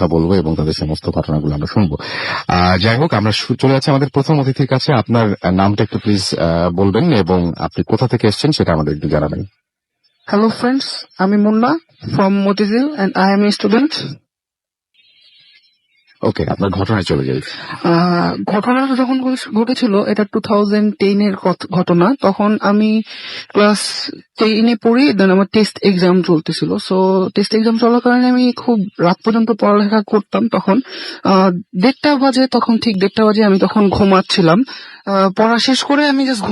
কথা বলবো এবং তাদের সমস্ত ঘটনাগুলো আমরা শুনবো। যাই হোক, আমরা চলে যাচ্ছি আমাদের প্রথম অতিথির কাছে। আপনার নামটা একটু প্লিজ বলবেন এবং আপনি কোথা থেকে এসেছেন সেটা আমাদের একটু জানাবেন। Hello friends, I'm Munna from Motizil and I am a student. ওকে, আপনার ঘটনায় চলে যাই। ঘটনাটা যখন ঘটেছিল এটা 2010-এর ঘটনা। তখন আমি ক্লাস 10-এ পড়ি, দেন আমার টেস্ট এক্সাম চলতেছিল। সো টেস্ট এক্সাম চলাকালীন আমি খুব রাত পর্যন্ত পড়ালেখা করতাম। তখন 1:30 বাজে, তখন ঠিক 1:30 বাজে আমি তখন ঘুমাচ্ছিলাম। পড়া শেষ করে আমি জাস্ট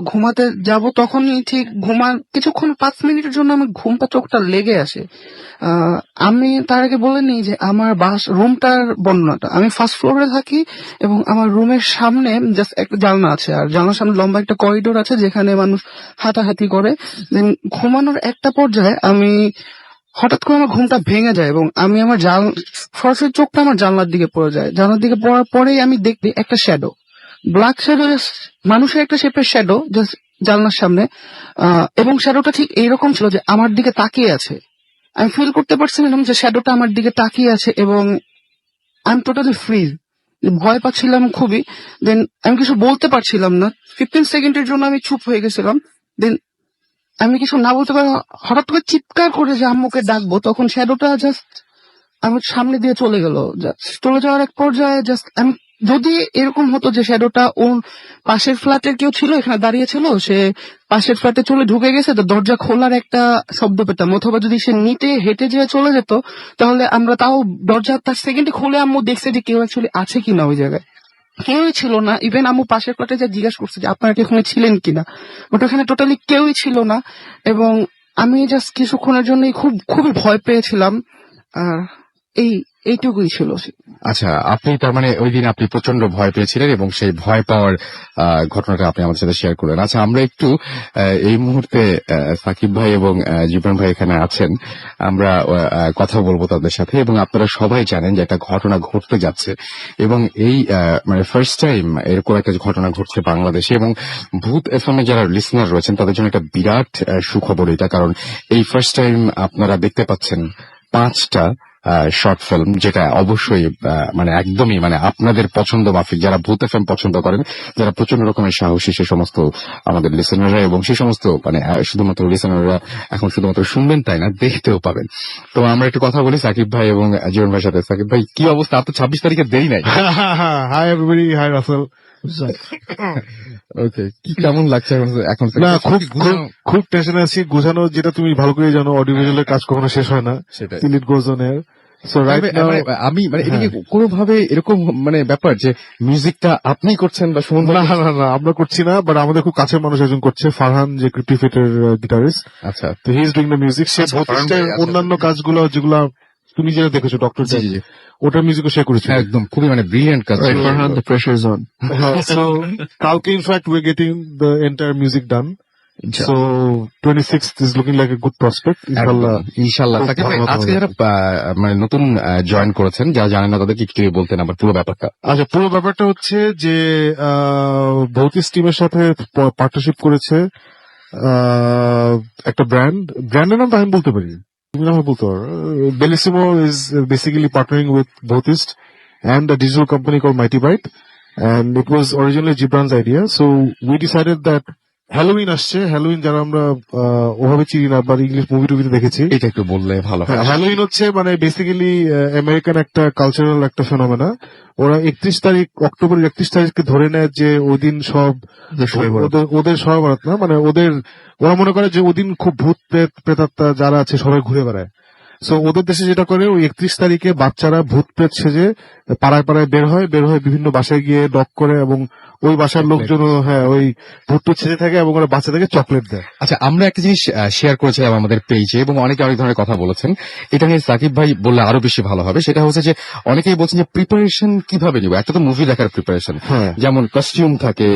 ঘুমাতে যাব তখনই ঠিক কিছুক্ষণ 5 মিনিটের জন্য আমার ঘুমটা চোখটা লেগে আসে। আমি তার আগে বলে নিই যে আমার রুমটার বর্ণনাটা। আমি ফার্স্ট ফ্লোরে থাকি এবং আমার রুমের সামনে জাস্ট একটা জানলা আছে, আর জানলার সামনে লম্বা একটা করিডোর আছে যেখানে মানুষ হাঁটাহাঁটি করে। দেন ঘুমানোর একটা পর্যায়ে আমি হঠাৎ করে আমার ঘুমটা ভেঙে যায় এবং আমি আমার সরাসরি চোখটা আমার জানলার দিকে পড়ে যায়। জানলার দিকে পড়ার পরেই আমি দেখি একটা শ্যাডো, ব্ল্যাক শ্যাডো, মানুষের একটা শেপের শ্যাডো জাস্ট জানলার সামনে। এবং শ্যাডোটা ঠিক এইরকম ছিল যে আমার দিকে তাকিয়ে আছে। আমি ফিল করতে পারছিলাম যে শ্যাডোটা আমার দিকে তাকিয়ে আছে এবং আই এম টোটালি ফ্রিজ, ভয় পাচ্ছিলাম খুবই। দেন আমি কিছু বলতে পারছিলাম না। 15 সেকেন্ডের জন্য আমি চুপ হয়ে গেছিলাম। দেন আমি কিছু না বলতে পারি হঠাৎ করে চিৎকার করে যে আম্মুকে ডাকবো, তখন শ্যাডোটা জাস্ট আমার সামনে দিয়ে চলে গেল। চলে যাওয়ার এক পর্যায়ে জাস্ট আমি, যদি এরকম হতো যে শ্যাডোটা ওর পাশের ফ্ল্যাটের কেউ ছিল এখানে দাঁড়িয়ে ছিল, সে পাশের ফ্ল্যাটে চলে ঢুকে গেছে, তো দরজা খোলার একটা শব্দ পেতাম। অথবা যদি সে নিটে হেঁটে যেয়ে চলে যেত তাহলে আমরা তাও দরজা তার সেকেন্ডে খুলে আম্মু দেখছে যে কেউ অ্যাকচুয়ালি আছে কিনা ওই জায়গায়। কেউই ছিল না। ইভেন আম্মু পাশের ফ্ল্যাটে যা জিজ্ঞাসা করছে যে আপনারা কি ওখানে ছিলেন কিনা, বাট ওখানে টোটালি কেউই ছিল না। এবং আমি জাস্ট কিছুক্ষণের জন্যই খুবই ভয় পেয়েছিলাম। আর এইটুকুই ছিল। আচ্ছা, আপনি তার মানে ওই দিন আপনি প্রচন্ড ভয় পেয়েছিলেন এবং সেই ভয় পাওয়ার ঘটনাটা আপনি আমাদের সাথে শেয়ার করলেন। আচ্ছা, আমরা একটু এই মুহূর্তে সাকিব ভাই এবং জীবন ভাই এখানে আছেন, আমরা কথা বলবো তাদের সাথে। এবং আপনারা সবাই জানেন যে একটা ঘটনা ঘটতে যাচ্ছে এবং এই মানে ফার্স্ট টাইম এরকম একটা ঘটনা ঘটছে বাংলাদেশে। এবং ভূত এফএম এ যারা লিসনার রয়েছেন তাদের জন্য একটা বিরাট সুখবর এটা, কারণ এই ফার্স্ট টাইম আপনারা দেখতে পাচ্ছেন 5টা শর্ট ফিল্ম, যেটা অবশ্যই মানে একদমই মানে আপনাদের পছন্দ মাফিক, যারা ভূত এফএম পছন্দ করেন, যারা প্রচন্ড রকমের সাহসী সে সমস্ত আমাদের লিসেনাররা, এবং সে সমস্ত মানে শুধুমাত্র লিসেনাররা এখন শুধুমাত্র শুনবেন তাই না, দেখতেও পাবেন। তো আমরা একটু কথা বলি সাকিব ভাই এবং জীবন ভাইয়ের সাথে। সাকিব ভাই, কি অবস্থা? আপনার 26 তারিখে দেরি নাই? Hi everybody, hi Russell. Okay, কি কেমন লাগছে এখন? না, খুব টেনশন আছি। গুছানো, যেটা তুমি ভালো করে জানো, অডিও ভিজুয়ালের কাজ কখনো শেষ হয় না, সেটাই। till it goes on air. So right now আমি মানে এদিকে কোনোভাবে এরকম মানে ব্যাপার যে মিউজিকটা আপনিই করছেন বা সুমন? না, আমরা করছি না, বাট আমাদের খুব কাছের মানুষ একজন করছে, ফারহান, যে ক্রিপ্টি ফিটের গিটারিস্ট। আচ্ছা, তো he is doing the music. সে অন্যান্য কাজগুলো যেগুলো তুমি যেটা দেখেছো ডক্টর, ওটার মিউজিকও সে করেছে। একদম খুবই মানে ব্রিলিয়ান্ট কাজ। Farhan, the pressure is on. So কালকে in fact we are getting the entire music done. So 26th is looking like a good prospect. ইনশাআল্লাহ। আজকে যারা মানে নতুন জয়েন করেছেন, যারা জানেন না তাদেরকে একটু বলতেন আবার পুরো ব্যাপারটা। আচ্ছা, পুরো ব্যাপারটা হচ্ছে যে ভৌতিস টিমের সাথে পার্টনারশিপ করেছে একটা ব্র্যান্ডের নাম তো আমি বলতে পারি, তুমি নাম বলতে পারো। বেলিসিমো is basically partnering with Bhoutist and a digital company called Mighty Byte, and it was originally Gibran's idea. So we decided that Halloween আসছে, হ্যালোউইন যারা আমরা ওভাবে চিনি না বা ইংলিশ মুভি টুভিতে দেখেছি, এটা একটু বললে ভালো হয়। হ্যালোউইন হচ্ছে মানে বেসিক্যালি আমেরিকান একটা কালচারাল একটা ফেনোমেনা। ওরা 31 তারিখ, অক্টোবরের 31 তারিখকে ধরে নেয় যে ওই দিন সব ওদের সবাই বরাত না, মানে ওরা মনে করে যে ওই দিন খুব ভূত প্রেতাত্মা যারা আছে সবাই ঘুরে বেড়ায়। সো ওদের দেশে যেটা করে, ওই 31 তারিখে বাচ্চারা ভূত প্রেত সেজে পাড়ায় পাড়ায় বের হয় বিভিন্ন বাসায় গিয়ে ডক করে, এবং ওই বাসার লোকজন ওই ভূত ছেড়ে থাকে এবং ওরা বাচ্চাদেরকে চকলেট দেয়। আচ্ছা, আমরা একটা জিনিস শেয়ার করেছিলাম আমাদের পেজে এবং অনেকে অনেক ধরনের কথা বলেছেন, এটা নিয়ে সাকিব ভাই বললে আরো বেশি ভালো হবে। সেটা হচ্ছে যে অনেকেই বলছেন যে প্রিপারেশন কিভাবে নিব, একটা তো মুভি দেখার প্রিপারেশন, যেমন কস্টিউম থাকে,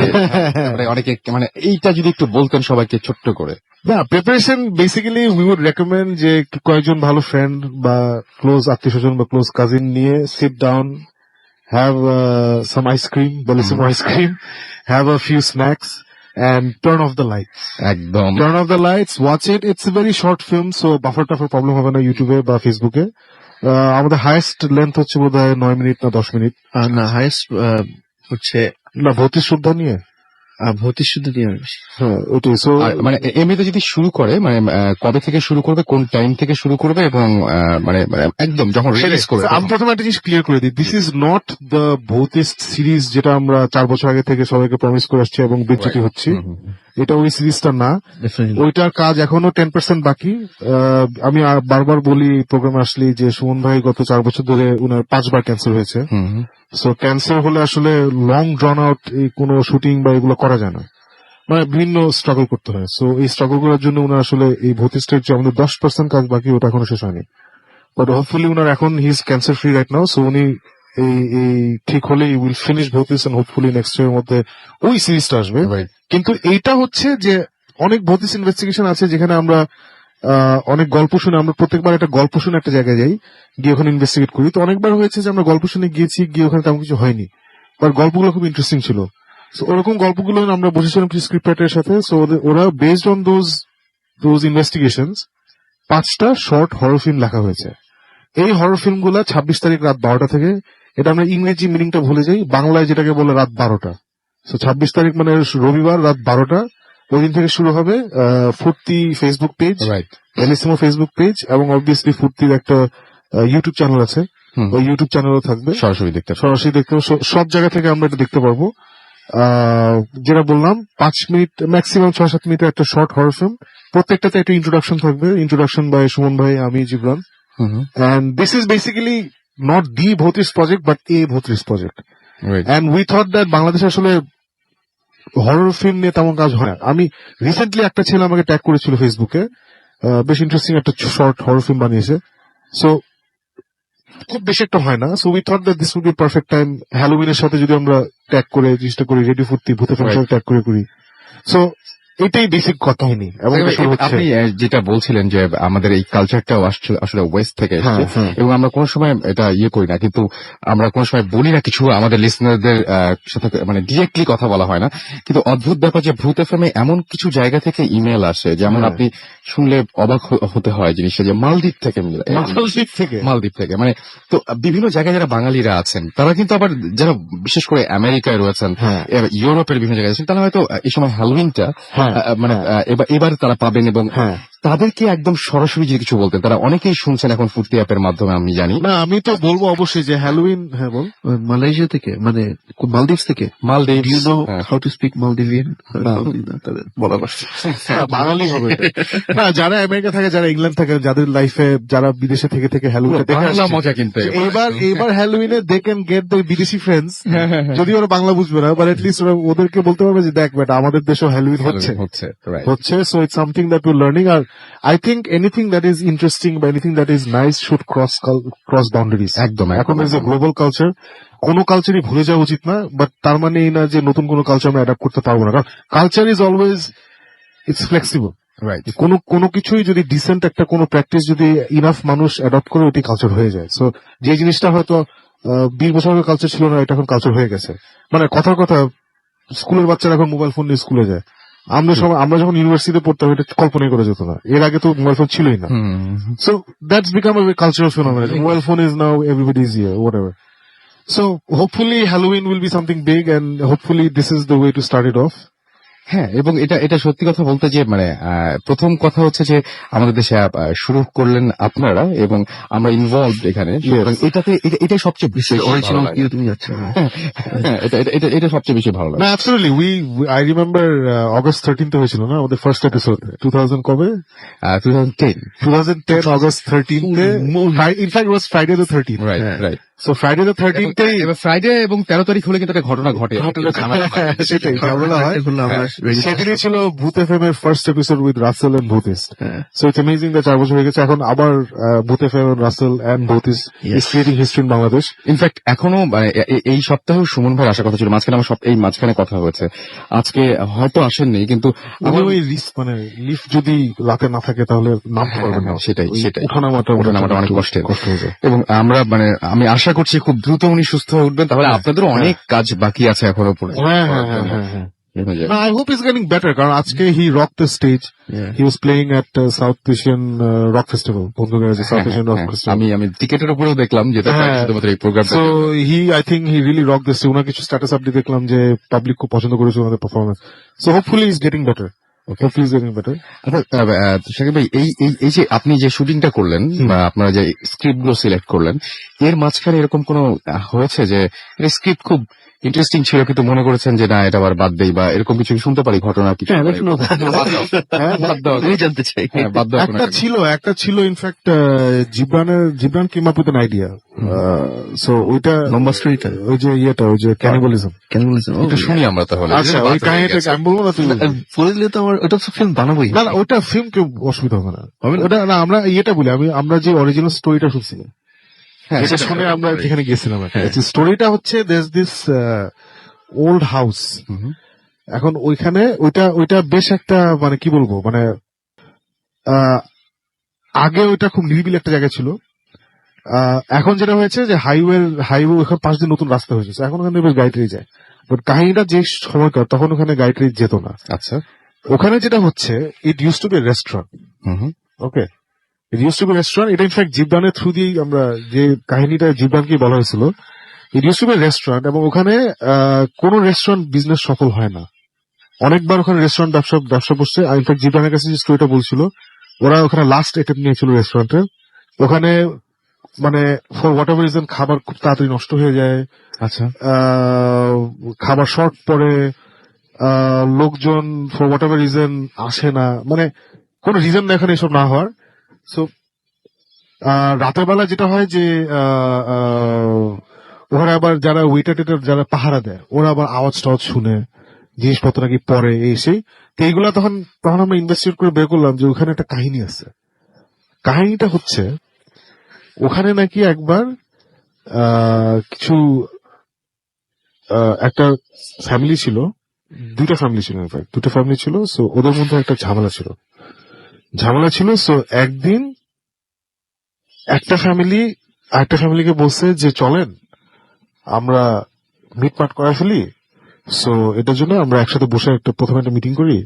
অনেকে মানে এইটা যদি একটু বলতেন সবাইকে ছোট্ট করে। না, preparation basically we would recommend যে কয়েকজন ভালো ফ্রেন্ড বা ক্লোজ আত্মীয় স্বজন বা ক্লোজ কাজিন নিয়ে sit down, have some ice cream, Bellissimo ice cream, have a few snacks, and turn off the lights. একদম turn off the lights, watch it. It's a very short film, so buffer problem হবে না ইউটিউবে বা ফেসবুকে। আমাদের highest length হচ্ছে বোধহয় 9 minute না 10 মিনিট। না হাইয়েস্ট হচ্ছে না ভর্তি শ্রদ্ধা নিয়ে, ভর্তি শুদ্ধ দিয়ে বেশি। হ্যাঁ ওটাই। সো আর মানে এমনিতে যদি শুরু করে মানে কবে থেকে শুরু করবে, কোন টাইম থেকে শুরু করবে এবং মানে একদম যখন রিলিজ করবে আমি প্রথমে একটা জিনিস ক্লিয়ার করে দিই, this is not the Bhootist series যেটা আমরা 4 বছর আগে থেকে সবাইকে প্রমিস করে আসছি এবং বিচ্যুতি হচ্ছি। এটা ওই সিরিজটা না, Definitely. ওইটার কাজ এখনো 10% বাকি। আমি বারবার বলি প্রোগ্রামে আসলে যে সুমন ভাই গত 4 বছর ধরে উনার 5 বার ক্যান্সার হয়েছে। সো ক্যান্সার হলে আসলে লং ড্রন আউট এই কোনো শুটিং বা এগুলো করা যায় না, মানে বিভিন্ন স্ট্রাগল করতে হয়। সো এই স্ট্রাগল করার জন্য উনার আসলে এই ভৌতিস্টের যে আমাদের 10% কাজ বাকি ওটা এখনো শেষ হয়নি। বাট হোপফুলি উনার এখন he is cancer free right now. So উনি এই ঠিক হলে will finish Bhootist and hopefully next year মধ্যে ওই সিরিজটা আসবে। Right. কিন্তু এইটা হচ্ছে যে অনেক ভৌতিস ইনভেস্টিগেশন আছে যেখানে আমরা অনেক গল্প শুনে, আমরা প্রত্যেকবার একটা গল্প শুনে একটা জায়গায় যাই, গিয়ে ওখানে ইনভেস্টিগেট করি। তো অনেকবার হয়েছে যে আমরা গল্প শুনে গিয়েছি, গিয়ে ওখানে তেমন কিছু হয়নি, বাট গল্পগুলো খুব ইন্টারেস্টিং ছিল। সো ওরকম গল্পগুলো আমরা বসেছিলাম স্ক্রিপ্ট রাইটারের সাথে। সো ওরা বেসড অন দোজ ইনভেস্টিগেশনস 5টা শর্ট হরর ফিল্ম লেখা হয়েছে। এই হরর ফিল্ম গুলা 26 তারিখ রাত 12টা থেকে, এটা আমরা ইংরেজি মিনিংটা ভুলে যাই, বাংলায় যেটাকে বলে রাত 12টা। সো 26 তারিখ মানে রবিবার রাত 12টা, ওই দিন থেকে শুরু হবে। Furti Facebook page, right. এলিসিমো ফেসবুক পেজ এবং অবভিয়াসলি ফুর্তির একটা ইউটিউব চ্যানেল আছে, ওই ইউটিউব চ্যানেলও থাকবে, সরাসরি দেখতে সরাসরি দেখতে পাবো। সব জায়গা থেকে আমরা এটা দেখতে পারবো। যেটা বললাম 5 মিনিট ম্যাক্সিমাম 6-7 মিনিটের একটা শর্ট হরর ফিল্ম, প্রত্যেকটাতে একটা ইন্ট্রোডাকশন থাকবে, ইন্ট্রোডাকশন বাই সুমন ভাই, আমি Jibran. And this is basically not the Bhotis project, but a Bhotis project. Right. And we thought that বাংলাদেশে আসলে হরর ফিল্ম নিয়ে তেমন কাজ হয় না। আমি রিসেন্টলি একটা ছেলে আমাকে ট্যাগ করেছিল ফেসবুকে, বেশ ইন্টারেস্টিং একটা শর্ট হরর ফিল্ম বানিয়েছে। সো খুব বেশি একটা হয় না। So we thought that this would be perfect time হ্যালোউইনের সাথে যদি আমরা ট্যাগ করে জিনিসটা করি, রেডি ফুর্তি ভূতে ফিল্মের সাথে ট্যাগ করে করি। সো এটাই বেসিক কথাইনি। এবং এটা শুরু হচ্ছে, আপনি যেটা বলছিলেন যে আমাদের এই কালচারটাও আসলে ওয়েস্ট থেকে এসেছে, এবং আমরা কোনো সময় এটা ইয়ে করি না, কিন্তু আমরা কোনো সময় বলি না কিছু, আমাদের লিসনারদের সাথে মানে ডিরেক্টলি কথা বলা হয় না। কিন্তু অদ্ভুত ব্যাপার যে ভূত এফএমে এমন কিছু জায়গা থেকে ইমেল আসে, যেমন আপনি শুনলে অবাক হতে হয় জিনিসটা, যে মালদ্বীপ থেকে মালদ্বীপ থেকে মানে, তো বিভিন্ন জায়গায় যারা বাঙালিরা আছেন তারা কিন্তু আবার যারা বিশেষ করে আমেরিকায় রয়েছেন, ইউরোপের বিভিন্ন জায়গায় আছেন, তারা হয়তো এই সময় হ্যালোউইনটা মানে এবার তারা পাবেন, এবং তাদেরকে একদম সরাসরি যদি কিছু বলতেন, তারা অনেকেই শুনছেন এখন ফুর্তি অ্যাপের মাধ্যমে, আমি জানি। না আমি তো বলবো অবশ্যই যে হ্যালোউইন, হ্যাঁ বল। মালয়েশিয়া থেকে, মানে মালদ্বীপ থেকে। মালদ্বীপ, Do you know how to speak Maldivian? বলা কষ্ট। বাঙালি হবে না, যারা আমেরিকা থাকে, যারা ইংল্যান্ড থাকে, যাদের লাইফে যারা বিদেশে থেকে থেকে হ্যালোউইন বাংলা মজা কিন্তু এবার হ্যালোউইনে দে ক্যান গেট দ্য বিদেশি ফ্রেন্ডস, যদি ওরা বাংলা বুঝবে না, বাট এটলিস্ট ওরা ওদেরকে বলতে পারবে যে দেখ বেটা আমাদের দেশেও হ্যালোউইন হচ্ছে। So it's something that we learning. আর I think anything that is interesting বা anything that is nice should cross boundaries. একদম। এখন ইজ এ গ্লোবাল কালচার, কোনো কালচারই ভুলে যাওয়া উচিত না, বাট তার মানে এই না যে নতুন কোনো কালচার আমরা অ্যাডাপ্ট করতে পারবো না, কারণ culture is always it's flexible. Right. কোনো কিছুই যদি ডিসেন্ট একটা কোনো প্র্যাকটিস যদি ইনাফ মানুষ অ্যাডপ্ট করে, ওটি কালচার হয়ে যায়। সো যে জিনিসটা হয়তো 20 বছর আগে কালচার ছিল না, এটা এখন কালচার হয়ে গেছে। মানে কথার কথা, স্কুলের বাচ্চারা এখন মোবাইল ফোন নিয়ে স্কুলে যায়। আমরা যখন ইউনিভার্সিটিতে পড়তাম এটা কল্পনাই করা যেত না, এর আগে তো মোবাইল ফোন ছিলই না। So that's become a cultural ফিনোমেনন। Mobile phone is now everybody is here, whatever. So hopefully Halloween will be something big, and hopefully this is the way to start it off. হ্যাঁ, এবং এটা সত্যি কথা বলতে যে মানে প্রথম কথা হচ্ছে যে আমাদের দেশে শুরু করলেন আপনারা, এবং আমরা ইনভলভড এখানে, এটাই সবচেয়ে বেশি অরিজিনাল কি তুমি যাচ্ছ? এটা সবচেয়ে বেশি ভালো লাগে। না absolutely, I remember August 13th হয়েছিল না আমাদের ফার্স্ট এপিসোড, 2000 কবে? 2010 August 13th। In fact it was Friday the 13th. Right. So Friday the 13th এবার ফ্রাইডে এবং 13 তারিখ হলে কিন্তু একটা ঘটনা ঘটে। সেটাই ঝামেলা হয়। সেদিনই ছিল ভূত এফএম এর first episode with Russell and Bhootist. So it's amazing that 4 বছর হয়ে গেছে, এখন আবার Bhoot FM, Russell and Bhootist is creating history in Bangladesh. In fact এখনো মানে এই সপ্তাহেও সুমন ভাই আসার কথা ছিল, মাঝখানে কথা হয়েছে, আজকে হয়তো আসেননি, কিন্তু ওই মানে লিফট যদি রাতে না থাকে তাহলে নামতে পারবেন না। সেটাই ওঠানামাটা অনেক কষ্ট হয়ে যায়। এবং আমরা মানে আমি আশা করছি খুব দ্রুত উনি সুস্থ হয়ে উঠবেন, তাহলে আপনাদেরও অনেক কাজ বাকি আছে এখনো পরে। হ্যাঁ। হয়ে যায়। No, I hope he's getting better. কারণ আজকে he rocked the stage. Yeah. He was playing at South Asian Rock Festival. বন্ধুদের যে South Asian Rock Festival. আমি টিকেটের উপরেও দেখলাম যেটা হ্যাঁ। শুধুমাত্র এই programme. So I think he really rocked the stage. ওনার কিছু স্ট্যাটাস আপডেট দেখলাম যে পাবলিক খুব পছন্দ করেছে ওনাদের performance. So hopefully he's getting better. Hopefully he's getting better. আচ্ছা শাকিব ভাই, এই যে আপনি যে শুটিংটা করলেন বা আপনারা যে স্ক্রিপ্ট গুলো সিলেক্ট করলেন, এর মাঝখানে এরকম কোনো হয়েছে যে স্ক্রিপ্ট খুব ইন্টারেস্টিং ছিল কিন্তু মনে করেছেন যে না এটা আবার বাদ দেই, বা এরকম কিছু শুনতে পারি ঘটনা কিছু? হ্যাঁ, শোনো। বাদ দাও, আমি জানতে চাই। হ্যাঁ, বাদ দাও একটা ছিল in fact Jibran came up with an idea. So ওইটা লম্বা স্টোরিটা ওই যে ক্যানিবালিজম। কেন বলেছেন? একটু শুনি আমরা তাহলে। আচ্ছা ওই কাহিনীটা আমি বলবো না তুমি বলে দিলে তো আমার ওটা তো ফিল্ম বানাবোই। না ওটা ফিল্ম কেউ অসুবিধা হবে না। ওটা না আমরা বলি আমরা যে অরিজিনাল স্টোরিটা শুনছি হ্যাঁ, এটা শুনে আমরা যেখানে গেছিলাম স্টোরিটা হচ্ছে there's this ওল্ড হাউস। এখন ওইখানে ওইটা বেশ একটা মানে কি বলবো মানে আগে ওইটা খুব নিরিবিলি একটা জায়গা ছিল। এখন যেটা হয়েছে যে হাইওয়ে ওখানে পাশ দিয়ে নতুন রাস্তা হয়েছে, এখন ওখানে বেশ গাড়ি টাড়ি যায়। বাট কাহিনীটা যে সময়কার তখন ওখানে গাড়ি টাড়ি যেত না। আচ্ছা, ওখানে যেটা হচ্ছে it used to be restaurant. Okay, it used to be restaurant. এটা ইনফ্যাক্ট জিবরানের থ্রু দিয়েই আমরা যে কাহিনীটা জিবরানকে বলা হয়েছিল, it used to be restaurant. এবং ওখানে কোন রেস্টুরেন্ট বিজনেস সফল হয় না। অনেকবার ওখানে রেস্টুরেন্ট ব্যবসা বসছে। ইনফ্যাক্ট জিবরানের কাছে যে স্টোরিটা বলছিল, ওরা ওখানে লাস্ট অ্যাটেম্প নিয়েছিল রেস্টুরেন্টের। ওখানে মানে ফর হোয়াট এভার রিজন খাবার খুব তাড়াতাড়ি নষ্ট হয়ে যায়। আচ্ছা, খাবার শর্ট পড়ে, লোকজন ফর হোয়াট এভার রিজন আসে না, মানে কোন রিজন দেখানে এসব না হওয়ার। সো রাতের বেলা যেটা হয় যে ওখানে আবার যারা ওয়েটার টেটার যারা পাহারা দেয় ওরা আবার আওয়াজ টাওয়াজ শুনে জিনিসপত্র নাকি পরে এসে। তো এইগুলা তখন আমরা ইনভেস্টিগেট করে বের করলাম যে ওখানে একটা কাহিনী আছে। কাহিনীটা হচ্ছে ওখানে নাকি একবার কিছু একটা ফ্যামিলি ছিল, দুইটা ফ্যামিলি ছিল। সো ওদের মধ্যে একটা ঝামেলা ছিল। সো একদিন একটা ফ্যামিলি আরেকটা ফ্যামিলিকে বলছে যে চলেন আমরা মিটমাট করা ফেলি। সো এটার জন্য আমরা একসাথে বসে প্রথমে একটা মিটিং করি,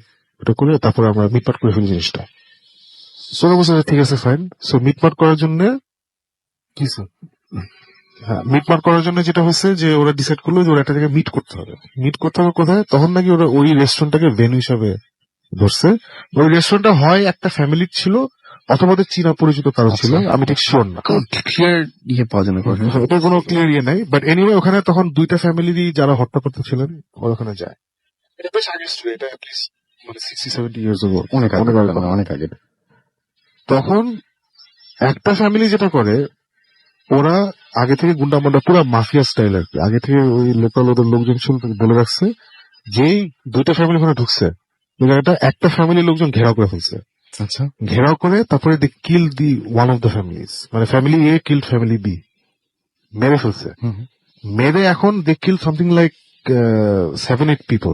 ওটা করে তারপরে আমরা মিটমাট করে ফেলি জিনিসটা। সো ওরা বলছে ঠিক আছে ফাইন। সো মিটমাট করার জন্য মিটমাট করার জন্য যেটা হচ্ছে যে ওরা ডিসাইড করলো যে ওরা একটা জায়গায় মিট করতে হবে কোথায়। তখন নাকি ওরা ওই রেস্টুরেন্টটাকে ভেন্যু হিসাবে ধরছে। ওই রেস্টুরেন্টটা হয় একটা ফ্যামিলির ছিল অথবা ওদের চীনা পরিচিত কারো ছিল, আমি ঠিক শিওর না। ক্লিয়ার পাওয়া যায় না। এটা কোনো ক্লিয়ার নাই। বাট এনিওয়ে ওখানে তখন দুইটা ফ্যামিলি যারা হত্যাকর্তা ছিলেন ওরা ওখানে যায়। এটা বেশ আগের স্টোরি, এটা অ্যাটলিস্ট মানে 60-70 ইয়ার্স আগে, অনেক আগে। তখন একটা ফ্যামিলি যেটা করে ওরা আগে থেকে গুন্ডা মান্ডা পুরো মাফিয়া স্টাইল আর কি, আগে থেকে ওই লোকাল ওদের লোকজন ছিল বলে রাখছে যেই দুইটা ফ্যামিলি ওখানে ঢুকছে ওই জায়গাটা একটা ফ্যামিলির লোকজন ঘেরাও করে ফেলছে। আচ্ছা, ঘেরাও করে তারপরে they kill the one of the families, মানে family A kill family B, মেরে ফেলছে। মেরে এখন they kill something like 7-8 people.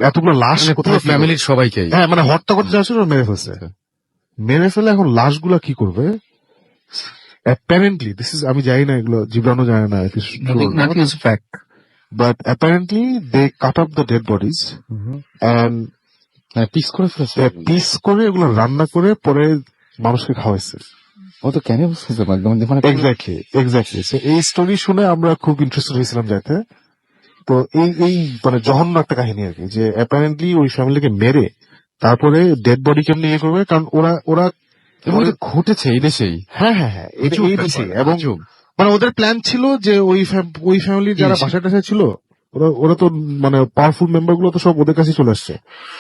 এতগুলো লাশ কোথায় ফ্যামিলির সবাইকে, হ্যাঁ মানে হত্যা করতে যাচ্ছিল মেরে ফেলছে। মেরে ফেলে এখন লাশগুলা কি করবে অ্যাপারেন্টলি, দিস ইজ আমি জানি না, এগুলো জিবরানও জানে না, fact, but apparently they cut up the dead bodies and piece করে ফেলেছে, পিস করে এগুলো রান্না করে পরে মানুষকে খাওয়াইছে। ও তো কেন মানে এক্স্যাক্টলি। এই স্টোরি শুনে আমরা খুব ইন্টারেস্টেড হয়েছিলাম যাইতে। তো এই মানে জঘন্য একটা কাহিনী আর কি, যে অ্যাপারেন্টলি ওই ফ্যামিলিকে মেরে তারপরে ডেড বডি কেমনি ইয়ে করবে, কারণ ওরা ঘটেছে এই দেশেই। হ্যাঁ এই দেশে। এবং মানে ওদের প্ল্যান ছিল যে ওই ফ্যামিলির যারা বাসায় টাসায় ছিল ওরা তো মানে পাওয়ারফুল মেম্বার গুলো তো সব ওদের কাছে চলে আসছে।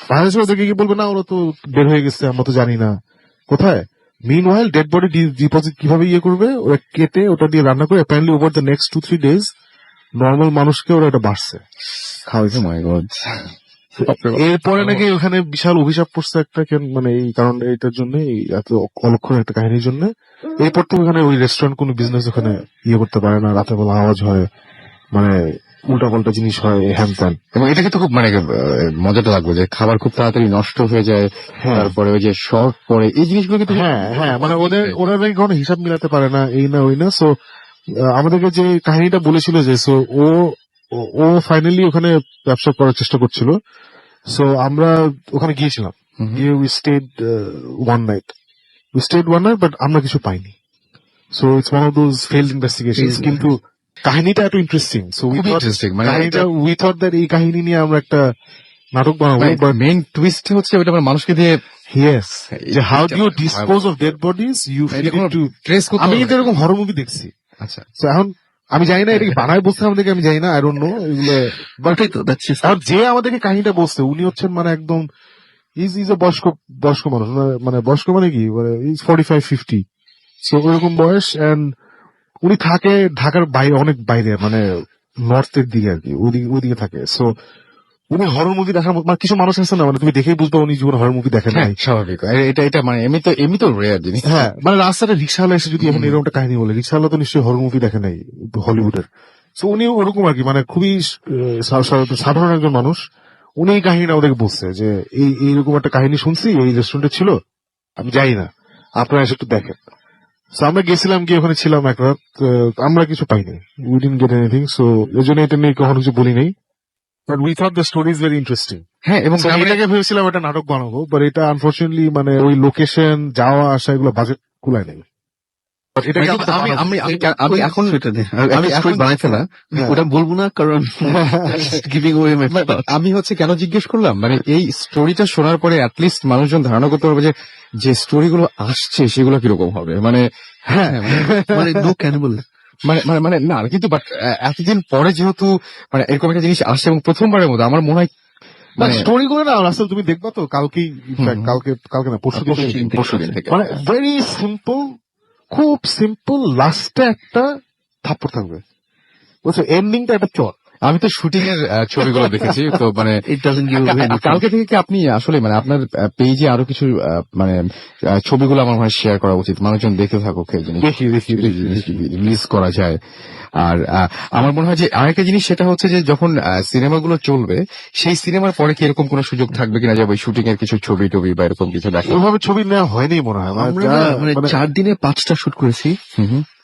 বাংলাদেশে ওদেরকে কি বলবে না ওরা তো বের হয়ে গেছে, আমরা তো জানি না কোথায়। মিনওয়াইল ডেড বডি ডিপোজিট কিভাবে ইয়ে করবে, ওরা কেটে ওটা দিয়ে রান্না করে apparently over the next 2-3 days normal মানুষকে ওরা এটা বাড়ছে খাওয়াইছে। মাই গড। এরপরে নাকি ওখানে বিশাল অভিশাপ পড়ছে একটা, মানে এই কারণ এইটার জন্য, এত অলক্ষণ একটা কাহিনীর জন্য। এরপর থেকে ওখানে ওই রেস্টুরেন্ট কোনো বিজনেস ওখানে ইয়ে করতে পারে না, রাতের বেলা আওয়াজ হয়, মানে উল্টা পাল্টা জিনিস হয়, হ্যান ত্যান। এবং এটা কিন্তু খুব মানে মজাটা লাগবে যে খাবার খুব তাড়াতাড়ি নষ্ট হয়ে যায়, তারপরে ওই যে শর্ট পরে এই জিনিসগুলো কিন্তু হ্যাঁ মানে ওরা নাকি কোনো হিসাব মিলাতে পারে না, এই না ওই না। সো আমাদেরকে যে কাহিনীটা বলেছিল যে ও ও ফাইনালি ওখানে ব্যবসা করার চেষ্টা করছিল। সো আমরা ওখানে গিয়েছিলাম, গিয়ে we stayed one night but আমরা কিছু পাইনি। So it's one of those failed investigations. কিন্তু কাহিনীটা এত ইন্টারেস্টিং, সো খুবই ইন্টারেস্টিং। মানে উই থট দ্যাট এই কাহিনী নিয়ে আমরা একটা নাটক বানাবো। বাট মেইন টুইস্ট হচ্ছে ওটা মানে মানুষকে দিয়ে ইয়েস, যে how do you dispose of dead bodies, you feed it to. Trace করতে আমি হবে। কিন্তু এরকম হরর মুভি দেখছি। আচ্ছা, So, এখন আমি জানি না এটা কি বানায় বলছে আমাদেরকে, আমি জানি না, আই ডোন্ট নো এগুলো। ওটাই তো, that's just- আর যে আমাদেরকে কাহিনীটা বলছে উনি হচ্ছেন মানে একদম ইজ এ বয়স্ক মানুষ, মানে বয়স্ক মানে কি, মানে ইজ 45-50, সো ওরকম বয়স। এন্ড উনি থাকে ঢাকার বাইরে, অনেক বাইরে, মানে নর্থের দিকে আর কি, ওইদিকে থাকে। সো উনি হরর মুভি দেখার মতো, মানে কিছু মানুষ আছে না, মানে তুমি দেখেই বুঝতে উনি জীবন হরর মুভি দেখেন হ্যাঁ নাই। স্বাভাবিক। এটা মানে এমনি তো রেয়ার জিনিস। হ্যাঁ, মানে রাস্তাটা রিক্সাওয়ালা এসে যদি এখন এরকম একটা কাহিনী বলে, রিক্সাওয়ালা তো নিশ্চয়ই হরর মুভি দেখে নাই হলিউডের। সো উনি ওরকম আর কি, মানে খুবই সাধারণ একজন মানুষ। উনি এই কাহিনীটা ওদেরকে বলছে যে এইরকম একটা কাহিনী শুনছি, এই রেস্টুরেন্টে ছিল, আমি যাই না, আপনারা এসে একটু দেখেন। সো আমরা গেছিলাম, গিয়ে ওখানে ছিলাম এক রাত, আমরা কিছু পাইনি, we didn't gate anything. So এই জন্য এটা নিয়ে কখনো কিছু বলি নাই, but we thought the story is very interesting. হ্যাঁ, এবং So, এটাকে ভেবেছিলাম একটা নাটক বানাবো, বাট এটা আনফর্চুনেটলি মানে ওই লোকেশন যাওয়া আসা এগুলো বাজেট কুলায় নেই। But এটাকে আমি আমি আমি আমি এখন সেটা নেই। আমি একটা story এখন- বানাই ফেলা, হ্যাঁ। ওটা বলবো না কারণ গিভিং ওয়ে মাই আমি হচ্ছে কেন জিজ্ঞেস করলাম, মানে এই স্টোরিটা শোনার পরে অ্যাটলিস্ট মানুষজন ধারণা করতে পারবে যে স্টোরিগুলো আসছে সেগুলো কিরকম হবে। মানে হ্যাঁ মানে নো ক্যানিবল। মানে না, কিন্তু বাট এতদিন পরে যেহেতু মানে এরকম একটা জিনিস আসছে এবং প্রথমবারের মতো আমার মনে হয় মানে স্টোরি করে না রাসেল, তুমি দেখবা তো কালকেই, infact কালকে না পরশুদিন থেকে মানে ভেরি সিম্পল, খুব সিম্পল। লাস্টে একটা থাপ্পড় থাকবে, বুঝছো, এন্ডিংটা একটা চট। আমি তো শুটিং এর ছবিগুলো দেখেছি, তো মানে ইট ডাজন্ট গিভ কালকে থেকে কি আপনি আসলে মানে আপনার পেজে আরো কিছু মানে ছবিগুলো আমার মনে হয় শেয়ার করা উচিত, মানুষজন দেখতে থাকুক এই জিনিস রিলিজ করা যায়। আর আমার মনে হয় যে আরেকটা জিনিস সেটা হচ্ছে যে যখন সিনেমাগুলো চলবে সেই সিনেমার পরে কি এরকম কোনো সুযোগ থাকবে কিনা যে ওই শুটিং এর কিছু ছবি টবি বা এরকম কিছু দেখা। ওইভাবে ছবি নেওয়া হয়নি মনে হয়, আমরা না, মানে 4 দিনে 5টা শুট করেছি।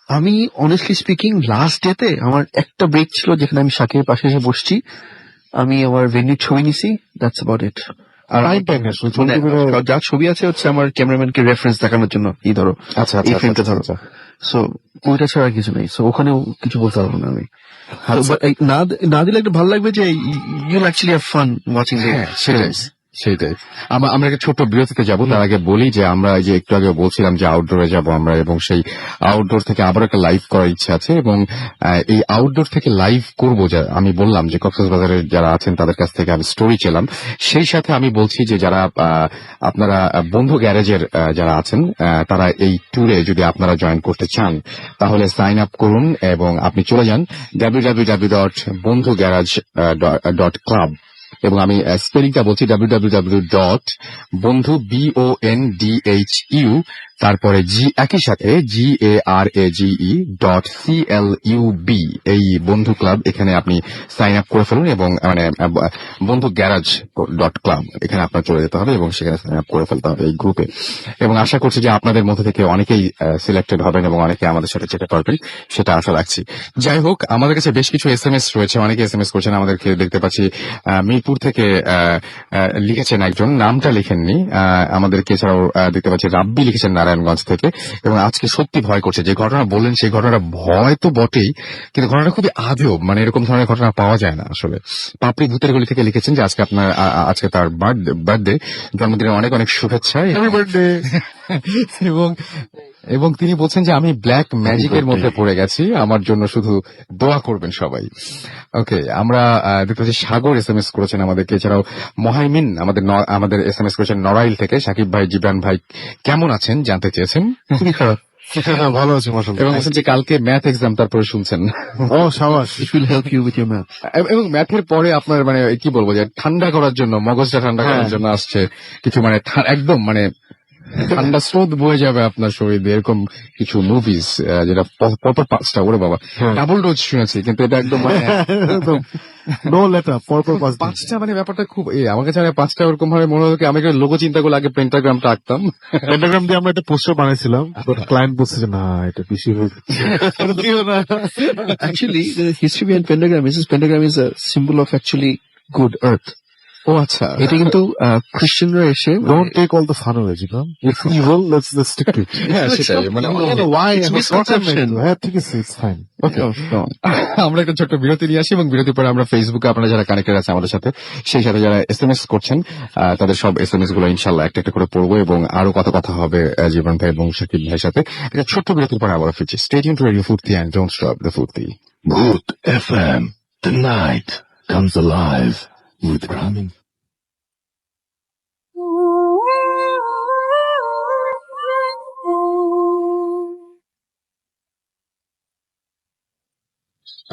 আমি অনেস্টলি স্পিকিং লাস্ট ডেতে আমার একটা ব্রেক ছিল যেখানে আমি শাকের পাশে এসে বসছি, আমি আমার ভেন্যুর ছবি নিছি, দ্যাটস অ্যাবাউট ইট। আর টাইম পাই না আসলে, মানে ছবিগুলো- যা ছবি আছে হচ্ছে আমার ক্যামেরাম্যানকে রেফারেন্স দেখানোর জন্য, এই ধরো আচ্ছা এই ফ্রেমটা ধরো। সো ওইটা ছাড়া আর কিছু নেই। সো ওখানেও কিছু বলতে পারবো না আমি। So, but না দিলে একটু ভালো লাগবে যে ইউল অ্যাকচুয়ালি হ্যাভ ফান ওয়াচিং হ্যাঁ, সেটাই। আমরা একটা ছোট্ট বিরতিতে যাব, তার আগে বলি যে আমরা এই যে একটু আগে বলছিলাম যে আউটডোরে যাব আমরা, এবং সেই আউটডোর থেকে আবার একটা লাইভ করার ইচ্ছা আছে, এবং এই আউটডোর থেকে লাইভ করব যা আমি বললাম যে কক্সবাজারের যারা আছেন তাদের কাছ থেকে আমি স্টোরি চেলাম। সেই সাথে আমি বলছি যে যারা আপনারা বন্ধু গ্যারেজের যারা আছেন তারা এই ট্যুরে যদি আপনারা জয়েন করতে চান তাহলে সাইন আপ করুন এবং আপনি চলে যান www.bondhugarage.club, এবং আমি স্পেলিংটা বলছি www.bondhu তারপরে একই সাথে GARAGE.CLUB, এই বন্ধু ক্লাব, এখানে আপনি সাইন আপ করে ফেলুন, এবং মানে বন্ধু গ্যারাজ .club এখানে আপনার চলে যেতে হবে এবং সেখানে সাইন আপ করে ফেলতে হবে এই গ্রুপে। এবং আশা করছি যে আপনাদের মধ্যে থেকে অনেকেই সিলেক্টেড হবেন এবং অনেকে আমাদের সাথে যেতে পারবেন, সেটা আশা রাখছি। যাই হোক, আমাদের কাছে বেশ কিছু SMS রয়েছে, অনেকে SMS করছেন আমাদেরকে, দেখতে পাচ্ছি মিরপুর থেকে লিখেছেন একজন, নামটা লিখেননি আমাদেরকে, এছাড়াও দেখতে পাচ্ছি রাব্বি লিখেছেন নারায়ণগঞ্জ থেকে, এবং আজকে সত্যি ভয় করছে। যে ঘটনা বললেন সেই ঘটনাটা ভয় তো বটেই, কিন্তু ঘটনাটা খুবই আজব, মানে এরকম ধরনের ঘটনা পাওয়া যায় না আসলে। পাপড়ি ভূতের গলি থেকে লিখেছেন যে আজকে তার বার্থডে, জন্মদিনের অনেক অনেক শুভেচ্ছা, হ্যাপি বার্থডে। এবং তিনি বলছেন যে আমি ব্ল্যাক ম্যাজিকের মধ্যে পড়ে গেছি, আমার জন্য শুধু দোয়া করবেন সবাই। ওকে, আমরা দেখতে পাচ্ছি সাগর SMS করেছেন আমাদেরকে, এছাড়াও মহাইমিন আমাদের SMS করেছেন নড়াইল থেকে। সাকিব ভাই, জিবরান ভাই কেমন আছেন জানতে চেয়েছেন। খুবই খারাপ। ভালো আছে মাশাআল্লাহ। এবং বলছেন যে কালকে ম্যাথ এক্সাম, তারপরে শুনছেন। ও সাবাস। It will help you with your math. এবং ম্যাথের পরে আপনার মানে কি বলবো যে ঠান্ডা করার জন্য, মগজটা ঠান্ডা করার জন্য আসছে কিছু মানে একদম মানে ঠান্ডা স্রোত বয়ে যাবে আপনার শরীরে, এরকম কিছু মুভিজ যেটা পর 5টা, ওরে বাবা, ডাবল ডোজ শুনেছি, কিন্তু এটা একদম মানে নো লেটার পরপর 5টা, মানে ব্যাপারটা খুব আমার কাছে 5টা ওরকম ভাবে মনে হলো কি আমি একটা লোগো চিন্তা করলে আগে পেন্টাগ্রামটা আঁকতাম। পেন্টাগ্রাম দিয়ে আমরা একটা পোস্টার বানাইছিলাম, ক্লায়েন্ট বলছে যে না এটা বেশি হয়ে যাচ্ছে। Actually, the history behind pentagram is a symbol of actually good earth. ও আচ্ছা, এটা কিন্তু খ্রিস্টানরা এসে Don't take all the fun away, Jibran. It's evil, let's stick to it. হ্যাঁ সেটাই, মানে Why? It's misconception. হ্যাঁ ঠিক আছে, it's fine. আমরা একটা ছোট্ট বিরতি নিয়ে আসি এবং বিরতির পরে আমরা ফেসবুকে আপনারা যারা কানেক্টেড আছে আমাদের সাথে, সেই সাথে যারা SMS করছেন তাদের সব SMS গুলো ইনশাল্লাহ একটা একটা করে পড়বো এবং আরো কথা হবে জীবন ভাই এবং শাকিব ভাইয়ের সাথে। একটা ছোট্ট বিরতির পরে আবার ফিরছি। স্টে টিউনড টু রেডিও ফুর্তি এন্ড ডোন্ট স্টপ দ্য ফুর্তি। Root FM. The night comes alive with Ramin.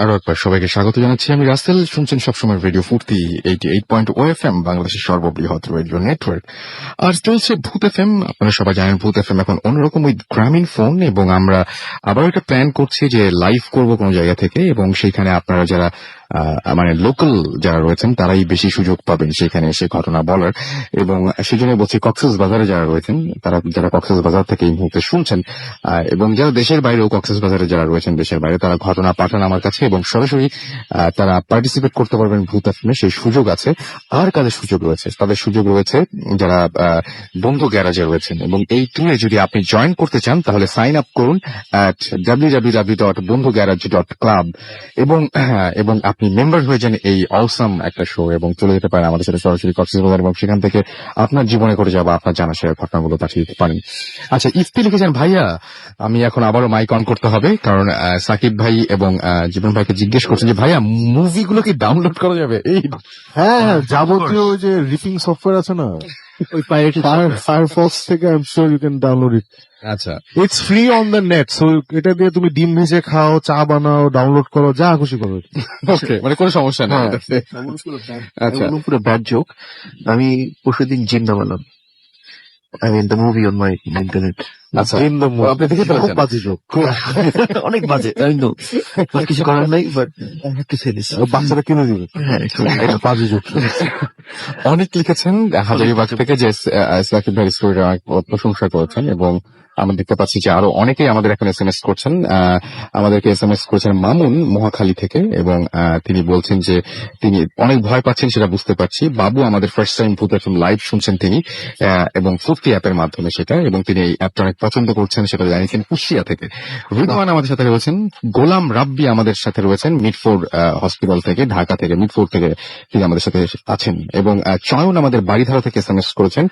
আরো একবার সবাইকে স্বাগত জানাচ্ছি, আমি রাসেল। শুনছেন সবসময় রেডিও ফুর্তি 88.0 FM, বাংলাদেশের সর্ববৃহৎ রেডিও নেটওয়ার্ক। আর চলছে ভূত FM। আপনারা সবাই জানেন ভূত FM এখন অন্যরকম ওই গ্রামীণ ফোন, এবং আমরা আবার একটা প্ল্যান করছি যে লাইভ করব কোনো জায়গা থেকে, এবং সেইখানে আপনারা যারা মানে লোকাল যারা রয়েছেন তারাই বেশি সুযোগ পাবেন সেখানে এসে ঘটনা বলার। এবং সেজন্য বলছি কক্সবাজারে যারা রয়েছেন, তারা যারা কক্সবাজার থেকে এই মুহূর্তে শুনছেন, এবং যারা দেশের বাইরেও কক্সবাজারে যারা রয়েছেন দেশের বাইরে, তারা ঘটনা পাঠান আমার কাছে এবং সরাসরি তারা পার্টিসিপেট করতে পারবেন ভূত এফএম এ। সেই সুযোগ আছে। আর কাদের সুযোগ রয়েছে? তাদের সুযোগ রয়েছে যারা বন্ধু গ্যারাজে রয়েছেন, এবং এই ট্যুরে যদি আপনি জয়েন করতে চান তাহলে সাইন আপ করুন at www.bondhugarage.club এবং আপনি মেম্বার হয়ে যান এই অসাম একটা শো, এবং চলে যেতে পারেন আমাদের সাথে সরাসরি কক্সবাজার, এবং সেখান থেকে আপনার জীবনে ঘটে যাওয়া আপনার জানা শেয়ার ঘটনাগুলো পাঠিয়ে দিতে পারেন। আচ্ছা, ইফতি লিখেছেন ভাইয়া আমি এখন আবারও মাইক অন করতে হবে, কারণ সাকিব ভাই এবং জীবন ভাইকে জিজ্ঞেস করছেন যে ভাইয়া মুভিগুলো কি ডাউনলোড করা যাবে? এই হ্যাঁ, যাবতীয় ওই যে রিপিং সফটওয়্যার আছে না, ওই পাইরেটেড ফায়ারফক্স থেকে I am sure you can download it. আচ্ছা, it's free on the net, so এটা দিয়ে তুমি ডিম ভেজে খাও, চা বানাও, ডাউনলোড করো, যা খুশি করো। ওকে, মানে কোনো সমস্যা নেই। আচ্ছা, পুরো ব্যাড জোক। আমি পরশুদিন gym নামালাম। I mean the movie on my internet. আচ্ছা, In the movie. আপনি দেখে খুব ফেলেছেন? বাজে joke। অনেক বাজে, I know. But কিছু করার নাই, but I have to say this. বাচ্চারা কিনে দিবে, হ্যাঁ, এটা বাজে joke। অনেক লিখেছেন হাজারিবাগ থেকে যে সাকিব ভাই স্টোরিটা অনেক প্রশংসা করেছেন, এবং আমরা দেখতে পাচ্ছি যে আরো অনেকেই আমাদের এখন SMS করছেন। আমাদেরকে SMS করেছেন মামুন মহাখালী থেকে, এবং তিনি বলছেন যে তিনি অনেক ভয় পাচ্ছেন, সেটা বুঝতে পারছি। বাবু আমাদের ফার্স্ট টাইম ভূত এফএম লাইভ শুনছেন তিনি, এবং ফুর্তি অ্যাপের মাধ্যমে সেটা, এবং তিনি এই অ্যাপটা অনেক পছন্দ করছেন, সেটা জানিয়েছেন কুষ্টিয়া থেকে। রিদওয়ান আমাদের সাথে রয়েছেন, গোলাম রাব্বি আমাদের সাথে রয়েছেন মিডফোর্ড হসপিটাল থেকে, ঢাকা থেকে, মিডফোর্ড থেকে তিনি আমাদের সাথে আছেন, এবং চয়ন আমাদের বাড়িধারা থেকে SMS করেছেন,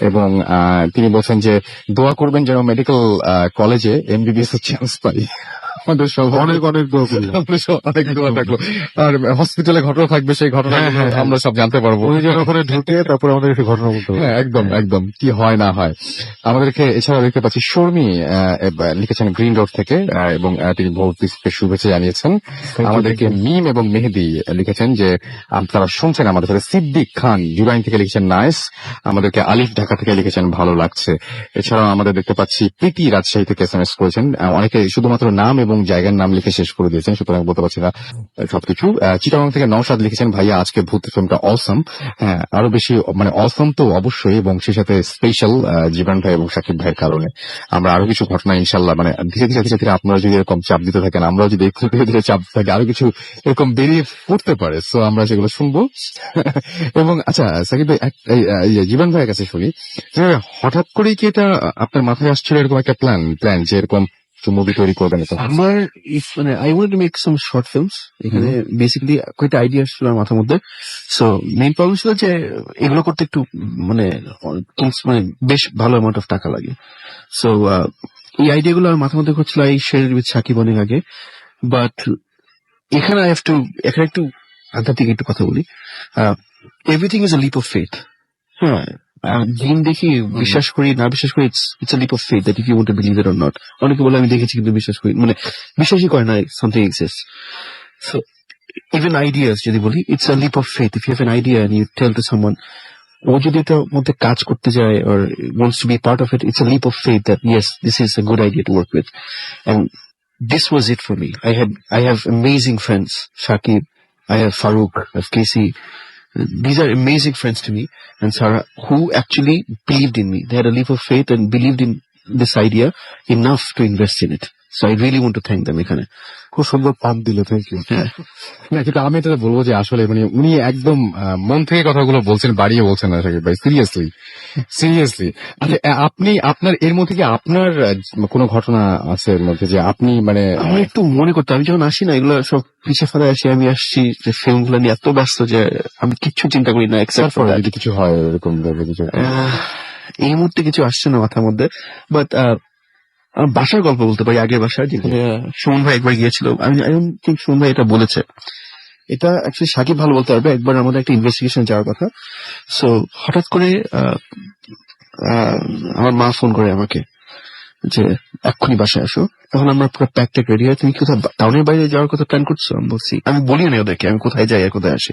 এবং তিনি বলছেন যে দোয়া করবেন যেন মেডিকেল কলেজে MBBS এর চান্স পাই। আমাদের সব অনেক অনেক দোয়া করি। আমাদের সব অনেক দোয়া থাকলো, আর হসপিটালে ঘটনা থাকবে, সেই ঘটনা আমরা সব জানতে পারবো। ওই জন্য ওখানে ঢুকে তারপরে আমাদের একটু ঘটনা বলতে হবে। হ্যাঁ, একদম একদম, কি হয় না হয়। আমাদেরকে এছাড়া দেখতে পাচ্ছি শর্মি লিখেছেন গ্রিন রোড থেকে, এবং তিনি ভৌতিককে শুভেচ্ছা জানিয়েছেন। আমাদেরকে মিম এবং মেহেদি লিখেছেন যে আপনারা শুনছেন আমাদের সাথে। সিদ্দিক খান জুরাইন থেকে লিখেছেন নাইস। আমাদেরকে আলিফ ঢাকা থেকে লিখেছেন ভালো লাগছে। এছাড়াও আমাদের দেখতে পাচ্ছি প্রীতি রাজশাহী থেকে SMS করেছেন। অনেকে শুধুমাত্র নাম এবং জায়গার নাম লিখে শেষ করে দিয়েছেন, সুতরাং বলতে পারছি না সবকিছু। চিটাগং থেকে নওশাদ লিখেছেন ভাইয়া আজকে ভূত ফিল্মটা অসম। হ্যাঁ, আরো বেশি মানে অসম তো অবশ্যই, এবং সেই সাথে স্পেশাল জীবন ভাই এবং শাকিব ভাইয়ের কারণে আমরা আরো কিছু ঘটনা ইনশাল্লাহ, মানে ধীরে ধীরে ধীরে ধীরে আপনারা যদি এরকম চাপ দিতে থাকেন, আমরাও যদি একটু ধীরে ধীরে চাপ থাকি, আরো কিছু এরকম বেরিয়ে পড়তে পারে। সো আমরা সেগুলো শুনবো। এবং আচ্ছা সাকিব ভাই, জীবন ভাইয়ের কাছে শুনি, হঠাৎ করেই কি এটা আপনার মাথায় আসছিল এরকম একটা প্ল্যান যে এরকম মুভি তৈরি করবেন? আমার মানে I want to make some short films. এখানে বেসিক্যালি কয়েকটা আইডিয়া ছিল আমার মাথার মধ্যে। সো মেইন প্রবলেম ছিল যে এগুলো করতে একটু মানে বেশ ভালো অ্যামাউন্ট অফ টাকা লাগে। সো এই আইডিয়াগুলো আমার মাথার মধ্যে হচ্ছিল এই শেয়ার উইথ সাকিব অনেক আগে। বাট এখানে এখানে একটু আধ্যাত্মিক একটু কথা বলি। Everything is a leap of faith. হ্যাঁ, জিন দেখি বিশ্বাস করি না বিশ্বাস করি, it's a leap of faith that if you want to believe it or not. অনেকে বলে আমি দেখেছি কিন্তু বিশ্বাস করি, মানে বিশ্বাসই করে না something exists. So even ideas যদি বলি, it's a leap of faith. If you have an idea and you tell to someone, ও যদি এটার মধ্যে কাজ করতে যায় or wants to be part of it, it's a leap of faith that yes, this is a good idea to work with. And this was it for me. I have amazing friends, Shakib, I have Farouk, I have Casey. These are amazing friends to me, and Sarah, who actually believed in me. They had a leap of faith and believed in this idea enough to invest in it. So I really want to thank them এখানে. খুব সুন্দর পান দিলে, thank you. না, কিন্তু আমি এটা বলবো যে আসলে মানে উনি একদম মন থেকে কথাগুলো বলছেন, বাড়িয়ে বলছেন না সাকিব ভাই, সিরিয়াসলি। আচ্ছা, আপনি আপনার এর মধ্যে কি আপনার কোনো ঘটনা আছে এর মধ্যে যে আপনি মানে আমার একটু মনে করতে, আমি যখন আসি না এগুলো সব পিছিয়ে ফেলে আসি, আমি আসছি যে ফিল্মগুলো নিয়ে এত ব্যস্ত যে আমি কিচ্ছু চিন্তা করি না এক্সেপ্ট ফর যদি কিছু হয় এরকম ভাবে কিছু এই মুহূর্তে কিছু আসছে না মাথার মধ্যে। বাট আমার বাসার গল্প বলতে পারি, আগের বাসায় যেখানে সুমন ভাই একবার গিয়েছিল। আমি ঠিক সুমন ভাই এটা বলেছে, এটা অ্যাকচুয়ালি সাকিব ভালো বলতে পারবে। একবার আমাদের একটা ইনভেস্টিগেশন যাওয়ার কথা, সো হঠাৎ করে আমার মা ফোন করে আমাকে যে এক্ষুনি বাসায় আসো। এখন আমরা পুরো প্যাক ট্যাক রেডি হয়, তুমি কোথাও টাউনের বাইরে যাওয়ার কথা প্ল্যান করছো? আমি বলছি, আমি বলি না ওদেরকে আমি কোথায় যাই আর কোথায় আসি।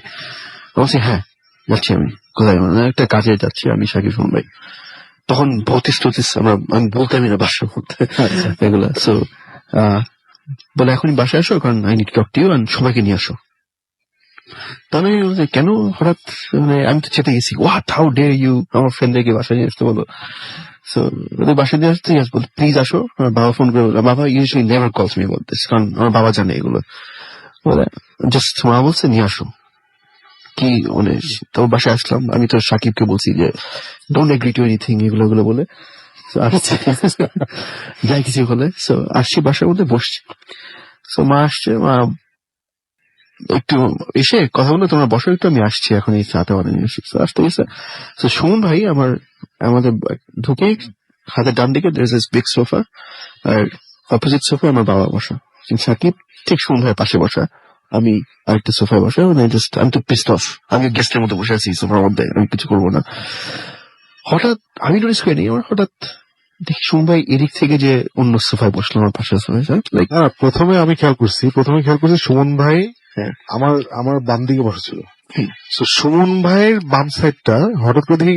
বলছি হ্যাঁ যাচ্ছি, আমি কোথায় একটা কাজে যাচ্ছি আমি, সাকিব সুমন ভাই। তখন ভৌতিস টতিস আমি বলতামই না বাসার মধ্যে এগুলা। সো বলে এখনই বাসায় আসো, কারণ I need to talk to you, and সবাইকে নিয়ে আসো। তাহলে কেন হঠাৎ, মানে আমি তো চেতে গেছি, হোয়াট, হাউ ডে ইউ আমার ফ্রেন্ডদেরকে বাসায় নিয়ে আসতে বলো। সো ওদের বাসায় নিয়ে আসতে বল প্লিজ আসো। আমার বাবা ফোন করে, বাবা ইউজুয়ালি নেভার কলস মি অ্যাবাউট দিস, কারণ আমার বাবা জানে এগুলো। বলে জাস্ট মা বলছে নিয়ে আসো। কি মানে তো বাসায় আসলাম, আমি তো সাকিবকে বলছি যে ডোন্ট এগ্রি টু এনিথিং, এগুলো বলে যাই কিছু বলে। সো আসছি বাসার মধ্যে বসছি, সো মা আসছে, মা একটু এসে কথা বলে তোমরা বসো একটু, আমি আসছি এখন এই চাটা বানিয়ে আসতে গেছে। তো সুমন ভাই আমাদের ঢুকে হাতের ডান দিকে there is this big sofa, আর অপোজিট সোফা আমার বাবা বসা, সাকিব ঠিক সুমন ভাইয়ের পাশে বসা, আমি আরেকটা সোফায় বসা। আমি তো পিসড অফ, আমি গেস্টের মতো বসে আছি সোফার মধ্যে, আমি কিছু করবো না। হঠাৎ আমি নোটিস করিনি, আমার হঠাৎ দেখি সুমন ভাই এদিক থেকে যে অন্য সোফায় বসলো আমার পাশের সোফায়। লাইক প্রথমে খেয়াল করছি সুমন ভাই আমার বাম দিকে বসেছিল। সুমন ভাইয়ের বাম সাইডটা হঠাৎ করে দেখি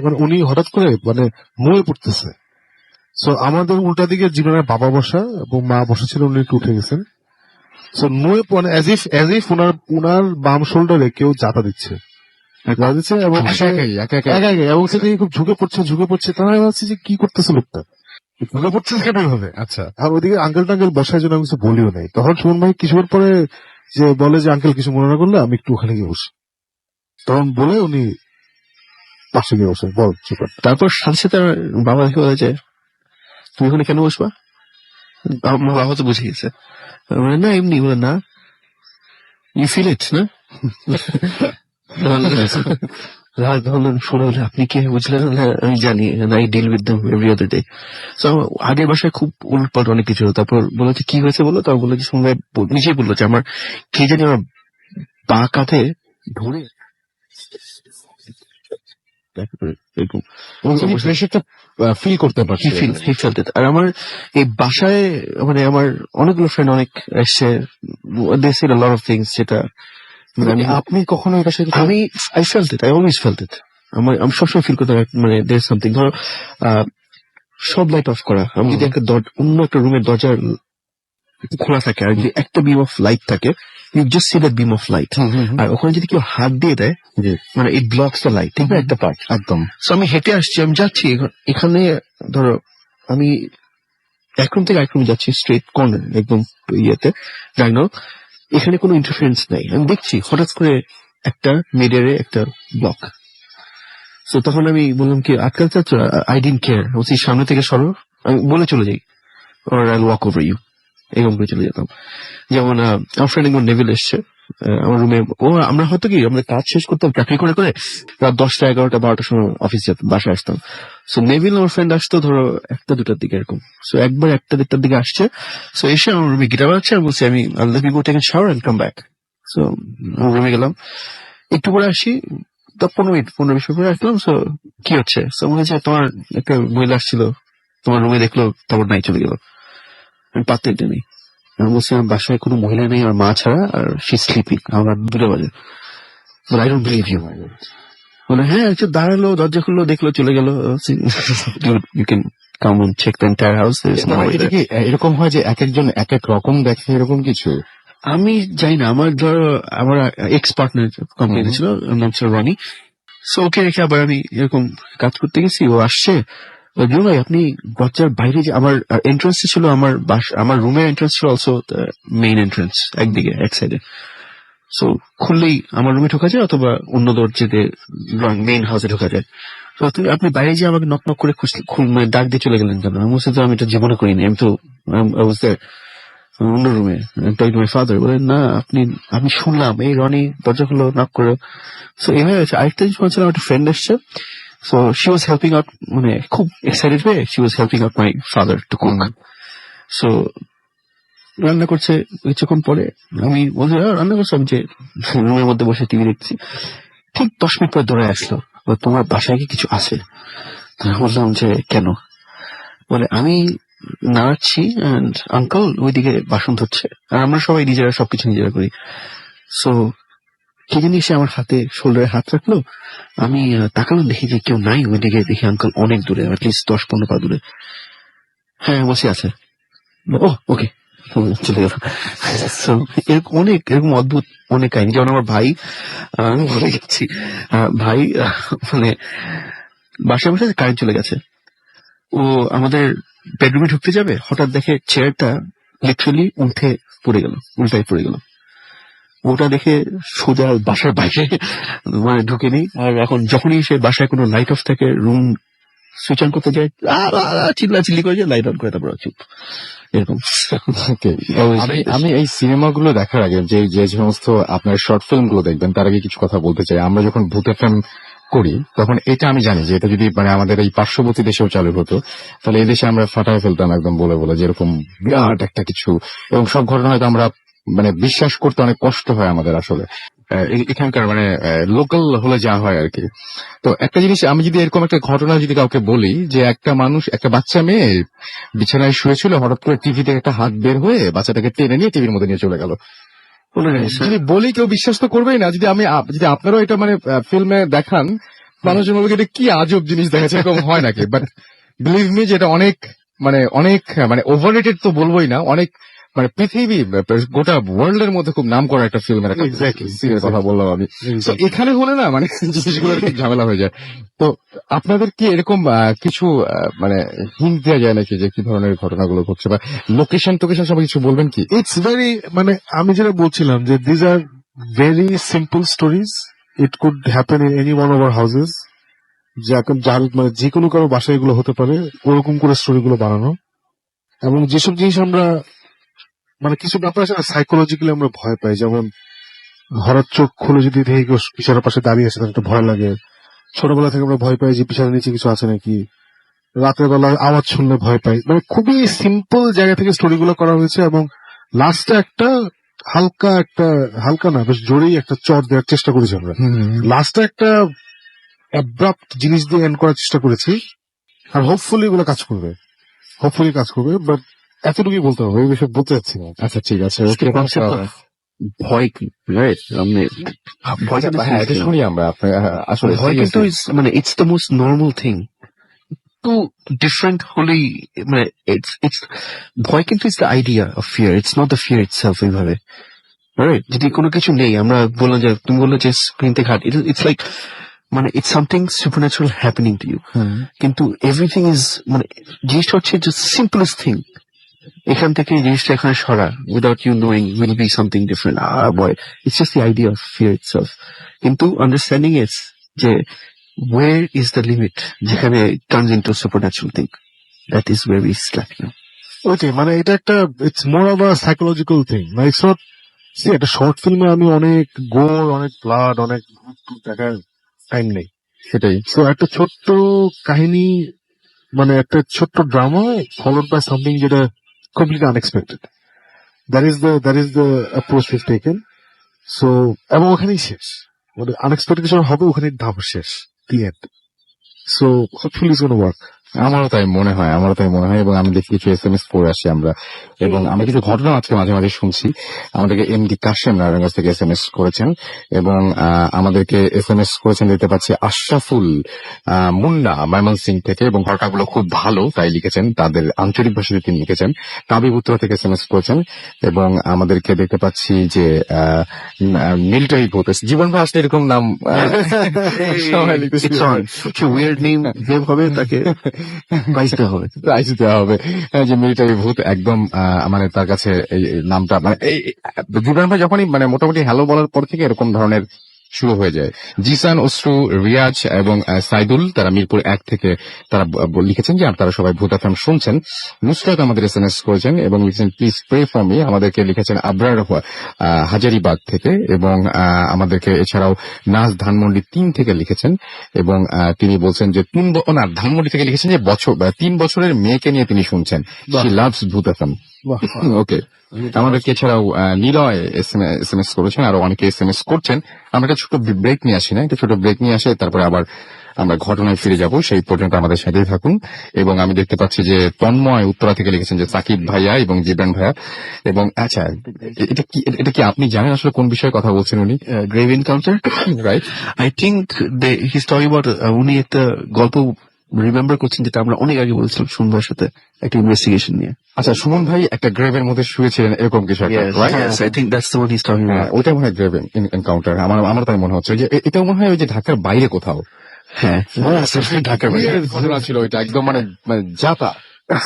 মানে উনি হঠাৎ করে মানে মুয়ে পড়তেছে। সো আমাদের উল্টা দিকে জীবনের বাবা বসা এবং মা বসেছিল, উনি একটু উঠে গেছেন। সো মুয়ে মানে অ্যাজ ইফ উনার বাম শোল্ডারে কেউ জাতা দিচ্ছে এবং এবং সেটা খুব ঝুঁকে পড়ছে। তারা ভাবছি যে কি করতেছে লোকটা, ঝুঁকে পড়ছে কেন হবে। আচ্ছা, আর ওদিকে আঙ্কেল টাঙ্কেল বসার জন্য আমি কিছু বলিও নাই। তখন সুমন ভাই কিছুক্ষণ পরে যে বলে যে আঙ্কেল কিছু মনে না করলে আমি একটু ওখানে গিয়ে বসি, তখন বলে উনি পাশে গিয়ে বসে বল চুপার। তারপর সাথে সাথে বাবা দেখে বলে যে তুমি ওখানে কেন বসবা? আমার বাবা তো বুঝে গেছে, না এমনি। বলে না, ইউ ফিল ইট না। শুনে আপনি কি বুঝলেন? আমি জানি, I deal with them every other day. So আগের বাসায় খুব উল্টপাল্ট অনেক কিছু। তারপর বলো যে কি হয়েছে বলো, তারপর বলে যে শুনবে নিজেই বললো যে আমার কে জানি আমার পা কাঁধে ধরে প্রেশারটা ফিল করতে পারছি। আর আমার এই বাসায় মানে আমার অনেকগুলো ফ্রেন্ড অনেক এসছে, they said a lot of things, যেটা আপনি কখনো এটা সাথে আমি অলওয়েজ ফেল্ট ইট। আমি সবসময় ফিল করতে মানে দের সামথিং। ধরো সব লাইট অফ করা, আমি যদি একটা অন্য একটা রুমের দরজা খোলা থাকে আর যদি একটা বিম অফ লাইট থাকে, you just see that beam of light. আর ওখানে যদি কেউ হাত দিয়ে দেয়, মানে ইট ব্লকস দ্য লাইট, ঠিক না, একটা পার্ট একদম। সো আমি হেঁটে আসছি, আমি যাচ্ছি এখানে, ধরো আমি এক রুম থেকে এক রুমে যাচ্ছি, স্ট্রেট কর্নার একদম ইয়েতে ডায়গোনাল, এখানে কোনো ইন্টারফারেন্স নাই। আমি দেখছি হঠাৎ করে একটা মিডারে একটা ব্লক। সো তখন আমি বললাম কি আজকাল চাচ্ছ, আই ডিডন্ট কেয়ার, বলছি সামনে থেকে সরো, আমি বলে চলে যাই, or I'll walk over you, এরকম করে চলে যেতাম। যেমন আমার ফ্রেন্ড একবার নেভিল এসছে আমার রুমে, আমরা হয়তো কি আমাদের কাজ শেষ করতাম চাকরি করে রাত 10টা 11টা 12টার সময় অফিস যেতাম, বাসায় আসতাম। সো নেভিল আমার ফ্রেন্ড আসতো ধরো 1টা 2টার দিকে এরকম। সো একবার 1টা 1টার দিকে আসছে, সো এসে আমার রুমে গিটার বাজাচ্ছে, আমি বলছি আমি let me go take a shower and come back. So আমার রুমে গেলাম, একটু পরে আসি, 15-20 মিনিট পরে আসলাম। সো কি হচ্ছে? সো মনে হচ্ছে তোমার একটা মহিলা আসছিল তোমার রুমে, দেখলো, তারপর নাই চলে গেল। আমি পাত্তা নেই। আমি বলছি আমার বাসায় কোনো মহিলা নেই আমার মা ছাড়া, আর শি স্লিপিং, আমার 2টা বাজে। But I don't believe you. বলে হ্যাঁ একটু দাঁড়ালো, দরজা খুললো, দেখলো, চলে গেল। You can come and check the entire house. এটা কি এরকম হয় যে এক একজন এক এক রকম দেখে এরকম কিছু? আমি জানি না, আমার ধরো আমার এক্স পার্টনার কোম্পানি ছিল, ওর নাম ছিল রনি। সো ওকে রেখে আবার আমি এরকম কাজ করতে গেছি, ও আসছে, জুন ভাই আপনি দরজার বাইরে যে আমার এন্ট্রান্স ছিল, আমার রুমের এন্ট্রান্স ছিল অলসো মেইন এন্ট্রান্স একদিকে এক সাইডে। সো খুললেই আমার রুমে ঢোকা যায় অথবা অন্য দরজাতে মেইন হাউসে ঢোকা যায়। তো আপনি বাইরে যে আমাকে নক নক করে মানে ডাক দিয়ে চলে গেলেন কেন? আমি বলছি তো আমি এটা জীবনে করিনি, আমি তো অন্য রুমে মাই ফাদার। বলে না আমি শুনলাম এই রনি দরজা খুললো, নক করে। সো এভাবে হয়েছে। আরেকটা জিনিস বলছিলাম, একটা ফ্রেন্ড এসছে, so she was helping out, মানে খুব এক্সাইটেড হয়ে she was helping out my father to cook. So রান্না করছে, কিছুক্ষণ পরে আমি বলছি রান্না করছে, আমি যে রুমের মধ্যে বসে টিভি দেখছি, ঠিক 10 মিনিট পরে দৌড়ে আসলো, বলে, তোমার বাসায় কি কিছু আছে? আমি বললাম যে কেন? বলে আমি নাড়াচ্ছি এন্ড আঙ্কেল ওইদিকে বাসন ধুচ্ছে, আর আমরা সবাই নিজেরা সবকিছু নিজেরা করি। সো কে জানি সে আমার হাতে শোল্ডারে হাত রাখলো, আমি তাকালাম, দেখি যে কেউ নাই ওইদিকে, দেখি আঙ্কেল অনেক দূরে, অ্যাটলিস্ট 10-15 পা দূরে। হ্যাঁ বসে আছে। ও ওকে, চলে গেল। So, এরকম অনেক এরকম অদ্ভুত অনেক কাহিনী। যেমন আমার ভাই, আমি ভুলে গেছি, ভাই মানে বাসায় বসে কারেন্ট চলে গেছে, ও আমাদের বেডরুমে ঢুকতে যাবে, হঠাৎ দেখে চেয়ারটা লিটারালি উল্টায় পড়ে গেল। ওটা দেখে সোজা বাসার বাইরে মানে ঢুকে নেই। আর এখন যখনই সে বাসায় কোনো লাইট অফ থাকে, রুম সুইচ অন করতে যায়, চিল্লাচিল্লি করে যায়, লাইট অন করে তারপর চুপ, এরকম। Okay. আমি এই সিনেমাগুলো দেখার আগে যে যে সমস্ত আপনার শর্ট ফিল্ম গুলো দেখবেন, তার আগে কিছু কথা বলতে চাই। আমরা যখন ভূতের ফিল্ম করি তখন এটা আমি জানি যে এটা যদি মানে আমাদের এই পার্শ্ববর্তী দেশেও চালু হতো, তাহলে এই দেশে আমরা ফাটায় ফেলতাম একদম বলে বলে, যেরকম বিরাট একটা কিছু, এবং সব ঘটনা হয়তো আমরা মানে বিশ্বাস করতে অনেক কষ্ট হয় আমাদের আসলে এখানকার মানে লোকাল হলে যা হয় আর কি। তো একটা জিনিস, আমি যদি এরকম একটা ঘটনা যদি কাউকে বলি যে একটা মানুষ, একটা বাচ্চা মেয়ে বিছানায় শুয়েছিল, হঠাৎ করে টিভি থেকে একটা হাত বের হয়ে বাচ্চাটাকে টেনে নিয়ে টিভির মধ্যে নিয়ে চলে গেল, যদি বলি কেউ বিশ্বাস তো করবেই না। যদি আপনারাও এটা মানে ফিল্মে দেখান, মানুষের বলবে এটা কি আজব জিনিস দেখাচ্ছে, এরকম হয় নাকি? বাট বিলিভ মি যে এটা অনেক মানে ওভাররেটেড তো বলবোই না, অনেক মানে পৃথিবী গোটা ওয়ার্ল্ড এর মধ্যে খুব নাম করা একটা ফিল্মের একটা সিনের কথা বললাম আমি। তো এখানে হলে না মানে জিনিসগুলো একটু ঝামেলা হয়ে যায়। তো আপনাদের কি এরকম কিছু মানে হিন্ট দেওয়া যায় নাকি যে কি ধরনের ঘটনাগুলো ঘটছে, বা লোকেশন সব কিছু বলবেন কি? ইটস ভেরি, মানে আমি যেটা বলছিলাম যে these are very simple stories, it could happen in any one of our houses. যে এখন মানে যে কোনো কারো বাসায় এগুলো হতে পারে, ওরকম করে স্টোরি গুলো বানানো। এবং যেসব জিনিস আমরা মানে কিছু ব্যাপার আছে না, সাইকোলজিক্যালি আমরা ভয় পাই, যেমন হঠাৎ চোখ খুলে যদি দেখি কেউ পিছনের পাশে দাঁড়িয়ে আছে, তার একটা ভয় লাগে। ছোটবেলা থেকে আমরা ভয় পাই যে পিছনের নিচে কিছু আছে নাকি, রাতের বেলা আওয়াজ শুনলে ভয় পাই। মানে খুবই সিম্পল জায়গা থেকে স্টোরি গুলো করা হয়েছে, এবং লাস্টে একটা হালকা না, বেশ জোরেই একটা চট দেওয়ার চেষ্টা করেছি আমরা। লাস্টে একটা অ্যাব্রাপ্ট জিনিস দিয়ে এন্ড করার চেষ্টা করেছি, আর হোপফুলি এগুলো কাজ করবে, বাট এতটুকুই বলতে হবে, এই বিষয়ে বলতে চাচ্ছি না। আচ্ছা ঠিক আছে, ভয় কি ভয় হ্যাঁ এটা শুনি আমরা আসলে ভয় কিন্তু মানে it's the most normal thing. তো ডিফারেন্ট হলেই মানে ইটস ভয় কিন্তু it's the idea of fear, it's not the fear itself. এইভাবে যদি কোনো কিছু নেই, আমরা বললাম যে তুমি বললে যে স্ক্রিন থেকে হাট, ইটস লাইক মানে it's something supernatural happening to you. কিন্তু এভরিথিং ইজ মানে জিনিসটা হচ্ছে জাস্ট সিম্পলেস্ট থিং। এখান থেকে জিনিসটা এখানে সরা without you knowing will be something different. Boy it's just the idea of fear itself. কিন্তু আন্ডারস্ট্যান্ডিং ইটস যে where is the limit যেখানে turns into supernatural thing, that is where we slap you. ওইটাই, মানে এটা একটা it's more of a psychological thing. মানে it's not, একটা short ফিল্মে আমি অনেক গোর, অনেক ব্লাড, অনেক দেখার টাইম নেই। সেটাই। সো একটা ছোট্ট কাহিনী, মানে একটা ছোট্ট ড্রামা ফলোড বাই সামথিং যেটা completely unexpected, that is the approach we've taken. So এবং ওখানেই শেষ, মানে আনএক্সপেক্টেড কিছু হবে, ওখানে ধাপ শেষ, the end. So hopefully it's gonna work. আমারও তাই মনে হয় এবং আমি দেখি কিছু SMS পড়ে আসি আমরা, এবং আমি কিছু ঘটনা আজকে মাঝে মাঝে শুনছি। আমাদেরকে এমডি কাশেম নারায়ণগঞ্জ থেকে SMS করেছেন, এবং আমাদেরকে SMS করেছেন দেখতে পাচ্ছি আশরাফুল মুন্না ময়মনসিং থেকে, এবং ঘটনাগুলো খুব ভালো তাই লিখেছেন, তাদের আঞ্চলিক ভাষাতে তিনি লিখেছেন। কাবি উত্তরা থেকে SMS করেছেন, এবং আমাদেরকে দেখতে পাচ্ছি যে মিলিটারি ভূত জীবন ভাই আসলে এরকম নাম সবাই লিখতেছে। উইয়ার্ড নেম যে হবে তাকে প্রাইজ দেওয়া হবে। প্রাইজ দেওয়া হবে, যে মিলিটারি ভূত একদম মানে তার কাছে এই নামটা মানে জীবন ভাই যখনই মানে মোটামুটি হ্যালো বলার পর থেকে এরকম ধরনের শুরু হয়ে যায়। জিসান, অশ্রু, রিয়াজ এবং সাইদুল তারা মিরপুর 1 থেকে তারা লিখেছেন যে আপনারা সবাই ভূত FM শুনছেন। নুসরাত আমাদের SMS করেছেন এবং লিখেছেন প্লিজ প্রে ফর মি। আমাদেরকে লিখেছেন আবরার হাজারিবাগ থেকে, এবং আমাদেরকে এছাড়াও নাজ ধানমন্ডি 3 থেকে লিখেছেন, এবং তিনি বলছেন যে ধানমন্ডি থেকে লিখেছেন যে 3 বছরের মেয়েকে নিয়ে তিনি শুনছেন, শি লাভস ভূত FM। ওকে, আমাদেরকে এছাড়াও নিলয় SMS করেছেন, আরো অনেকে SMS করছেন। আমরা একটা ছোট ব্রেক নিয়ে আসি না, একটা ছোট ব্রেক নিয়ে আসে, তারপরে আবার আমরা ঘটনায় ফিরে যাব। সেই পর্যন্ত আমাদের সাথেই থাকুন। এবং আমি দেখতে পাচ্ছি যে তন্ময় উত্তরা থেকে লিখেছেন যে সাকিব ভাইয়া এবং জিবরান ভাইয়া, এবং আচ্ছা এটা কি আপনি জানেন আসলে কোন বিষয়ে কথা বলছেন উনি? Grave encounter, right? I think his talking about, উনি একটা গল্প রিমেম্বার করছেন যেটা আমরা অনেক আগে বলেছিলাম সুন্দর সাথে একটা ইনভেস্টিগেশন নিয়ে। আচ্ছা, সুমন ভাই একটা গ্রেভের মধ্যে শুয়েছিলেন এরকম কিছু একটা, right? Yes, I think that's the one he's talking about. ওইটা মনে হয় গ্রেভ এনকাউন্টার। আমার তাই মনে হচ্ছে যে এটাও মনে হয় ওই যে ঢাকার বাইরে কোথাও। হ্যাঁ, ঢাকার বাইরে ঘটনা ছিল ওইটা, একদম মানে যাতা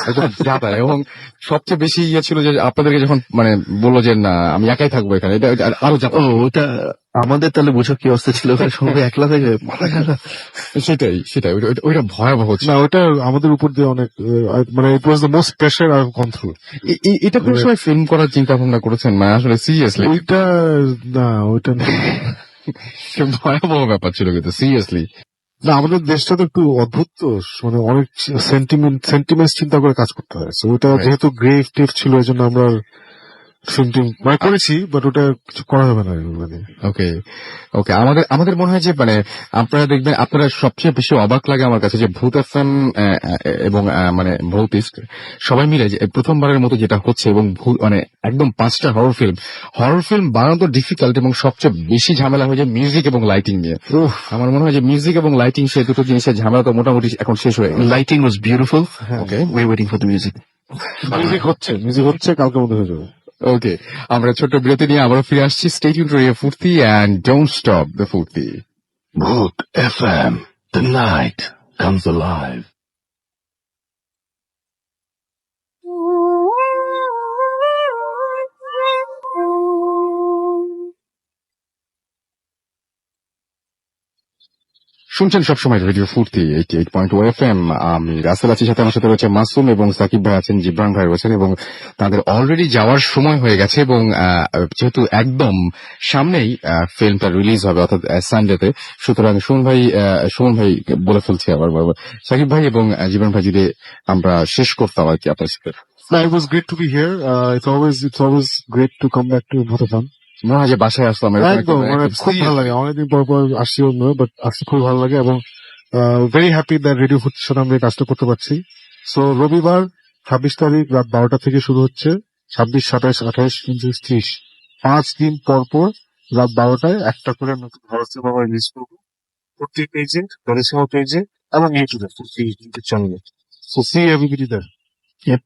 একদম যাতা। এবং সবচেয়ে বেশি ইয়ে ছিল যে আপনাদেরকে যখন মানে বললো যে না আমি একাই থাকবো এখানে, এটা আরো যাতা। ওটা আমাদের তাহলে বোঝো কি অবস্থা ছিল, সবাই একলা থেকে মাথা খারাপ। সেটাই ওইটা ভয়াবহ ছিল। না, ওটা আমাদের উপর দিয়ে অনেক মানে it was the most pressure I have gone through. এটা কোন সময় ফিল্ম করার চিন্তা ভাবনা করেছেন? মানে আসলে সিরিয়াসলি ওইটা ভয়াবহ ব্যাপার ছিল কিন্তু সিরিয়াসলি। না, আমাদের দেশটা তো একটু অদ্ভুত, তো মানে অনেক সেন্টিমেন্ট চিন্তা করে কাজ করতে হয়। So ওটা যেহেতু গ্রেভ টেপ ছিল, এই জন্য আমরা মানে করেছি, বাট ওটা কিছু করা যাবে না মানে। ওকে আমাদের মনে হয় যে মানে আপনারা দেখবেন, আপনারা সবচেয়ে বেশি অবাক লাগে আমার কাছে যে ভূত FM এবং মানে ভৌতিস্ট সবাই মিলে যে প্রথমবারের মতো যেটা হচ্ছে, এবং মানে একদম 5টা হরর ফিল্ম বানানো তো ডিফিকাল্ট, এবং সবচেয়ে বেশি ঝামেলা হয়ে যায় মিউজিক এবং লাইটিং নিয়ে। আমার মনে হয় যে মিউজিক এবং লাইটিং সেই দুটো জিনিসের ঝামেলা তো মোটামুটি এখন শেষ হয়ে গেল। Lighting was beautiful. Okay, we waiting for the music. Music হচ্ছে কালকের মধ্যে হয়ে যাবে। ওকে, আমরা ছোট্ট বিরতি নিয়ে আবারও ফিরে আসছি। স্টে টিউনড টু রেডিও ফুর্তি এন্ড ডোন্ট স্টপ দ্য ফুর্তি। Bhoot FM. The night comes alive. শুনছেন সবসময় রেডিও ফুর্তি 88.2 FM। আমি রাসেল আছি, সাথে আমার সাথে রয়েছে মাসুম এবং সাকিব ভাই আছেন, জিবরান ভাই রয়েছেন, এবং তাদের অলরেডি যাওয়ার সময় হয়ে গেছে। এবং যেহেতু একদম সামনেই ফিল্মটা রিলিজ হবে, অর্থাৎ সানডেতে, সুতরাং সুমন ভাই বলে ফেলছি আবার সাকিব ভাই এবং জিবরান ভাই যদি আমরা শেষ করতাম আর কি আপনার সাথে। It was great to be here. It's always great to come back to Bhoot FM. মনে হয় যে বাসায় আসলাম একদম, মানে খুব ভালো লাগে। অনেকদিন পর আসছি অন্য, বাট আসতে খুব ভালো লাগে, এবং ভেরি হ্যাপি দ্যাট রেডিও ফুর্তির সাথে আমরা এই কাজটা করতে পারছি। সো রবিবার 26 তারিখ রাত 12টা থেকে শুরু হচ্ছে, 26, 27, 28, 29, 30 5 দিন পর রাত 12টায় একটা করে নতুন হরর সিনেমা রিলিজ করবো প্রতি পেজে, সিনেমা পেজে এবং ইউটিউবে প্রতি চ্যানেলে। So see everybody there. Yep.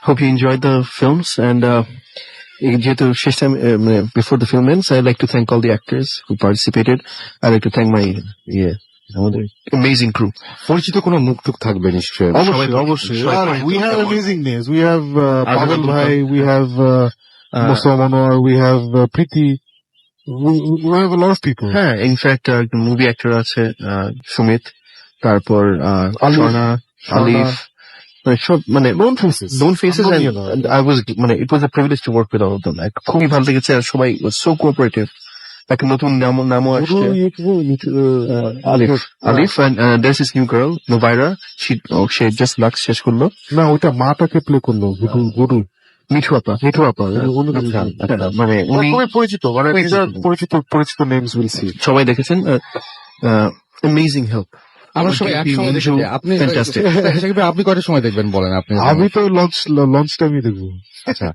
Hope you enjoyed the films, and যেহেতু শেষ time before the film ends, I'd like to thank all the actors who participated. I'd like to thank my আমাদের amazing crew. পরিচিত কোনো মুখ টুক থাকবে নিশ্চয়ই। অবশ্যই we have amazing names. We have Pavel Bhai, we have Mustafa Manwar, we have Preeti, we have a lot of people. হ্যাঁ, in fact movie actor আছে সুমিত, তারপর স্বর্ণা, আলিফ, সব মানে known faces, and I was মানে it was a privilege to work with all of them. খুবই ভালো লেগেছে, আর সবাই was so cooperative. একটা নতুন নামও আসছে, আলিফ, and there's this new girl Novaira, she just lux শেষ করলো। না, ওটা মাটাকে প্লে করলো গুরু মিঠু আপা, মানে উনি খুবই পরিচিত, মানে পরিচিত নেমস উইল সি। সবাই দেখেছেন, amazing help. আমরা সবাই একসঙ্গে দেখেছি। আপনি Fantastic. সাকিব ভাই, আপনি কয়টার সময় দেখবেন বলেন আপনি? আমি তো লঞ্চ টাইমই দেখবো। আচ্ছা,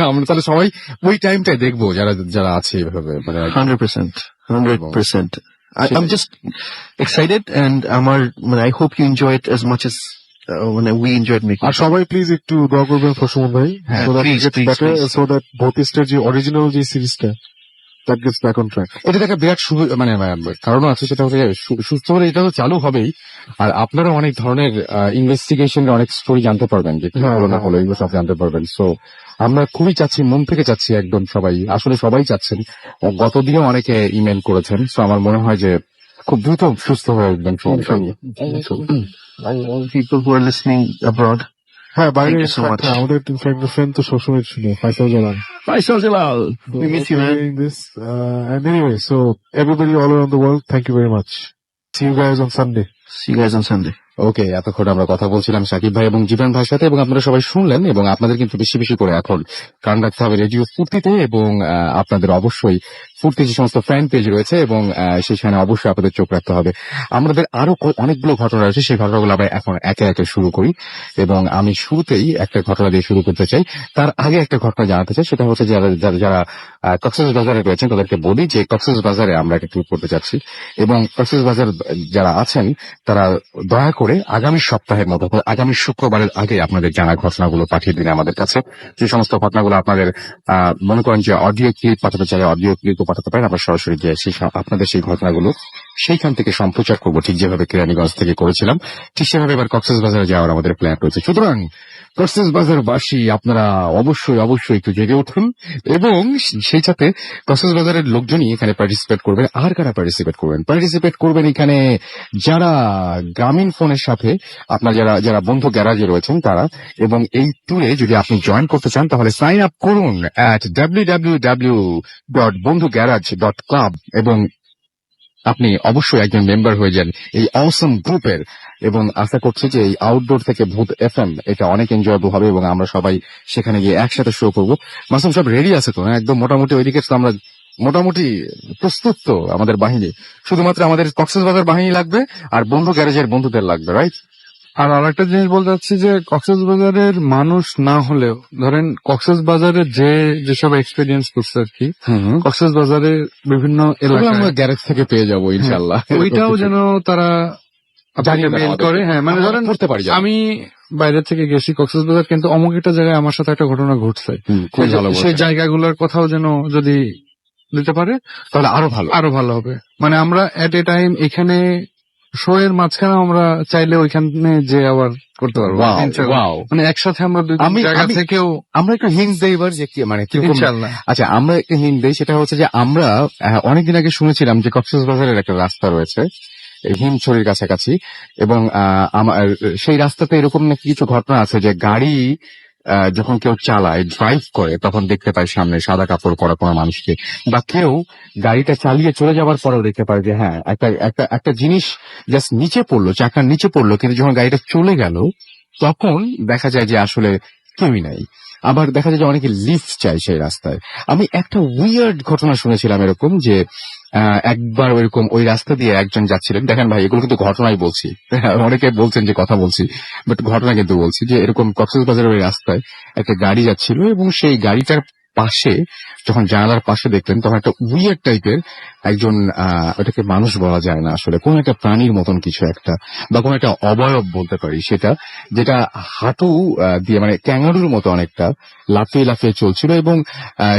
আমরা তাহলে সবাই ওই টাইমটাই দেখবো যারা যারা আছে এইভাবে, মানে 100%. I'm just excited, and I hope you enjoy it as much as we enjoyed making আর it. সবাই প্লিজ একটু দোয়া করবেন ফর সুমন ভাই, হ্যাঁ, so that please, it gets please, better, please. so that ভূতিষ্ঠের যে অরিজিনাল যে সিরিজটা that gets back on track. এটা একটা বিরাট মানে কারণ আছে, সেটা হচ্ছে সুস্থ হলে এটা তো চালু হবেই। আর আপনারা অনেক ধরনের ইনভেস্টিগেশন অনেক স্টোরি জানতে পারবেন, যে কি হ্যাঁ, হলো না হ্যাঁ। হলো এগুলো সব জানতে পারবেন। সো আমরা খুবই চাচ্ছি, মন থেকে চাচ্ছি, একদম সবাই, আসলে সবাই চাচ্ছেন। গত দিনেও অনেকে ইমেল করেছেন। সো আমার মনে হয় যে খুব দ্রুত সুস্থ হয়ে উঠবেন সুমন ভাই। All people who are listening abroad. হ্যাঁ, বাইরে Thank you so much. আমাদের ফ্রেন্ড তো সবসময় ছিল Faisal Jalal. Faisal Jalal, we miss you, man. This, and anyway, so everybody all around the world, thank you very much. See you guys on Sunday. See you guys on Sunday. ওকে, এতক্ষণ আমরা কথা বলছিলাম সাকিব ভাই এবং জীবন ভাইয়ের সাথে, এবং আপনারা সবাই শুনলেন। এবং আপনাদের কিন্তু বেশি বেশি করে এখন কান রাখতে হবে রেডিও ফুর্তিতে, এবং আপনাদের অবশ্যই ফুর্তি যে সমস্ত ফ্যান পেজ রয়েছে, এবং সেখানে অবশ্যই আপনাদের চোখ রাখতে হবে। আমাদের আরো অনেকগুলো ঘটনা রয়েছে, সেই ঘটনাগুলো আমরা এখন একে একে শুরু করি। এবং আমি শুরুতেই একটা ঘটনা দিয়ে শুরু করতে চাই। তার আগে একটা ঘটনা জানাতে চাই, সেটা হচ্ছে যারা কক্সবাজারে রয়েছেন তাদেরকে বলি যে কক্সবাজারে আমরা একটা ট্যুর করতে যাচ্ছি, এবং কক্সবাজার যারা আছেন তারা দয়া করে আগামী সপ্তাহের মতো, আগামী শুক্রবারের আগে আপনাদের জানা ঘটনাগুলো পাঠিয়ে দিন আমাদের কাছে। যে সমস্ত ঘটনাগুলো আপনাদের মনে করেন যে অডিও ক্লিপ পাঠাতে চাইলে অডিও ক্লিপও পাঠাতে পারেন, আমরা সরাসরি গিয়ে আপনাদের সেই ঘটনাগুলো সেইখান থেকে সম্প্রচার করবো, ঠিক যেভাবে কেরানীগঞ্জ থেকে করেছিলাম, ঠিক সেভাবে এবার কক্সবাজারে যাওয়ার আমাদের প্ল্যান রয়েছে। সুতরাং কক্সবাজারবাসী আপনারা অবশ্যই অবশ্যই একটু জেগে উঠুন, এবং সেই সাথে কক্সবাজারের লোকজনই এখানে পার্টিসিপেট করবেন। আর কারা পার্টিসিপেট করবেন এখানে? যারা গ্রামীণ ফোনের সাথে আপনার যারা বন্ধু গ্যারাজে রয়েছেন তারা। এবং এই ট্যুরে যদি আপনি জয়েন করতে চান তাহলে সাইন আপ করুন at www.bondhugarage.club, এবং আপনি অবশ্যই একজন মেম্বার হয়ে যান এই অসম গ্রুপের। এবং আশা করছি যে এই আউটডোর থেকে ভূত এফএম এটা অনেক এনজয়েবল হবে, এবং আমরা সবাই সেখানে গিয়ে একসাথে শো করবো। মাসুম সব রেডি আছে তো? একদম মোটামুটি ওইদিকে তো আমরা মোটামুটি প্রস্তুত তো, আমাদের বাহিনী। শুধুমাত্র আমাদের কক্সবাজার বাহিনী লাগবে আর বন্ধু গ্যারেজের বন্ধুদের লাগবে, রাইট? আর আরেকটা জিনিস বলতে চাচ্ছি যে কক্সবাজারের মানুষ না হলেও, ধরেন কক্সবাজারে যেসব এক্সপিরিয়েন্স করছে আর কি, কক্সবাজারের বিভিন্ন এলাকায় আমরা গ্যারেজ থেকে পেয়ে যাবো ইনশাল্লাহ। ওইটাও যেন তারা জানিয়ে দেন মেল আমাদেরকে। করে। হ্যাঁ, মানে আমরা ধরেন করতে পারি যেন। আমি বাইরে থেকে গেছি কক্সবাজার, কিন্তু অমুক একটা জায়গায় আমার সাথে একটা ঘটনা ঘটছে, খুব ভালো সেই বলছেন। জায়গাগুলোর কথাও যেন যদি দিতে পারে তাহলে আরো ভালো হবে। মানে আমরা এট এ টাইম এখানে শো এর মাঝখানে আমরা চাইলে ওইখানে যে আবার করতে পারবো। Wow, ইনশাআল্লাহ। wow. মানে একসাথে আমরা দুই আমি- জায়গা আমি- থেকেও আমরা একটু হিন্ট দেই এবার যে মানে কিরকম। ইনশাআল্লাহ। আচ্ছা, আমরা একটা হিন্ট দেই, সেটা হচ্ছে যে আমরা অনেকদিন আগে শুনেছিলাম যে কক্সবাজারের একটা রাস্তা রয়েছে এই হিমছড়ির কাছাকাছি, এবং আমার সেই রাস্তাতে এরকম নাকি কিছু ঘটনা আছে যে গাড়ি যখন কেউ চালায়, ড্রাইভ করে, তখন দেখতে পায় সামনে সাদা কাপড় পরা কোনো মানুষকে, বা কেউ গাড়িটা চালিয়ে চলে যাওয়ার পরেও দেখতে পারে যে হ্যাঁ একটা জিনিস জাস্ট নিচে পড়লো, চাকার নিচে পড়লো, কিন্তু যখন গাড়িটা চলে গেল তখন দেখা যায় যে আসলে কেউই নাই। আবার দেখা যায় যে অনেকে লিফট চায় সেই রাস্তায়। আমি একটা উইয়ার্ড ঘটনা শুনেছিলাম এরকম যে একবার ওইরকম ওই রাস্তা দিয়ে একজন যাচ্ছিলেন। দেখেন ভাই, এগুলো কিন্তু ঘটনাই বলছি, অনেকে বলছেন যে কথা বলছি, বাট ঘটনা কিন্তু বলছি যে এরকম কক্সবাজারের ওই রাস্তায় একটা গাড়ি যাচ্ছিল, এবং সেই গাড়িটার পাশে যখন জানালার পাশে দেখলেন তখন একটা উইয়ার্ড টাইপের একজন, ওটাকে মানুষ বলা যায় না আসলে, কোন একটা প্রাণীর মতন কিছু একটা, বা কোন একটা অবয়ব বলতে পারি সেটা, যেটা হাঁটু দিয়ে মানে ক্যাঙ্গারুর মতো অনেকটা লাফিয়ে লাফিয়ে চলছিল। এবং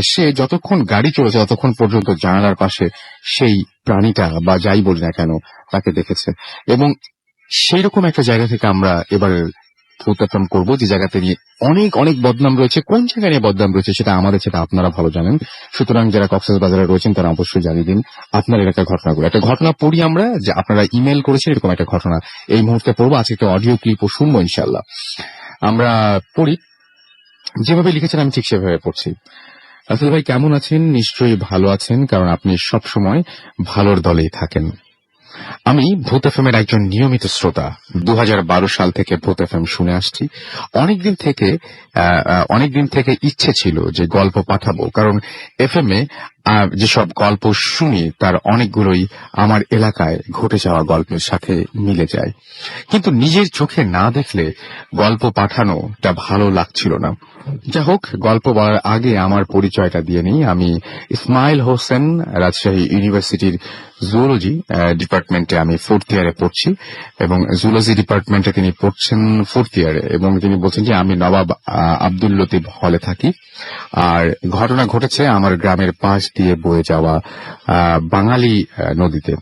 সে যতক্ষণ গাড়ি চলেছে ততক্ষণ পর্যন্ত জানালার পাশে সেই প্রাণীটা বা যাই বলি না কেন তাকে দেখেছে। এবং সেই রকম একটা জায়গা থেকে আমরা এবার উত্থাপন করবো, যে জায়গাতে নিয়ে অনেক অনেক বদনাম রয়েছে। কোন জায়গায় নিয়ে বদনাম রয়েছে সেটা আমাদের, সেটা আপনারা ভালো জানেন। সুতরাং যারা কক্সবাজারে রয়েছেন তারা অবশ্যই জানিয়ে দিন আপনার এলাকার ঘটনাগুলো। একটা ঘটনা পড়ি আমরা, যে আপনারা ইমেল করেছেন এরকম একটা ঘটনা এই মুহূর্তে পড়বো। আজকে একটা অডিও ক্লিপও শুনবো ইনশাল্লাহ। আমরা পড়ি, যেভাবে লিখেছেন আমি ঠিক সেভাবে পড়ছি। আসলে ভাই কেমন আছেন? নিশ্চয়ই ভালো আছেন, কারণ আপনি সবসময় ভালোর দলেই থাকেন। আমি ভূত এফএম এর একজন নিয়মিত শ্রোতা। 2012 সাল থেকে ভূত এফএম শুনে আসছি। অনেকদিন থেকে ইচ্ছে ছিল যে গল্প পাঠাবো, কারণ এফএম এ যেসব গল্প শুনি তার অনেকগুলোই আমার এলাকায় ঘটে যাওয়া গল্পের সাথে মিলে যায়, কিন্তু নিজের চোখে না দেখলে গল্প পাঠানোটা ভালো লাগছিল না। যা হোক, গল্প বলার আগে আমার পরিচয়টা দিয়ে নিই। আমি ইসমাইল হোসেন, রাজশাহী ইউনিভার্সিটির জুওলজি ডিপার্টমেন্টে আমি 4th ইয়ারে পড়ছি, এবং জুওলজি ডিপার্টমেন্টে তিনি পড়ছেন 4th ইয়ারে, এবং তিনি বলছেন যে আমি নবাব আব্দুল লতিফ হলে থাকি। আর ঘটনা ঘটেছে আমার গ্রামের পাশ দিয়ে বয়ে যাওয়া বাঙালি নদীতে।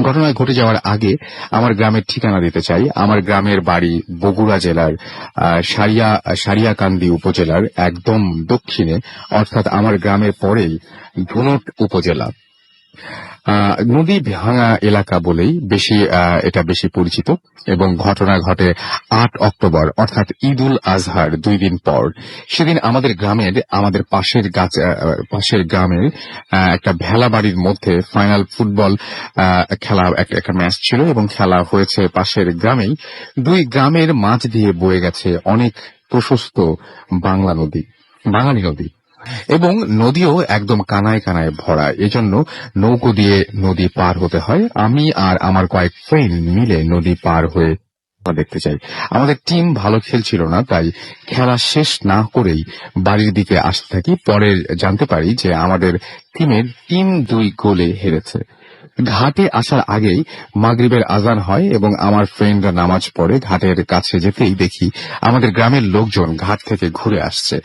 ঘটনা ঘটে যাওয়ার আগে আমার গ্রামের ঠিকানা দিতে চাই। আমার গ্রামের বাড়ি বগুড়া জেলার সারিয়াকান্দি উপজেলার একদম দক্ষিণে, অর্থাৎ আমার গ্রামের পরেই ধুনট উপজেলা। নদী ভাঙা এলাকা বলেই এটা বেশি পরিচিত, এবং ঘটনা ঘটে 8 অক্টোবর অর্থাৎ ঈদুল আজহার 2 দিন পর। সেদিন আমাদের পাশের গ্রামের একটা ভেলা বাড়ির মধ্যে ফাইনাল ফুটবল খেলা, একটা ম্যাচ ছিল, এবং খেলা হয়েছে পাশের গ্রামেই। 2 গ্রামের মাঝ দিয়ে বয়ে গেছে অনেক প্রশস্ত বাঙালি নদী, এবং নদীও একদম কানায় কানায় ভরা। এজন্য নৌকো দিয়ে নদী পার হতে হয়। আমি আর আমার কয়েক ফ্রেন্ড মিলে নদী পার হয়ে দেখতে চাই। আমাদের টিম ভালো খেলছিল না, তাই খেলা শেষ না করেই বাড়ির দিকে আসতে থাকি। পরে জানতে পারি যে আমাদের টিমের 3-2 গোলে হেরেছে। ঘাটে আসার আগেই মাগরিবের আজান হয়, এবং আমার ফ্রেন্ডরা নামাজ পড়ে। ঘাটের কাছে যেতেই দেখি আমাদের গ্রামের লোকজন ঘাট থেকে ঘুরে আসছে।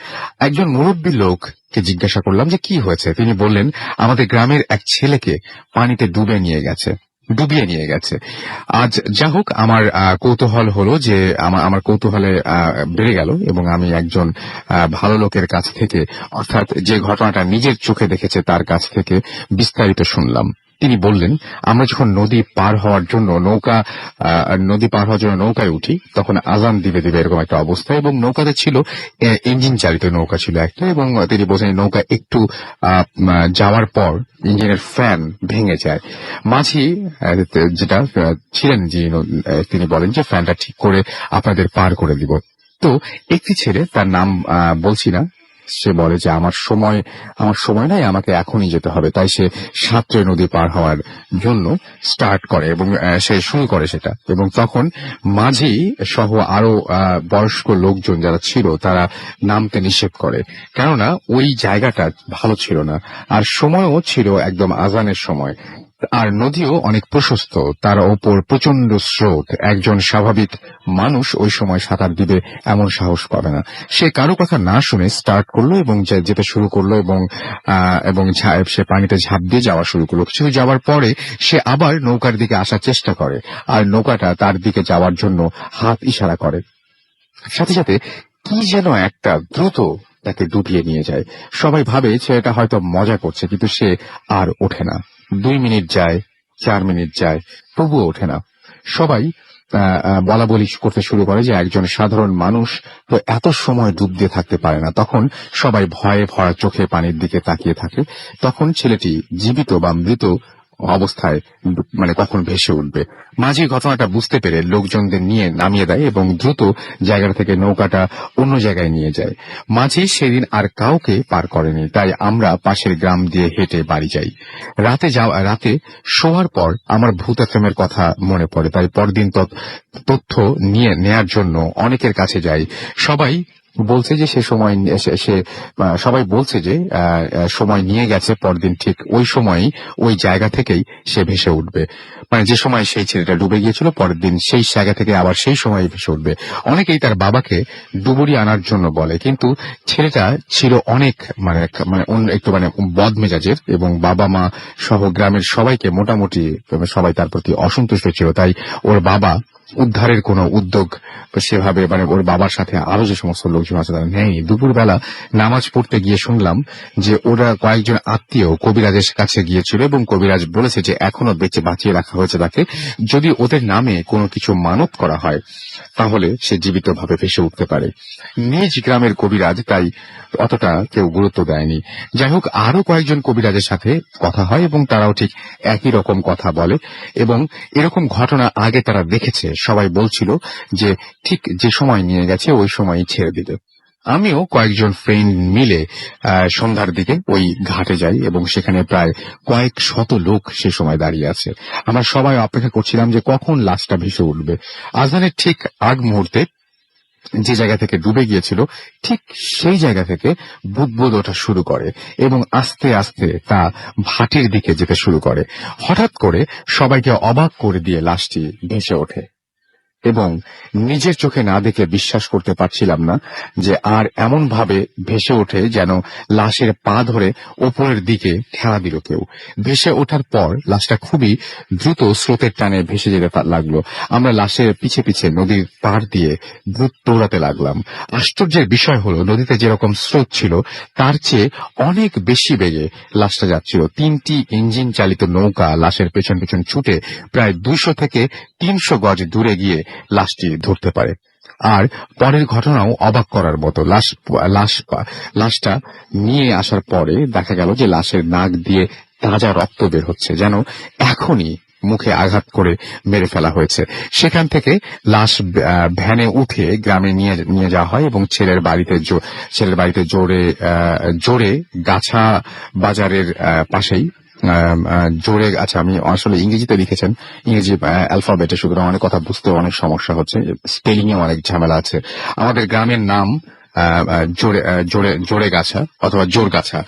একজন মুরব্বী লোককে জিজ্ঞাসা করলাম যে কি হয়েছে। তিনি বললেন আমাদের গ্রামের এক ছেলেকে পানিতে ডুবিয়ে নিয়ে গেছে। আজ যা হোক, আমার কৌতূহল হলো যে আমার কৌতূহলে বেড়ে গেল, এবং আমি একজন ভালো লোকের কাছ থেকে, অর্থাৎ যে ঘটনাটা নিজের চোখে দেখেছে তার কাছ থেকে বিস্তারিত শুনলাম। তিনি বললেন আমরা যখন নদী পার হওয়ার জন্য নৌকায় উঠি, তখন আজান দিবে এরকম একটা অবস্থা, এবং নৌকাতে ছিল ইঞ্জিন চালিত নৌকা ছিল একটা, এবং তিনি বলছেন নৌকা একটু যাওয়ার পর ইঞ্জিনের ফ্যান ভেঙে যায়। মাঝি যেটা ছিলেন তিনি বলেন যে ফ্যানটা ঠিক করে আপনাদের পার করে দিব। তো একটি ছেলে, তার নাম বলছি না, সে বলে যে আমার সময় নাই, আমাকে এখনই যেতে হবে। তাই সে সাঁতরে নদী পার হওয়ার জন্য স্টার্ট করে, এবং সে শুরু করে সেটা। এবং তখন মাঝি সহ আরো বয়স্ক লোকজন যারা ছিল তারা নামতে নিষেধ করে, কেননা ওই জায়গাটা ভালো ছিল না, আর সময়ও ছিল একদম আজানের সময়, আর নদীও অনেক প্রশস্ত, তার ওপর প্রচন্ড স্রোত। একজন স্বাভাবিক মানুষ ওই সময় সাঁতার দিবে এমন সাহস পাবে না। সে কারো কথা না শুনে স্টার্ট করলো এবং যেতে শুরু করলো, এবং সে পানিতে ঝাঁপ দিয়ে যাওয়া শুরু করলো। কিছু যাওয়ার পরে সে আবার নৌকার দিকে আসার চেষ্টা করে, আর নৌকাটা তার দিকে যাওয়ার জন্য হাত ইশারা করে। সাথে সাথে কি যেন একটা দ্রুত তাকে ডুবিয়ে নিয়ে যায়। সবাই ভাবে ছেলেটা হয়তো মজা করছে, কিন্তু সে আর ওঠে না। 2 মিনিট যায়, 4 মিনিট যায়, তবুও ওঠে না। সবাই বলা বলি করতে শুরু করে যে একজন সাধারণ মানুষ তো এত সময় ডুব দিয়ে থাকতে পারে না। তখন সবাই ভয়ে ভরা চোখে পানির দিকে তাকিয়ে থাকে। তখন ছেলেটি জীবিত বা মৃত অবস্থায় কখন ভেসে উঠবে। মাঝি ঘটনাটা বুঝতে পেরে লোকজনদের নিয়ে নামিয়ে দেয় এবং দ্রুত জায়গা থেকে নৌকাটা অন্য জায়গায় নিয়ে যায়। মাঝি সেদিন আর কাউকে পার করেনি, তাই আমরা পাশের গ্রাম দিয়ে হেঁটে বাড়ি যাই। রাতে শোয়ার পর আমার ভূত এফএমের কথা মনে পড়ে, তাই পরদিন তথ্য নেয়ার জন্য অনেকের কাছে যাই। সবাই বলছে যে সবাই বলছে যে সময় নিয়ে গেছে, পরদিন ঠিক ওই সময়ই ওই জায়গা থেকেই সে ভেসে উঠবে। যে সময় সেই ছেলেটা ডুবে গিয়েছিল, পরের দিন সেই জায়গা থেকে আবার সেই সময় ভেসে উঠবে। অনেকেই তার বাবাকে ডুবুরি আনার জন্য বলে, কিন্তু ছেলেটা ছিল অনেক একটু বদমেজাজের, এবং বাবা মা সহ গ্রামের সবাইকে মোটামুটি সবাই তার প্রতি অসন্তুষ্ট ছিল। তাই ওর বাবা উদ্ধারের কোনো উদ্যোগ সেভাবে ওর বাবার সাথে আরো যে সমস্ত লোকজন আছে তারা নেয়নি। দুপুরবেলা নামাজ পড়তে গিয়ে শুনলাম যে ওরা কয়েকজন আত্মীয় কবিরাজের কাছে গিয়েছিল, এবং কবিরাজ বলেছে যে এখনো বাঁচিয়ে রাখা হয়েছে তাকে, যদি ওদের নামে কোনো কিছু মানত করা হয় তাহলে সে জীবিতভাবে ভেসে উঠতে পারে। নিজ গ্রামের কবিরাজ, তাই অতটা কেউ গুরুত্ব দেয়নি। যাই হোক, আরো কয়েকজন কবিরাজের সাথে কথা হয় এবং তারাও ঠিক একই রকম কথা বলে, এবং এরকম ঘটনা আগে তারা দেখেছে। সবাই বলছিল যে ঠিক যে সময় নিয়ে গেছে ওই সময়ই ছেড়ে দিতে। আমিও কয়েকজন ফ্রেন্ড মিলে সন্ধ্যার দিকে ওই ঘাটে যাই এবং সেখানে প্রায় কয়েক শত লোক সে সময় দাঁড়িয়ে আছে। আমরা সবাই অপেক্ষা করছিলাম যে কখন লাশটা ভেসে উঠবে। আজানের ঠিক আগ মুহূর্তে যে জায়গা থেকে ডুবে গিয়েছিল ঠিক সেই জায়গা থেকে বুদবুদ ওঠা শুরু করে এবং আস্তে আস্তে তা ভাটির দিকে যেতে শুরু করে। হঠাৎ করে সবাইকে অবাক করে দিয়ে লাশটি ভেসে ওঠে এবং নিজের চোখে না দেখে বিশ্বাস করতে পারছিলাম না যে আর এমন ভাবে ভেসে ওঠে যেন লাশের পা ধরে ওপরের দিকে ঠেলা দিল কেউ। ভেসে ওঠার পর লাশটা খুবই দ্রুত স্রোতের টানে ভেসে যেতে লাগলো। আমরা লাশের পিছে পিছে নদীর পাড় দিয়ে দ্রুত দৌড়াতে লাগলাম। আশ্চর্যের বিষয় হলো নদীতে যেরকম স্রোত ছিল তার চেয়ে অনেক বেশি বেগে লাশটা যাচ্ছিল। 3টি ইঞ্জিন চালিত নৌকা লাশের পেছন পেছন ছুটে প্রায় 200 থেকে 300 গজ দূরে গিয়ে লাশটি ধরতে পারে। আর পরের ঘটনাও অবাক করার মতো। লাশটা নিয়ে আসার পরে দেখা গেল যে লাশের নাক দিয়ে তাজা রক্ত বের হচ্ছে, যেন এখনই মুখে আঘাত করে মেরে ফেলা হয়েছে। সেখান থেকে লাশ ভ্যানে উঠে গ্রামে নিয়ে যাওয়া হয় এবং ছেলের বাড়িতে জোরে গাছা বাজারের পাশেই জোরে, আচ্ছা আমি আসলে ইংরেজিতে লিখেছেন, ইংরেজি অ্যালফাবেটে, সুতরাং অনেক কথা বুঝতে অনেক সমস্যা হচ্ছে, স্পেলিং এ অনেক ঝামেলা আছে। আমাদের গ্রামের নাম জোরে গাছা অথবা জোর গাছা।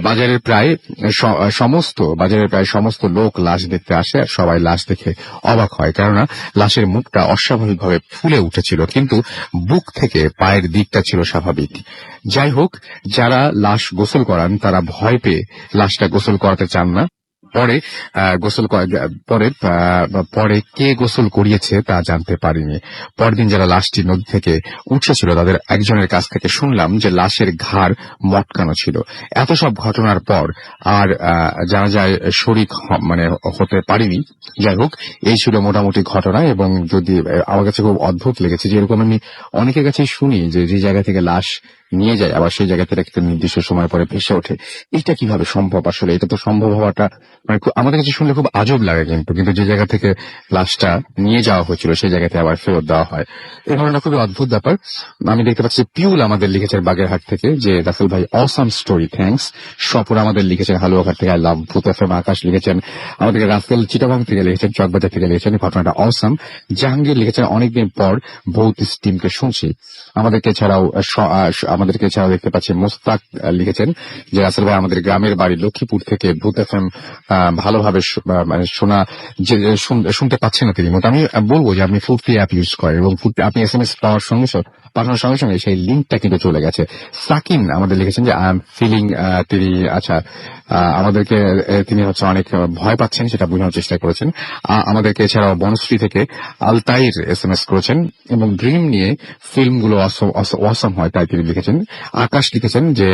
বাজারের প্রায় সমস্ত লোক লাশ দেখতে আসে আর সবাই লাশ দেখে অবাক হয়, কেননা লাশের মুখটা অস্বাভাবিকভাবে ফুলে উঠেছিল কিন্তু বুক থেকে পায়ের দিকটা ছিল স্বাভাবিক। যাই হোক, যারা লাশ গোসল করান তারা ভয় পেয়ে লাশটা গোসল করাতে চান না। পরে কে গোসল করিয়েছে তা জানতে পারিনি। পরদিন যারা লাশটি নদী থেকে উঠেছিল তাদের একজনের কাছ থেকে শুনলাম যে লাশের ঘাড় মটকানো ছিল। এত সব ঘটনার পর আর জানা যায় শরীক হতে পারিনি। যাই হোক, এই ছিল মোটামুটি ঘটনা। এবং যদি আমার কাছে খুব অদ্ভুত লেগেছে যে এরকম আমি অনেকের কাছে শুনি যে জায়গা থেকে লাশ নিয়ে যায় আবার সেই জায়গা থেকে একটা নির্দিষ্ট সময় পরে ভেসে ওঠে। এটা কিভাবে সম্ভব? আসলে এটা তো সম্ভব হওয়াটা আমাদের কাছে শুনলে খুব আজব লাগে, কিন্তু যে জায়গা থেকে লাশটা নিয়ে যাওয়া হয়েছিল সেই জায়গাতে আবার ফেরত দেওয়া হয়। এই ঘটনা খুবই অদ্ভুত ব্যাপার। আমি দেখতে পাচ্ছি পিউল আমাদের লিখেছেন বাগেরহাট থেকে যে রাসেল ভাই অসাম স্টোরি, থ্যাঙ্কস। স্বপন আমাদের লিখেছেন হালুয়াঘাট থেকে আই লাভ ভূত এফএম। আকাশ লিখেছেন আমাদেরকে, রাসেল চিটাগাং থেকে লিখেছেন, চকবাজার থেকে লিখেছেন ঘটনাটা অসাম। জাহাঙ্গীর লিখেছেন অনেকদিন পর ভৌত টিমকে শুনছি। আমাদেরকে এছাড়াও দেখতে পাচ্ছি মোস্তাক লিখেছেন যে রাসেল ভাই আমাদের গ্রামের বাড়ি লক্ষ্মীপুর থেকে ভূত এফএম ভালোভাবে শুনতে পাচ্ছেন না তিনি। আমি বলবো যে আপনি ফুড অ্যাপ ইউজ করেন এবং আপনি SMS পাঠানোর সঙ্গে সঙ্গে সেই লিঙ্কটা কিন্তু চলে গেছে। সাকিন আমাদের লিখেছেন যে আই এম ফিলিং, তিনি আমাদেরকে তিনি অনেক ভয় পাচ্ছেন সেটা বোঝানোর চেষ্টা করেছেন। আমাদেরকে এছাড়াও বনশ্রী থেকে আলতাইর SMS করেছেন এবং ড্রিম নিয়ে ফিল্মগুলো অসম হয় তাই তিনি লিখেছেন। আকাশ লিখেছেন যে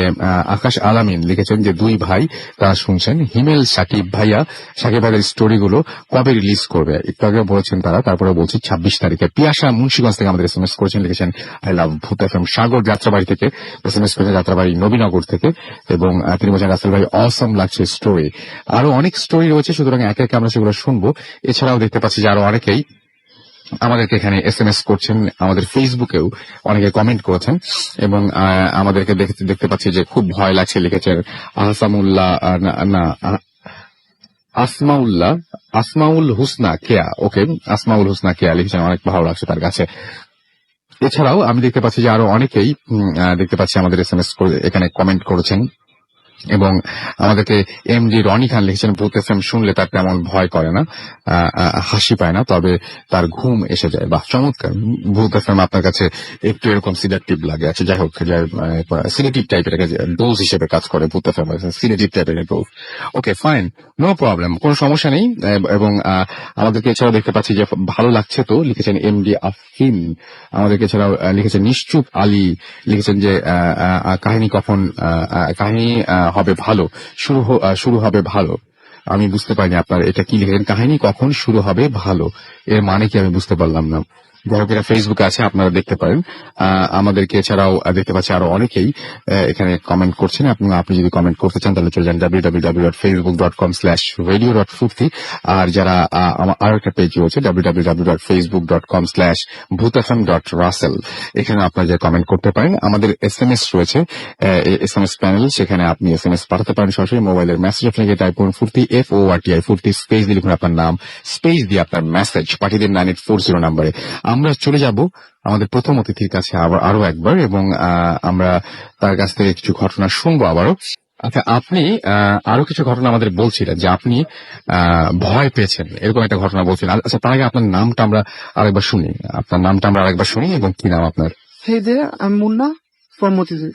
আকাশ আলামিন লিখেছেন যে দুই ভাই তারা শুনছেন। হিমেল সাকিব ভাইয়ের স্টোরিগুলো কবে রিলিজ করবে একটু আগে বলেছেন তারা, তারপরে বলছি 26 তারিখে। পিয়াসা মুন্সিগঞ্জ থেকে আমাদের SMS করেছেন, লিখেছেন আই লাভ ভূত এফএম। সাগর যাত্রাবাড়ি থেকে SMS করেছেন, যাত্রাবাড়ি নবীনগর থেকে, এবং তিনি বলছেন রাসেল ভাই অসম লাগছে স্টোরি। আরো অনেক স্টোরি রয়েছে, সুতরাং একে একে আমরা সেগুলো শুনবো। এছাড়াও দেখতে পাচ্ছি যে আরো অনেকেই আমাদেরকে এখানে SMS করছেন, আমাদের ফেসবুকেও অনেকে কমেন্ট করেছেন এবং আমাদেরকে দেখতে পাচ্ছি যে খুব ভয় লাগছে লিখেছেন আসমাউল হুসনা কেয়া। ওকে, আসমাউল হুসনা কেয়া লিখেছেন, অনেক ভালো লাগছে তার কাছে। এছাড়াও আমি দেখতে পাচ্ছি যে আরো অনেকেই দেখতে পাচ্ছি আমাদের SMS এখানে কমেন্ট করেছেন এবং আমাদেরকে MD রনি খান লিখেছেন ভূত এফএম শুনলে তার তেমন ভয় করে না, হাসি পায় না, তবে তার ঘুম এসে যায়। বাহ, চমৎকার। ভূত এফএম আপনার কাছে একটু এরকম সিলেক্টিভ লাগে। আচ্ছা, যাই হোক, সিলেক্টিভ টাইপের ডোজ হিসেবে কাজ করে ভূত এফএম, সিলেক্টিভ টাইপের ডোজ। ওকে, ফাইন, নো প্রবলেম, কোনো সমস্যা নেই। এবং আমাদেরকে এছাড়াও দেখতে পাচ্ছি যে ভালো লাগছে তো লিখেছেন MD আফিন। আমাদেরকে এছাড়াও লিখেছেন নিশ্চুপ আলী, লিখেছেন যে কাহিনী হবে ভালো, শুরু হবে ভালো। আমি বুঝতে পারিনি আপনার এটা কি লিখেছেন, কাহিনী কখন শুরু হবে ভালো, এর মানে কি আমি বুঝতে পারলাম না। গ্রাহকেরা ফেসবুকে আছে, আপনারা দেখতে পারেন। আমাদেরকে এছাড়াও দেখতে পাচ্ছি আরো অনেকেই এখানে কমেন্ট করছেন। আপনি যদি কমেন্ট করতে চান তাহলে চলে যান www.facebook.com/radio.ফুর্তি। আর যারা আমার আরো একটা পেজ রয়েছে www.facebook.com/bhutafm.russell, এখানে আপনারা যে কমেন্ট করতে পারেন। আমাদের SMS রয়েছে, SMS প্যানেল, সেখানে আপনি SMS পাঠাতে পারেন সরাসরি। মোবাইলের মেসেজ আপনি টাইপ করুন ফুর্তি, FORTI ফুর্তি, স্পেস দিয়ে লিখুন আপনার নাম, স্পেস দিয়ে আপনার মেসেজ পাঠিয়ে দিন 9840 নম্বরে। আমরা চলে যাব আমাদের প্রথম অতিথির কাছে আরো একবার, এবং আমরা তার কাছ থেকে কিছু ঘটনা শুনবো আবারও। আচ্ছা, আপনি আরো কিছু ঘটনা আমাদের বলছিলেন যে আপনি ভয় পেয়েছেন, এরকম একটা ঘটনা বলছিলেন। আচ্ছা, তার আগে আপনার নামটা আমরা আরেকবার শুনি, এবং কি নাম আপনার? Hey there, I'm Munna from Motizil.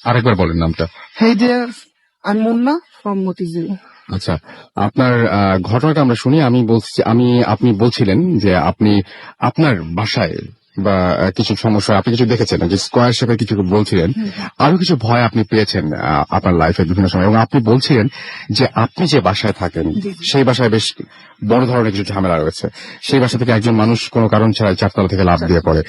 আরেকবার বলেন নামটা। Hey there, I'm Munna from Motizil. আচ্ছা, আপনার ঘটনাটা আমরা শুনি। আপনি বলছিলেন যে আপনি আপনার বাসায় বা কিছু সমস্যা, আপনি কিছু দেখেছেন, যে স্কোয়ার শেপের কিছু বলছিলেন, আরো কিছু ভয় আপনি পেয়েছেন আপনার লাইফে বিভিন্ন সময়, এবং আপনি বলছিলেন যে আপনি যে বাসায় থাকেন সেই বাসায় বেশ বড় ধরনের কিছু ঝামেলা রয়েছে। সেই বাসা থেকে একজন মানুষ কোনো কারণ ছাড়াই 4 তলা থেকে লাফ দিয়ে পড়ে।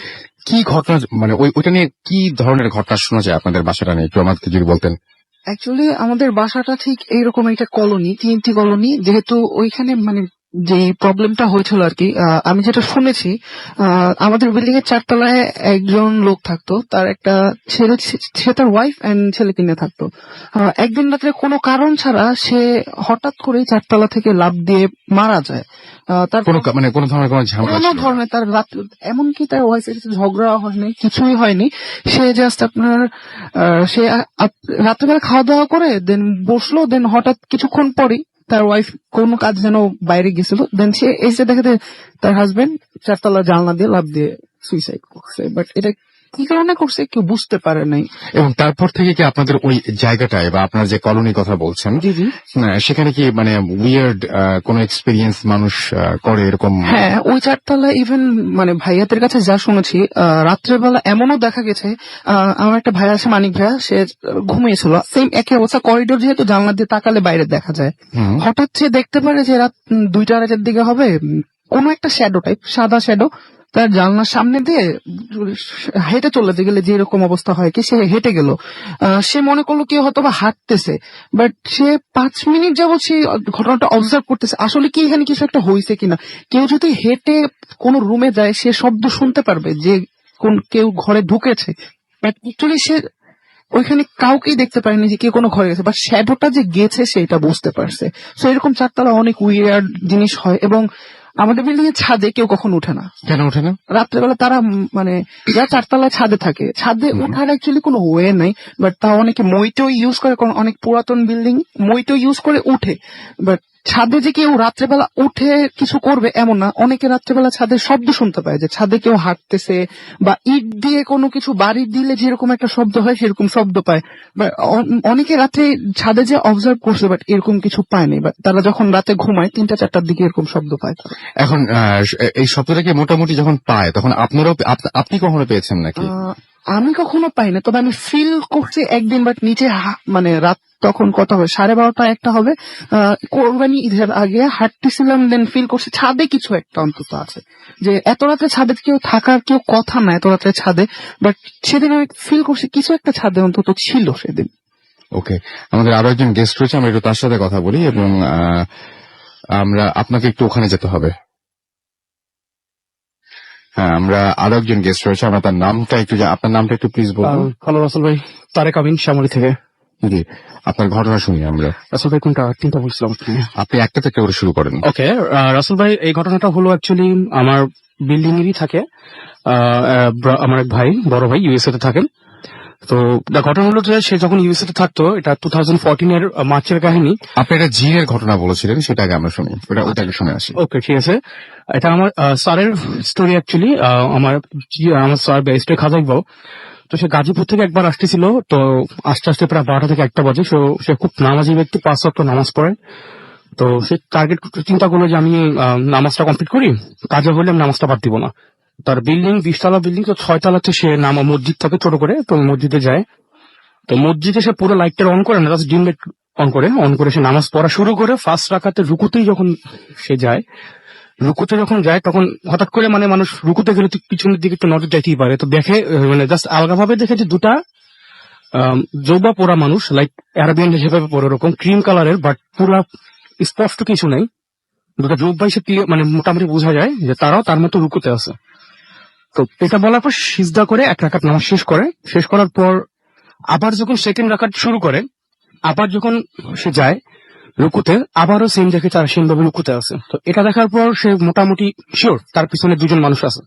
কি ঘটনা, মানে ওইটা নিয়ে কি ধরনের ঘটনা শোনা যায় আপনাদের বাসাটা নিয়ে, একটু আমাকে যদি বলতেন। অ্যাকচুয়ালি আমাদের বাসাটা ঠিক এইরকম একটা কলোনি, TNT কলোনি, যেহেতু ওইখানে মানে যে প্রবলেমটা হয়েছিল আর কি, আমি যেটা শুনেছি, আমাদের বিল্ডিং এর 4 তলায় একজন লোক থাকতো, তার একটা ছেলে, সে তার ওয়াইফ এন্ড ছেলেকে নিয়ে থাকতো। একদিন রাত্রে কোনো কারণ ছাড়া সে হঠাৎ করে 4 তলা থেকে লাফ দিয়ে মারা যায়। তার কোনো ধরনের কোনো ঝামেলা কোনো ধরনের তার রাত, এমনকি তার ওয়াইফের সাথে ঝগড়া হয়নি, কিছুই হয়নি। সে জাস্ট আপনার সে রাত্রেবেলা খাওয়া দাওয়া করে দেন বসলো, দেন হঠাৎ কিছুক্ষণ পরেই তার ওয়াইফ কোনো কাজ যেন বাইরে গেছিল, দেন সে এসে দেখে তার হাজবেন্ড 4 তলার জানলা দিয়ে লাফ দিয়ে সুইসাইড করছে। বাট এটা কি কারণে করছে কেউ বুঝতে পারে নাই। এবং তারপর থেকে কি আপনাদের ওই জায়গাটায় বা আপনার যে কলোনির কথা বলছেন, সেখানে কি মানে উইয়ার্ড কোনো এক্সপেরিয়েন্স মানুষ করে এরকম? হ্যাঁ, ওই 4 তলা ইভেন মানে ভাইয়াদের কাছে যা শুনেছি, রাত্রেবেলা এমনও দেখা গেছে, আমার একটা ভাই আছে মানিক ভাইয়া, সে ঘুমিয়েছিল, সেম একই অবস্থা, করিডোর যেহেতু জানলা দিয়ে তাকালে বাইরে দেখা যায়, হঠাৎ সে দেখতে পারে যে রাত 2টা-2:30 দিকে হবে, কোন একটা শ্যাডো টাইপ, সাদা শ্যাডো তার জানলার সামনে দিয়ে হেঁটে চলে গেলে যে এরকম অবস্থা হয় কি, সে হেঁটে গেল। সে মনে করলো কেউ হয়তো বা হাঁটতেছে, বাট সে 5 মিনিট যাবত সে ঘটনাটা অবজার্ভ করতেছে, আসলে কি এখানে কিছু একটা হয়েছে কিনা। কেউ যদি হেঁটে কোন রুমে যায়, সে শব্দ শুনতে পারবে যে কেউ ঘরে ঢুকেছে, বাট অ্যাকচুয়ালি সে ওইখানে কাউকেই দেখতে পারেনি যে কেউ কোনো ঘরে গেছে, বা শ্যাডোটা যে গেছে সেটা বুঝতে পারছে। তো এরকম 4 তলা অনেক উইয়ার্ড জিনিস হয়। এবং আমাদের বিল্ডিং এর ছাদে কেউ কখনো উঠে না। কেন ওঠে না? রাত্রেবেলা তারা মানে যারা 4 তলায় ছাদে থাকে, ছাদে ওঠার অ্যাকচুয়ালি কোনো ওয়ে নাই, বাট তা অনেকে মইটো ইউজ করে, কারণ অনেক পুরাতন বিল্ডিং মইটো ইউজ করে উঠে। বাট ছাদে যে কেউ রাত্রেবেলা উঠে কিছু করবে এমন না। অনেকে রাত্রেবেলা ছাদে শব্দ শুনতে পায়, যে ছাদে কেউ হাঁটতেছে, বা ইট দিয়ে কোনো কিছু বাড়ি দিলে যেরকম একটা শব্দ হয় সেরকম শব্দ পায়। অনেকে রাতে ছাদে যে অবজার্ভ করছে, বাট এরকম কিছু পায়নি। বাট তারা যখন রাতে ঘুমায় 3টা-4টার দিকে এরকম শব্দ পায়। এখন এই শব্দটাকে মোটামুটি যখন পায়, তখন আপনি কখনো পেয়েছেন নাকি? আমি কখনো পাই না, তবে আমি ফিল করছি একদিন, বাট নিচে মানে রাত তখন কত হবে, 12:30-1টা হবে, কোরবানি ঈদের আগে হাঁটতেছিলাম, দেন ফিল করছি ছাদে কিছু একটা অন্তত আছে, যে এত রাতে ছাদে কেউ থাকার কেউ কথা না, এত রাতে ছাদে। বাট সেদিন আমি ফিল করছি কিছু একটা ছাদে অন্তত ছিল সেদিন। ওকে, আমাদের আরো একজন গেস্ট রয়েছে, আমরা একটু তার সাথে কথা বলি, এবং আমরা আপনাকে একটু ওখানে যেতে হবে। হ্যাঁ, আমরা আরো একজন গেস্ট রয়েছে, আমরা তার নামটা একটু, আপনার নামটা একটু প্লিজ বলুন। হ্যালো রাসেল ভাই, তারেক আমিন, শ্যামলী থেকে। জি, আপনার ঘটনা শুনি আমরা। রাসেল ভাই কোনটা? 3টা বলছিলাম। আপনি একটা থেকে করে শুরু করেন। ওকে, রাসেল ভাই, এই ঘটনাটা হলো অ্যাকচুয়ালি আমার বিল্ডিং এরই থাকে। আমার এক ভাই, বড় ভাই, ইউএসএ তে থাকেন। তো ঘটনা হলো যে সে যখন ইউএসএ তে থাকতো, এটা 2014 এর মার্চের কাহিনী। আপনি একটা জিনের ঘটনা বলেছিলেন, সেটা আগে আমরা শুনি, ওটাকে শুনে আসি। ওকে, ঠিক আছে। এটা আমার স্যারের স্টোরি অ্যাকচুয়ালি। আমার স্যার ব্যারিস্টার খাজা ইকবাল। তো সে গাজীপুর থেকে একবার আসতেছিল, তো আস্তে আস্তে প্রায় 12টা থেকে 1টা বাজে। সে খুব নামাজি ব্যক্তি, 5 ওয়াক্ত নামাজ পড়ে। তো সে টার্গেট চিন্তা করলো যে আমি নামাজটা কমপ্লিট করি, কাজে হলে আমি নামাজটা বাদ দিব না। তার বিল্ডিং 20 তলা বিল্ডিং, তো 6 তলাতে সে মসজিদ থাকে ছোট করে, তো মসজিদে যায়। তো মসজিদে সে পুরো লাইটটা অন করে না, জাস্ট ডিম লাইট অন করে সে নামাজ পড়া শুরু করে। ফার্স্ট রাকাতে রুকুতেই যখন সে যায়, রুকুতে যখন যায় তখন হঠাৎ করে মানে মানুষ রুকুতে গেলে তো পিছনের দিকে একটু নজর যাইতেই পারে, তো দেখে মানে জাস্ট আলগাভাবে দেখে যে দুটা জোবা পরা মানুষ, লাইক অ্যারাবিয়ান যেভাবে পরে ওরকম ক্রিম কালারের, বাট পুরা স্পষ্ট কিছু নেই, দুটা জোব্বা এসে মানে মোটামুটি বোঝা যায় যে তারাও তার মতো রুকুতে আছে। তো এটা বলার পর সিজদা করে এক রাকাত নামাজ শেষ করার পর আবার যখন সেকেন্ড রাকাত শুরু করে, আবার যখন সে যায় রুকুতে, আবারও সেম দেখে তার সেম ভাবে রুকুতে আছে। তো এটা দেখার পর সে মোটামুটি শিওর তার পিছনে দুজন মানুষ আছে,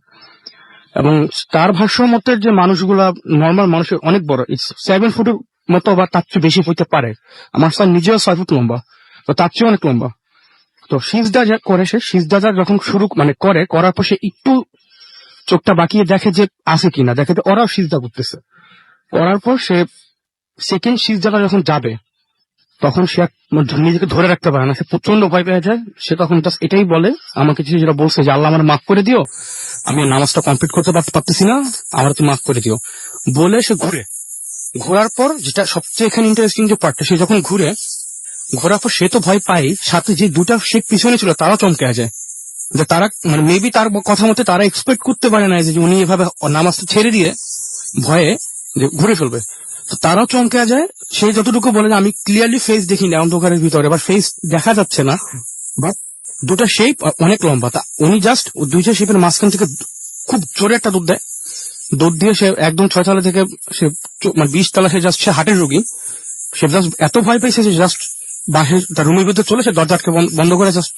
এবং তার ভাষ্য মতের যে মানুষগুলা নর্মাল মানুষের অনেক বড়, 7 ফুটের মতো বা তার চেয়ে বেশি হইতে পারে। আমার স্যার নিজেও 6 ফুট লম্বা, তো তার চেয়ে অনেক লম্বা। তো সিজদা যা করে, সে সিজদা যখন শুরু মানে করার পর সে একটু চোখটা বাকিয়ে দেখে যে আছে কিনা, দেখে যে ওরাও সিজদা করতেছে। করার পর সে সেকেন্ড সিজদাটা যখন যাবে তখন সে নিজেকে ধরে রাখতে পারে না, সে প্রচন্ড ভয় পেয়ে যায়। সে তখন জাস্ট এটাই বলে, আমাকে যেটা বলছে যে আল্লাহ আমার মাফ করে দিও, আমি নামাজটা কমপ্লিট করতে পারতেছি না, আমার তুমি মাফ করে দিও বলে সে ঘোরার পর যেটা সবচেয়ে এখানে ইন্টারেস্টিং যে পার্টটা, সে যখন ঘোরার পর সে তো ভয় পায়, সাথে যে দুটা সে পিছনে ছিল তারাও চমকে যায়, যে তারা মানে মেবি তার কথা মতে তারা এক্সপেক্ট করতে পারে না যে উনি এভাবে নামাজটা ছেড়ে দিয়ে ভয়ে যে ঘুরে ফেলবে। তো তারাও চমকে যায়। সে যতটুকু বলে যে আমি ক্লিয়ারলি ফেস দেখি না অন্ধকারের ভিতরে, এবার ফেস দেখা যাচ্ছে না, বাট দুটা শেপ অনেক লম্বা। তা উনি জাস্ট দুইটা শেপের মাঝখান থেকে খুব জোরে একটা দৌড় দিয়ে সে একদম 6 তলা থেকে সে মানে 20 তলা, সে জাস্ট সে হার্টের রোগী, সে জাস্ট এত ভয় পেয়েছে যে জাস্ট বাহির তার রুমের ভিতরে চলে, সে দরজা আটকে বন্ধ করে জাস্ট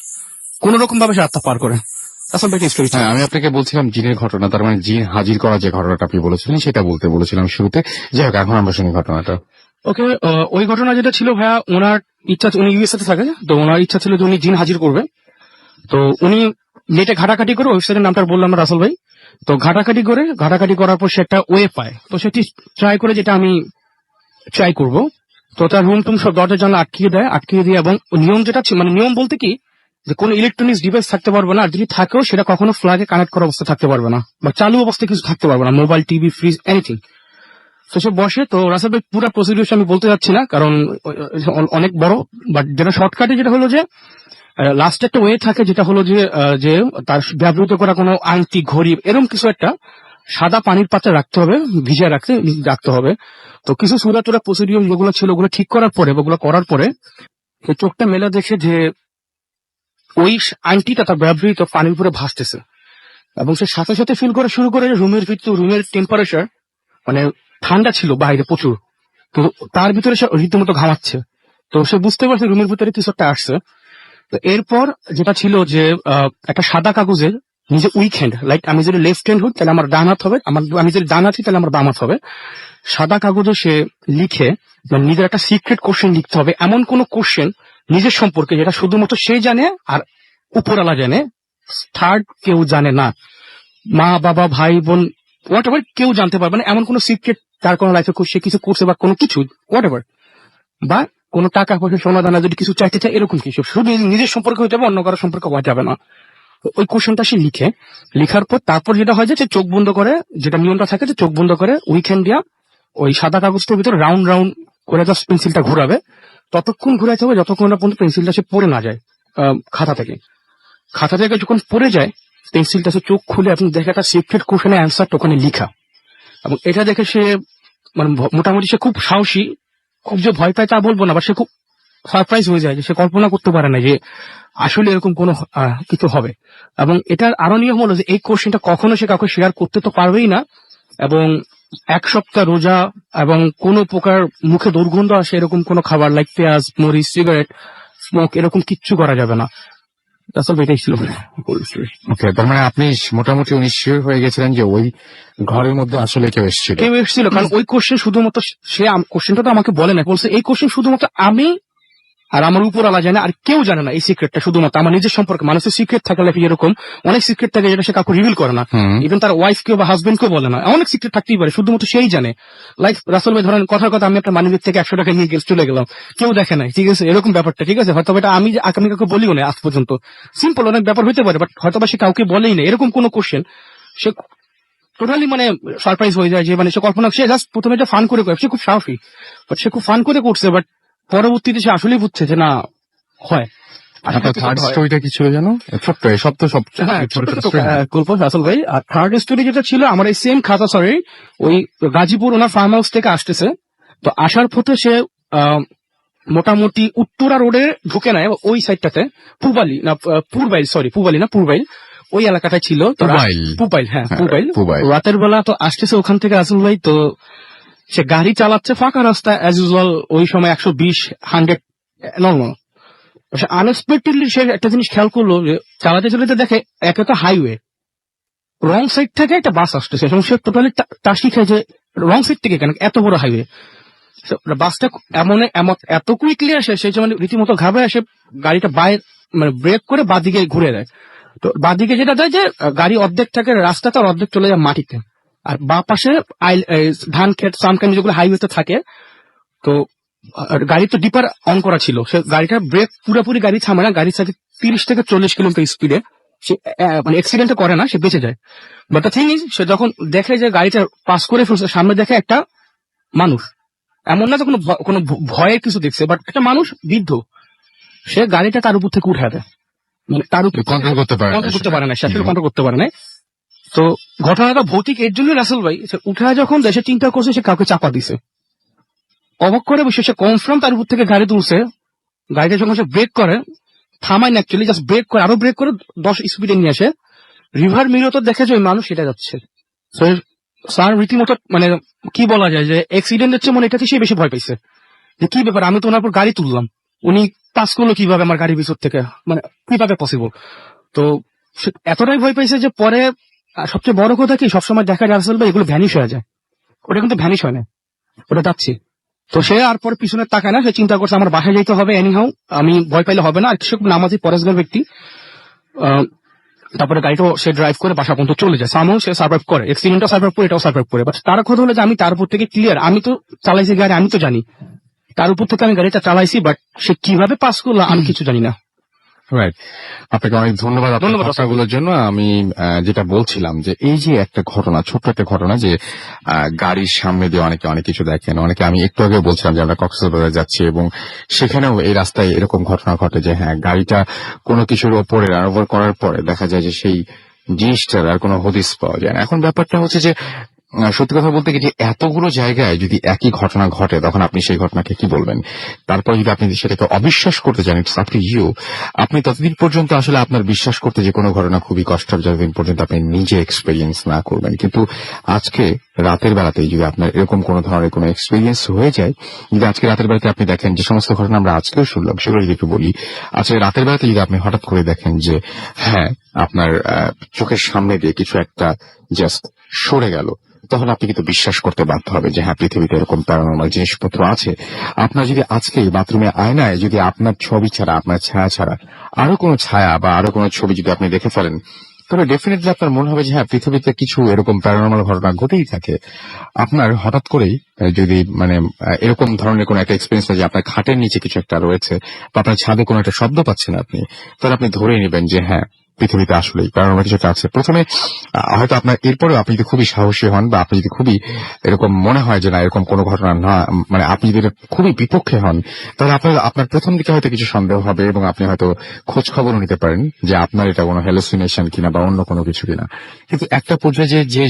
কোন রকম ভাবে সে আত্মা পার করে। হ্যাঁ, আমি আপনাকে বলছিলাম জিনের ঘটনা, তার মানে জিন হাজির করা যে ঘটনাটা আপনি বলেছিলেন সেটা বলেছিলাম শুরুতে। যাই হোক, এখন আমরা শুনি ঘটনাটা। ওকে, ওই ঘটনা যেটা ছিল ভাইয়া, ওনার ইচ্ছা, উনি ইউএসএ তে থাকে, তো ওনার ইচ্ছা ছিল যে উনি জিন হাজির করবে। তো উনি নেটে ঘাটাঘাটি করে, ওয়েবসাইটের নামটা বললাম না, রাসেল ভাই। তো ঘাটাঘাটি করার পর সে একটা ওয়ে পায়, তো সেটি ট্রাই করে, যেটা আমি ট্রাই করব। তো তার রুম টুম সব দরজা জানলা আটকিয়ে দিয়ে, এবং নিয়ম যেটা মানে নিয়ম বলতে কি, যে কোনো ইলেকট্রনিক্স ডিভাইস থাকতে পারবে না, আর যদি থাকেও সেটা কখনো ফ্ল্যাগে কানেক্ট করা অবস্থা থাকতে পারবে না, বা চালু অবস্থায় কিছু থাকতে পারবে না, মোবাইল, টিভি, ফ্রিজ, এনিথিং। তো সে বসে, তো রাসেল ভাই পুরো প্রসিডিউর আমি বলতে যাচ্ছি না কারণ অনেক বড়, বাট যেটা শর্টকাটে যেটা হলো যে লাস্ট একটা ওয়ে থাকে, যেটা হলো যে তার ব্যবহৃত করা কোনো আংটি, ঘড়ি, এরকম কিছু একটা সাদা পানির পাত্রে রাখতে হবে, ভিজিয়ে রাখতে হবে। তো কিছু সুরা প্রসিডিউর যেগুলো ছিল ওগুলো ঠিক করার পরে, ওগুলো করার পরে চোখটা মেলে দেখে যে ওই আংটিটা তার ব্যবহৃত পানির উপরে ভাসতেছে, এবং সে সাথে সাথে ফিল করা শুরু করে রুমের টেম্পারেচার মানে ঠান্ডা ছিল বাইরে প্রচুর, তো তার ভিতরে সে রীতিমতো ঘামাচ্ছে। তো সে বুঝতে পারছে রুমের ভিতরে কিছু একটা আসছে। তো এরপর যেটা ছিল যে একটা সাদা কাগজে নিজে উইকেন্ড, লাইক আমি যদি লেফট হ্যান্ড হই তাহলে আমার ডান হাত হবে, আমি যদি ডান হাতি তাহলে আমার বাম হাত হবে। সাদা কাগজে সে লিখে মানে নিজের একটা সিক্রেট কোশ্চেন লিখতে হবে, এমন কোন কোশ্চেন নিজের সম্পর্কে যেটা শুধুমাত্র সে জানে আর উপরওয়ালা জানে, থার্ড কেউ জানে না, মা বাবা ভাই বোন হোয়াট এভার কেউ জানতে পারবে না, এমন কোন সিক্রেট তার কোনো লাইফে সে কিছু করছে বা কোনো কিছু হোয়াট এভার, বা কোনো টাকা পয়সা সোনা দানা যদি কিছু চাইতে চায় এরকম কিছু, শুধু নিজের সম্পর্কে হতে হবে, অন্য কারোর সম্পর্কে হওয়া যাবে না। ওই কোশ্চেনটা সে লিখার পর তারপর যেটা হয় যে চোখ বন্ধ করে, যেটা নিয়মটা থাকে যে চোখ বন্ধ করে উইকেন্ড দিয়া ওই সাদা কাগজটার ভিতরে রাউন্ড করে জাস্ট পেন্সিলটা ঘুরাবে, ততক্ষণ ঘুরাইতে হবে যতক্ষণ না পর্যন্ত পেন্সিলটা সে পড়ে না যায় খাতা থেকে যখন পড়ে যায় পেন্সিলটা সে চোখ খুলে আপনি দেখে একটা সিক্রেট কোশ্চেনের অ্যান্সারটা ওখানে লিখা, এবং এটা দেখে সে মানে মোটামুটি সে খুব সাহসী, খুব যে ভয় পায় তা বলবো না, বা সে খুব সারপ্রাইজ হয়ে যায় যে সে কল্পনা করতে পারে না যে আসলে এরকম কোনো কিছু হবে। এবং এটার আরো নিয়ম হলো যে এই কোশ্চেনটা কখনো সে কাউকে শেয়ার করতে তো পারবেই না, এবং 1 সপ্তাহ রোজা, এবং কোনো প্রকার মুখে দুর্গন্ধ আসে এরকম কোনো খাবার লাইক পেঁয়াজ, মরিচ, সিগারেট, স্মোক এরকম কিচ্ছু করা যাবে না। আসলে এটাই ছিল। ওকে, তার মানে আপনি মোটামুটি উনি শিওর হয়ে গেছিলেন যে ওই ঘরের মধ্যে আসলে কেউ এসেছিল, কারণ ওই কোশ্চেন শুধুমাত্র সে কোশ্চেনটা তো আমাকে বলে না, বলছে এই কোশ্চেন শুধুমাত্র আমি আর আমার উপরওয়ালা জানে, আর কেউ জানে না এই সিক্রেটটা, শুধুমাত্র আমার নিজের সম্পর্কে। মানুষের সিক্রেট থাকে লাইফে, এরকম অনেক সিক্রেট থাকে যেটা সে কাউকে রিভিল করে না, ইভেন তার ওয়াইফ কেউ বা হাজবেন্ড কেউ বলে না, অনেক সিক্রেট থাকতেই পারে, শুধুমাত্র সেই জানে। লাইক রাসেল ভাই ধরেন কথার কথা আমি একটা মানিব্যাগ থেকে 100 টাকা নিয়ে চলে গেলাম, কেউ দেখে নাই, ঠিক আছে, এরকম ব্যাপারটা, ঠিক আছে, হয়তো এটা আমি কাউকে বলিও না আজ পর্যন্ত, সিম্পল অনেক ব্যাপার হতে পারে, বাট হয়তো বা সে কাউকে বলেই না এরকম কোন কোশ্চেন, সে টোটালি মানে সারপ্রাইজ হয়ে যায় যে মানে সে কল্পনা, সে জাস্ট প্রথমে এটা ফান করে সে খুব সাহসী, বাট সে খুব ফান করে করছে, বাট পরবর্তীতে সে আসলেই বুঝছে যে না হয়। আপনার থার্ড স্টোরিটা কি ছিল জানো? ছোট্ট সব তো সব হ্যাঁ, ছোট ছোট ছোট ছোট story না? গল্প রাসেল ভাই। আর থার্ড স্টোরি যেটা ছিল, আমার এই সেম খাতা স্যারের ওই গাজীপুর ওনার ফার্ম হাউস থেকে আসতেছে। তো আসার পথে সে মোটামুটি উত্তরা রোডে ঢুকে নেয় ওই সাইডটাতে, পুবালি না পূর্বাইল, সরি পুবালি না পূর্বাইল, ওই এলাকাটায় ছিল। তো পুবাইল। পুবাইল, হ্যাঁ হ্যাঁ, পুবাইল। পুবাইল। রাতের বেলা তো আসতেছে ওখান থেকে রাসেল ভাই। তো সে গাড়ি চালাচ্ছে ফাঁকা রাস্তা অ্যাজ ইউজুয়াল, ওই সময় 120 100 নর্মাল। সে আনএক্সপেক্টেডলি সে একটা জিনিস খেয়াল করলো যে চালাতে চালাতে দেখে একটা হাইওয়ে, রং সাইড থেকে একটা বাস আসতেছে এবং সে টোটালি টাসি খেয়ে যে রং সাইড থেকে কেন এত বড় হাইওয়ে। বাসটা এত কুইকলি আসে, সেই সময় রীতিমতো ঘাবড়ে আসে, গাড়িটা মানে ব্রেক করে বাদিকে ঘুরে দেয়। তো বাদিকে যেটা দেয় যে গাড়ি অর্ধেক থাকে রাস্তাতে, আর অর্ধেক চলে যায় মাটিতে। আর বা পাশে ধান ক্ষেত সামখান যেগুলো হাইওয়েতে থাকে। তো গাড়ি তো ডিপার অন করা ছিল, সে গাড়িটা ব্রেক পুরোপুরি গাড়ি থামে না, গাড়ির সাথে 30 থেকে 40 কিলোমিটার স্পিডে সে মানে অ্যাক্সিডেন্টটা করে না, সে বেঁচে যায়। বাট দ্য থিং ইজ, সে যখন দেখে যে গাড়িটা পাস করে ফেলছে, সামনে দেখে একটা মানুষ, এমন না যে কোনো ভয়ের কিছু দেখছে, বাট একটা মানুষ বৃদ্ধ, সে গাড়িটা তার উপর থেকে উঠে দেয়, মানে তার উপর কন্ট্রোল করতে পারে না। কন্ট্রোল করতে পারে না, সে আসলে কন্ট্রোল করতে পারে না। তো ঘটনাটা ভৌতিক এর জন্য রাসেল ভাই, সে উঠে যখন দেশে চিন্তা করছে সে কাউকে চাপা দিছে, অবাক করে বসে সে কনফার্ম তার উপর থেকে গাড়ি তুলছে। গাড়িটা যখন সে ব্রেক করে, থামায় না অ্যাকচুয়ালি, জাস্ট ব্রেক করে, আরো ব্রেক করে 10 স্পিডে নিয়ে আসে। রিভার মিরর তো দেখে যে ওই মানুষ সেটা যাচ্ছে। তো স্যার রীতিমতো মানে কি বলা যায় যে অ্যাক্সিডেন্টের চেয়ে মনে এটাকে সে বেশি ভয় পাইছে, যে কি ব্যাপার, আমি তো ওনার উপর গাড়ি তুললাম, উনি পাস করলো কিভাবে আমার গাড়ির ভিতর থেকে, মানে কিভাবে পসিবল। তো সে এতটাই ভয় পাইছে যে পরে সবচেয়ে বড় কথা কি, সবসময় দেখা যায় রাসেল ভাই এগুলো ভ্যানিশ হয়ে যায়, ওটা কিন্তু ভ্যানিশ হয় না, ওটা যাচ্ছে। তো সে আর পরে পিছনে তাকায় না, সে চিন্তা করছে আমার বাসায় যাইতে হবে এনিহাউ, আমি ভয় পাইলে হবে না। আর সে খুব নামাজি পরেশগার ব্যক্তি। তারপরে গাড়িটা সে ড্রাইভ করে বাসা পর্যন্ত চলে যায়, সামও সে সার্ভাইভ করে, অ্যাক্সিডেন্টও সার্ভাইভ করে, এটাও সার্ভাইভ করে। বাট তার কথা হলো যে আমি তার উপর থেকে ক্লিয়ার, আমি তো চালাইছি গাড়ি, আমি তো জানি তার উপর থেকে আমি গাড়িটা চালাইছি, বাট সে কিভাবে পাস করলো আমি কিছু জানি না। রাইট, আপনাকে অনেক ধন্যবাদ আপনার ঘটনাগুলোর জন্য। আমি যেটা বলছিলাম যে এই যে একটা ঘটনা, ছোট্ট একটা ঘটনা, যে গাড়ির সামনে দিয়ে অনেকে অনেক কিছু দেখেন, অনেকে, আমি একটু আগে বলছিলাম যে আমরা কক্সবাজার যাচ্ছি এবং সেখানেও এই রাস্তায় এরকম ঘটনা ঘটে যে হ্যাঁ, গাড়িটা কোনো কিছুর ওপরে রান করার পরে দেখা যায় যে সেই জিনিসটার আর কোনো হদিস পাওয়া যায় না। এখন ব্যাপারটা হচ্ছে যে সত্যি কথা বলতে কি, যে এতগুলো জায়গায় যদি একই ঘটনা ঘটে তখন আপনি সেই ঘটনাকে কি বলবেন? তারপর যদি আপনি সেটাকে অবিশ্বাস করতে চান, ইটস আপ টু ইউ। আপনি ততদিন পর্যন্ত আসলে আপনার বিশ্বাস করতে যে কোনো ঘটনা খুবই কষ্টের, যতদিন পর্যন্ত আপনি নিজে এক্সপেরিয়েন্স না করবেন। কিন্তু আজকে রাতের বেলাতেই যদি আপনার এরকম কোনো ধরনের কোনো এক্সপেরিয়েন্স হয়ে যায়, যদি আজকে রাতের বেলাতে আপনি দেখেন যে সমস্ত ঘটনা আমরা আজকেও শুনলাম, সেগুলো যদি একটু বলি। আজকে রাতের বেলাতে যদি আপনি হঠাৎ করে দেখেন যে হ্যাঁ, আপনার চোখের সামনে দিয়ে কিছু একটা জাস্ট সরে গেল, তখন আপনি কিন্তু বিশ্বাস করতে বাধ্য হবে যে হ্যাঁ, পৃথিবীতে এরকম প্যারানরমাল জিনিসপত্র আছে। আপনার যদি আজকে বাথরুমে আয়নায় যদি আপনার ছবি ছাড়া, আপনার ছায়া ছাড়া আরো কোনো ছায়া বা আরো কোনো ছবি যদি আপনি দেখে ফেলেন, তাহলে ডেফিনেটলি আপনার মনে হবে যে হ্যাঁ, পৃথিবীতে কিছু এরকম প্যারানরমাল ঘটনা ঘটেই থাকে। আপনার হঠাৎ করেই যদি মানে এরকম ধরনের কোনো একটা এক্সপিরিয়েন্স হয় যে আপনার খাটের নিচে কিছু একটা রয়েছে বা আপনার ছাদে কোনো একটা শব্দ পাচ্ছেন আপনি, তাহলে আপনি ধরে নেবেন যে হ্যাঁ, পৃথিবীতে আসলেই প্যারানরমাল কিছু আছে। প্রথমে হয়তো আপনার এরপরেও আপনি যদি খুবই সাহসী হন বা আপনি যদি খুবই এরকম মনে হয় যে না, এরকম কোনো ঘটনা না, মানে আপনি যদি খুবই বিপক্ষে হন, তাহলে আপনার প্রথম দিকে হয়তো কিছু সন্দেহ হবে এবং আপনি হয়তো খোঁজ খবরও নিতে পারেন যে আপনার এটা কোনো হ্যালুসিনেশন কিনা বা অন্য কোনো কিছু কিনা। কিন্তু একটা পর্যায়ে যে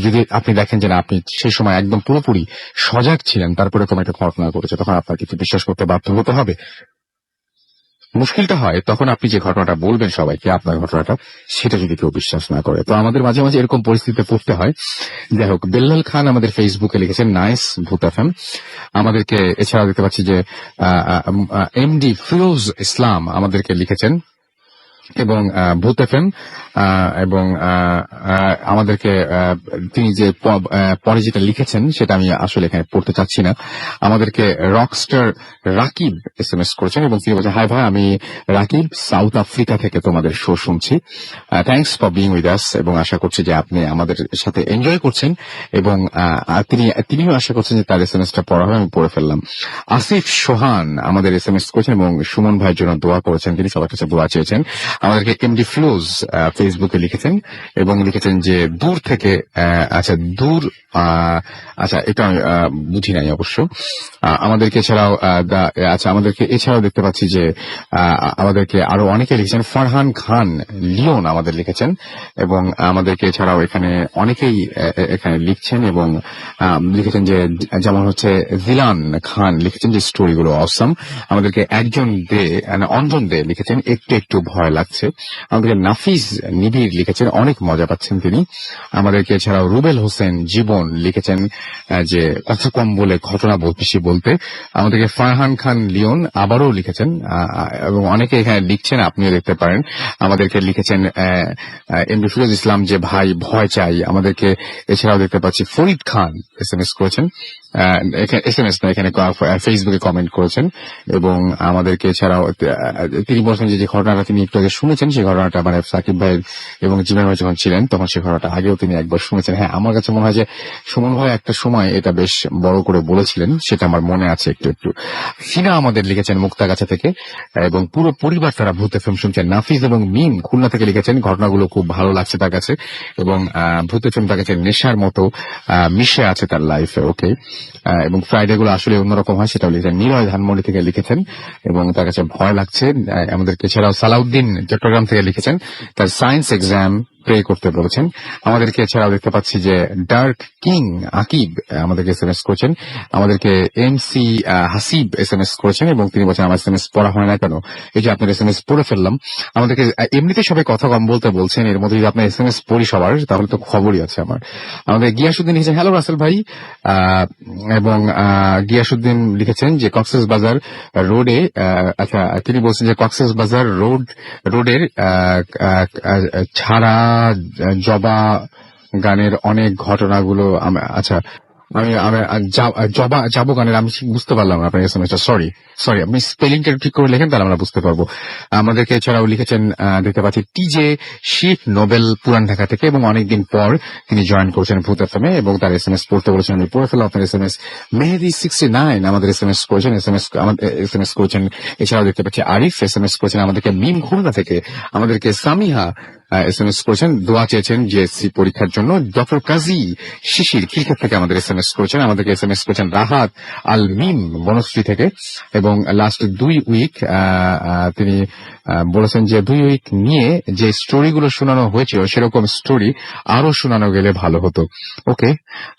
যদি আপনি দেখেন যে না, আপনি সেই সময় একদম পুরোপুরি সজাগ ছিলেন, তারপরে এরকম একটা ঘটনা ঘটেছে, তখন আপনার কিছু বিশ্বাস করতে বাধ্য হতে হবে। মুশকিলটা হয় তখন আপনি যে ঘটনাটা বলবেন সবাইকে, আপনার ঘটনাটা, সেটা যদি কেউ বিশ্বাস না করে। তো আমাদের মাঝে মাঝে এরকম পরিস্থিতিতে পড়তে হয়। যাই হোক, বেল্লাল খান আমাদের ফেসবুকে লিখেছেন নাইস ভূত এফএম আমাদেরকে। এছাড়াও দেখতে পাচ্ছি যে এমডি ফিরোজ ইসলাম আমাদেরকে লিখেছেন এবং ভূত এফএম এবং আমাদেরকে তিনি যে পরে যেটা লিখেছেন সেটা আমি আসলে এখানে পড়তে চাচ্ছি না। আমাদেরকে রকস্টার রাকিব SMS করেছেন এবং তিনি বলছেন, হাই ভাই, আমি রাকিব, সাউথ আফ্রিকা থেকে তোমাদের শো শুনছি। Thanks for being with us, এবং আশা করছি যে আপনি আমাদের সাথে এনজয় করছেন এবং তিনিও আশা করছেন যে তার SMS-টা পড়া হবে। আমি পড়ে ফেললাম। আসিফ সোহান আমাদের SMS করেছেন এবং সুমন ভাইয়ের জন্য দোয়া করেছেন, তিনি সবার কাছে দোয়া চেয়েছেন। আমাদেরকে এমডি ফ্লোজ ফেসবুকে লিখেছেন এবং লিখেছেন যে দূর থেকে আচ্ছা এটা আমি বুঝি নাই অবশ্য। আমাদেরকে এছাড়াও আমাদেরকে এছাড়াও দেখতে পাচ্ছি যে আমাদেরকে আরো অনেকে লিখেছেন। ফারহান খান লিওন আমাদের লিখেছেন এবং আমাদেরকে এছাড়াও এখানে অনেকেই এখানে লিখছেন এবং লিখেছেন যে যেমন হচ্ছে জিলান খান লিখেছেন যে স্টোরিগুলো অসম। আমাদেরকে অঞ্জন দে লিখেছেন একটু একটু ভয় লাগছে। আমাদেরকে নাফিস নিবিড় লিখেছেন অনেক মজা পাচ্ছেন তিনি। আমাদেরকে এছাড়াও রুবেল হোসেন জীবন লিখেছেন যে কথা কম বলে ঘটনা বেশি বলতে। আমাদেরকে ফারহান খান লিওন আবারও লিখেছেন এবং অনেকে এখানে লিখছেন, আপনিও দেখতে পারেন। আমাদেরকে লিখেছেন এমডি ফিরোজ ইসলাম যে ভাই ভয় চাই। আমাদেরকে এছাড়াও দেখতে পাচ্ছি ফরিদ খান এসএমএস করেছেন, এসএমএস না এখানে ফেসবুকে কমেন্ট করেছেন এবং আমাদেরকে এছাড়াও তিনি বলছেন যে ঘটনাটা তিনি একটু আগে শুনেছেন সেই ঘটনাটা মানে সাকিব ভাই এবং জিমান ভাই যখন ছিলেন তখন সেই ঘটনাটা আগেও তিনি একবার শুনেছেন। হ্যাঁ, আমার কাছে মনে হয় যে সুমন ভাই একটা সময় এটা বেশ বড় করে বলেছিলেন, সেটা আমার মনে আছে একটু একটু। সিনা আমাদের লিখেছেন মুক্তাগাছা থেকে এবং পুরো পরিবার তারা ভূত এফএম শুনছেন। নাফিজ এবং মিম খুলনা থেকে লিখেছেন ঘটনাগুলো খুব ভালো লাগছে তার কাছে এবং ভূত এফএম তার কাছে নেশার মতো মিশে আছে তার লাইফে। ওকে, এবং ফ্রাইডে গুলো আসলে অন্যরকম হয় সেটাও লিখেছেন। নিরয় ধানমন্ডি থেকে লিখেছেন এবং তার কাছে ভয় লাগছে। আমাদেরকে এছাড়াও সালাউদ্দিন চট্টগ্রাম থেকে লিখেছেন তার সায়েন্স এক্সাম প্রে করতে বলেছেন। আমাদেরকে এছাড়াও দেখতে পাচ্ছি যে ডার্ক কিং আকিব আমাদেরকে এসএমএস করেছেন। আমাদেরকে এমসি হাসিব এসএমএস করেছেন এবং তিনি বলছেন আমার এসএমএস পড়া হয় না কেন, এই যে আপনার এসএমএস পড়ে ফেললাম। আমাদেরকে এমনিতে সবাই কথা কম বলতে বলছেন, এর মধ্যে যদি আপনার এসএমএস পড়ি সবার তাহলে তো খবরই আছে আমার। আমাদের গিয়াসুদ্দিন লিখেছেন হ্যালো রাসেল ভাই এবং গিয়াসুদ্দিন লিখেছেন যে কক্সবাজার রোডে আচ্ছা তিনি বলছেন যে কক্সবাজার রোডের ছাড়া জবা গানের অনেক ঘটনাগুলো আচ্ছা আমি যাবো গানের আমি বুঝতে পারলাম না আপনার এসএমএসটা। সরি আপনি স্পেলিংটা ঠিক করে লেখেন তাহলে আমরা বুঝতে পারবো। আমাদেরকে এছাড়াও লিখেছেন দেখতে পাচ্ছি টিজে শিফ নোবেল পুরান ঢাকা থেকে এবং অনেকদিন পর তিনি জয়েন করেছেন ভূত এফএমে এবং তার এসএমএস পড়তে বলেছেন, আমি পড়ে ফেললাম আপনার এসএমএস। মেহেদি 69 আমাদের এসএমএস করেছেন, এসএমএস করেছেন। এছাড়াও দেখতে পাচ্ছি আরিফ এসএমএস করেছেন আমাদেরকে মিম খুলনা থেকে। আমাদেরকে সামিহা এসএমএস করেছেন, দোয়া চেয়েছেন জিএসসি পরীক্ষার জন্য। ডক্টর কাজী শিশির খিলক্ষেত থেকে আমাদের এসএমএস করেছেন। আমাদেরকে এসএমএস করেছেন রাহাত আল মিম বনশ্রী থেকে এবং লাস্ট 2 উইক তিনি বলেছেন যে 2 উইক নিয়ে যে স্টোরিগুলো শোনানো হয়েছিল সেরকম স্টোরি আরো শোনানো গেলে ভালো হতো। ওকে,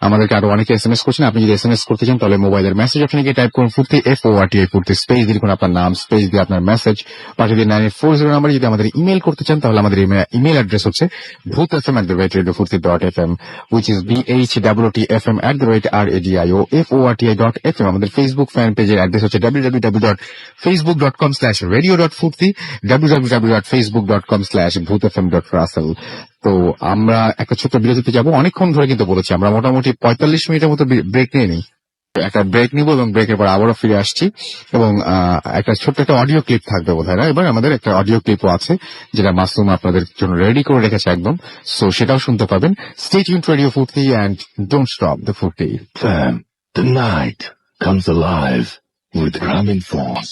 আমাদেরকে আরো অনেকে এসএমএস করছেন। আপনি যদি এসএমএস করতে চান তাহলে মোবাইলের মেসেজ অপশনে গিয়ে টাইপ করুন ফুর্তি FORTI ফুর্তি স্পেস দিয়ে লিখুন আপনার নাম, স্পেস দিয়ে আপনার মেসেজ পাঠিয়ে দিন 9840 নাম্বারে। যদি আমাদের ইমেল করতে চান তাহলে আমাদের ইমেল অ্যাড্রেস হচ্ছে bhutfm@radiofurti.fm which is BHWTFM@RADIOFORTI.FM। আমাদের ফেসবুক ফ্যান পেজের অ্যাড্রেস হচ্ছে www.facebook.com/radio.furti www.facebook.com/bhutfm.russell। তো আমরা একটা ছোট্ট বিরতিতে যাব। অনেকক্ষণ ধরে কিন্তু বলেছি আমরা মোটামুটি 45 মিনিটের মতো ব্রেক নিয়ে নিই। একটা ব্রেক নিব এবং ব্রেকের পর আবারও ফিরে আসছি এবং একটা ছোট্ট একটা অডিও ক্লিপ থাকবে বোধহয় না, এবার আমাদের একটা অডিও ক্লিপও আছে যেটা মাসুম আপনাদের জন্য রেডি করে রেখেছে একদম, সো সেটাও শুনতে পাবেন। স্টে টিউনড টু রেডিও ফুর্তি এন্ড ডোন্ট স্টপ দ্য ফুর্তি। The night comes alive with Graminphone.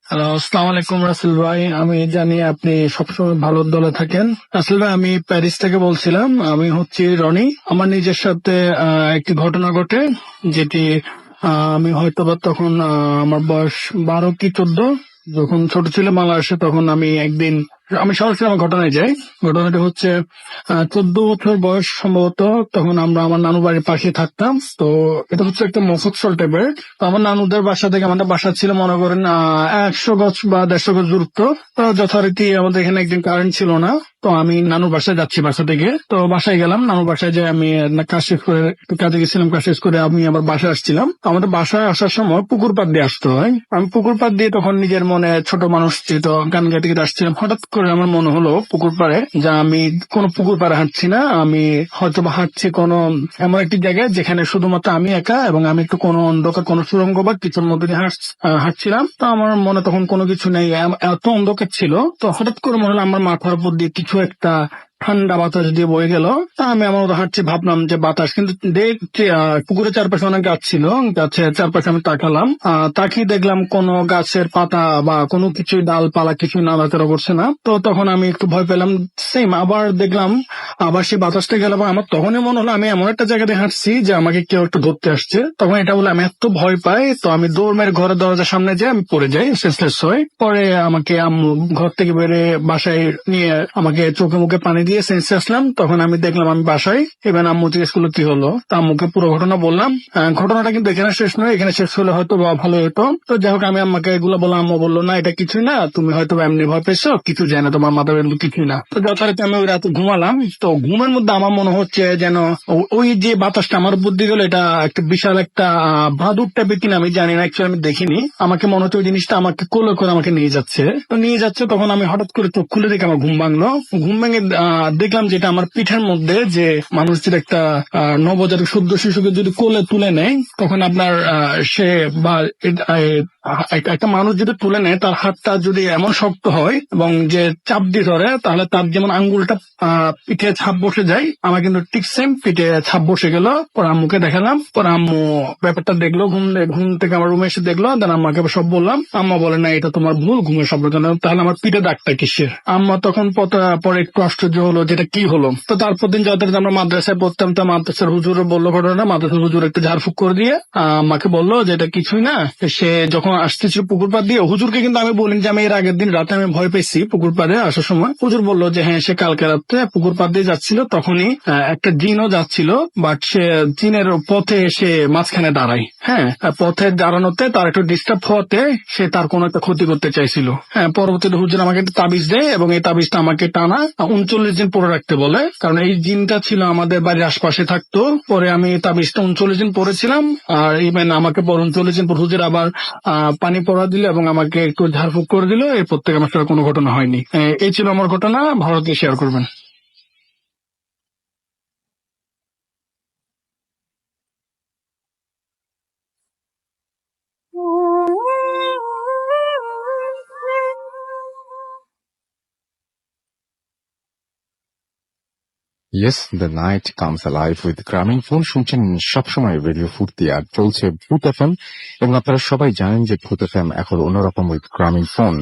Hello, আসসালামু আলাইকুম রাসেল ভাই। আমি জানি আপনি সবসময় ভালো দলে থাকেন। রাসেল ভাই, আমি প্যারিস থেকে বলছিলাম। আমি হচ্ছি রনি। আমার নিজের সাথে একটি ঘটনা ঘটে যেটি আমি হয়তোবা তখন আমার বয়স 12 কি 14, যখন ছোট ছিল বাংলাদেশে, তখন আমি একদিন আমি সরাসরি আমার ঘটনায় যাই। ঘটনাটা হচ্ছে 14 বছর বয়স সম্ভবত। তখন আমরা আমার নানু বাড়ির পাশে থাকতাম। তো এটা হচ্ছে একটা মফস্বল টাইপের। তো আমার নানুদের বাসা থেকে আমাদের বাসা ছিল মনে করেন 100 গজ বা 150 গজ দূরত্ব। তো যথারীতি আমাদের এখানে একদিন কারেন্ট ছিল না। তো আমি নানুর বাসায় যাচ্ছি বাসা থেকে। তো বাসায় গেলাম, নানুর বাসায় যে আমি কাজ শেষ করে একটু কাজে গেছিলাম, কাজ শেষ করে আমি আবার বাসায় আসছিলাম। আমাদের বাসায় আসার সময় পুকুর পাড় দিয়ে আসতে হয়। আমি পুকুর পাড় দিয়ে তখন নিজের মনে ছোট মানুষ যেহেতু গান গাইতে গেতে আসছিলাম, হঠাৎ করে আমার মনে হলো পুকুর পাড়ে, যে আমি কোনো পুকুর পাড়ে হাঁটছি না, আমি হয়তো বা হাঁটছি কোনো এমন একটি জায়গায় যেখানে শুধুমাত্র আমি একা, এবং আমি একটু কোনো অন্ধকার কোনো সুড়ঙ্গ বা কিছুর মধ্যে দিয়ে হাঁটছিলাম। তো আমার মনে তখন কোনো কিছু নেই, এত অন্ধকার ছিল। তো হঠাৎ করে মনে হলো আমার মাথার উপর দিয়ে কিছু একটা ঠান্ডা বাতাস দিয়ে বয়ে গেল। তা আমি আমার মতো হাঁটছি, ভাবলাম যে বাতাস, কিন্তু দেখছি পুকুরের চারপাশে অনেক গাছ ছিল, গাছের চারপাশে আমি তাকালাম, তাকিয়ে দেখলাম কোনো গাছের পাতা বা কোনো কিছুই ডালপালা কিছুই নাড়াচাড়া করছে না। তো তখন আমি একটু ভয় পেলাম। সেম আবার দেখলাম, আবার সেই বাতাসটা গেল, আমার তখনই মনে হলো আমি এমন একটা জায়গাতে হাঁটছি যে আমাকে কেউ একটু ধরতে আসছে। তখন এটা বলে আমি এত ভয় পাই, তো আমি দৌড় মেরে ঘরের দরজার সামনে যাই, আমি পড়ে যাই, সেন্সলেস হই। পরে আমাকে আম্মু ঘর থেকে বেরে বাসায় নিয়ে আমাকে চোখে মুখে পানি দিয়ে সেন্সে আসলাম। তখন আমি দেখলাম আমি বাসায়। এবার আম্মু জিজ্ঞেস করলো কি হলো, তা আম্মুকে পুরো ঘটনা বললাম। ঘটনাটা কিন্তু এখানে শেষ নয়, এখানে শেষ হলে হয়তো ভালো হতো। তো যাই হোক, আমি আম্মাকে এগুলো বললাম, আম্মু বললো না এটা কিছুই না, তুমি হয়তো এমনি ভয় পেয়েছো, কিছু যায় না, তোমার মাথা বেরোলো কিছুই না। তো যথারীতি আমি ওই রাতে ঘুমালাম। তো ঘুমের মধ্যে আমার মনে হচ্ছে যেন ওই যে বাতাসটা আমার বুদ্ধি গেল, এটা একটা বিশাল একটা বাদুর টাইপের কিনা আমি জানি না, অ্যাকচুয়ালি আমি দেখিনি। আমাকে মনে হচ্ছে ওই জিনিসটা আমাকে কোলে করে আমাকে নিয়ে যাচ্ছে। তো নিয়ে যাচ্ছে, তখন আমি হঠাৎ করে চোখ খুলে দেখে আমার ঘুম ভাঙলো। ঘুম ভেঙে দেখলাম যেটা আমার পিঠের মধ্যে, যে মানুষ যদি একটা নবজাতক শুদ্ধ শিশুকে যদি কোলে তুলে নেয়, তখন আপনার সে বা একটা মানুষ যদি তুলে নেয়, তার হাতটা যদি এমন শক্ত হয় এবং যে চাপ দিয়ে ধরে, তাহলে তার যেমন আঙ্গুলটা পিঠে ছাপ বসে যায়, আমার কিন্তু ঠিক সেম পিঠে ছাপ বসে গেল। পরে আম্মুকে দেখালাম, পরে আম্মু ব্যাপারটা দেখলো, ঘুম থেকে আমার রুমে এসে দেখলো, দেন আম্মাকে সব বললাম। আম্মা বলে না এটা তোমার ভুল, ঘুমের শব্দ জন্য। তাহলে আমার পিঠে দাগটা কিসের? আম্মা তখন পরে একটু আশ্চর্য হলো যেটা কি হলো। তো তারপর দিন যাদের আমরা মাদ্রাসায় পড়তাম, তা মাদ্রাসার হুজুর বললো ঘটনা। মাদ্রাসার হুজুর একটু ঝাড়ফুঁক করে দিয়ে আমাকে বললো যে এটা কিছুই না। সে যখন আসতেছিল পুকুর পাড় দিয়ে, হুজুরকে কিন্তু আমি বলিনি যে আমি এর আগের দিন রাতে আমি ভয় পেয়েছি পুকুর পাড়ে আসার সময়। হুজুর বললো যে হ্যাঁ, সে কালকে রাতে পুকুর পাড় দিয়ে যাচ্ছিল, তখনই একটা জিনও যাচ্ছিল, বাট সে জিনের পথে এসে মাঝখানে দাঁড়ায়। হ্যাঁ, পথে দাঁড়ানোতে তার একটু ডিস্টার্ব হওয়াতে সে তার কোনো একটা ক্ষতি করতে চাইছিল। হ্যাঁ, পরবর্তীতে হুজুর আমাকে একটা তাবিজ দেয় এবং এই তাবিজটা আমাকে টানা 39 দিন পরে রাখতে বলে, কারণ এই জিনটা ছিল আমাদের বাড়ির আশপাশে থাকতো। পরে আমি এই তাবিজটা 39 দিন পরেছিলাম, আর ইভেন আমাকে 39 দিন পর হুজুর আবার পানি পড়া দিল এবং আমাকে একটু ঝাড়ফুঁক করে দিল। এরপর থেকে আমার সাথে কোনো ঘটনা হয়নি। এই ছিল আমার ঘটনা, ভারতে শেয়ার করবেন। Yes, the night comes alive with গ্রামীণ ফোন শুনছেন সবসময় রেডিও ফুর্তি, আর চলছে ভূত এফএম। এবং আপনারা সবাই জানেন যে ভূত এফএম এখন অন্যরকম উইথ গ্রামীণ ফোন।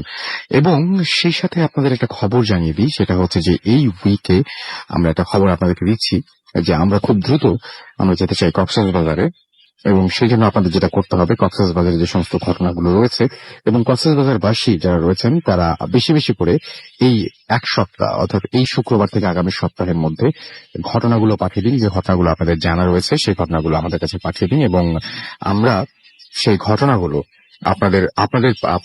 এবং সেই সাথে আপনাদের একটা খবর জানিয়ে দিই, সেটা হচ্ছে যে এই উইকে আমরা একটা খবর আপনাদেরকে দিচ্ছি যে আমরা খুব দ্রুত আমরা যেতে চাই কক্সবাজারে। এবং সেই জন্য আপনাদের যেটা করতে হবে, কক্সবাজারে যে সমস্ত ঘটনাগুলো রয়েছে এবং কক্সবাজারবাসী যারা রয়েছেন, তারা বেশি বেশি করে এই এক সপ্তাহ অর্থাৎ এই শুক্রবার থেকে আগামী সপ্তাহের মধ্যে ঘটনাগুলো পাঠিয়ে দিন। যে ঘটনাগুলো আপনাদের জানা রয়েছে সেই ঘটনাগুলো আমাদের কাছে পাঠিয়ে দিন, এবং আমরা সেই ঘটনাগুলো আপনাদের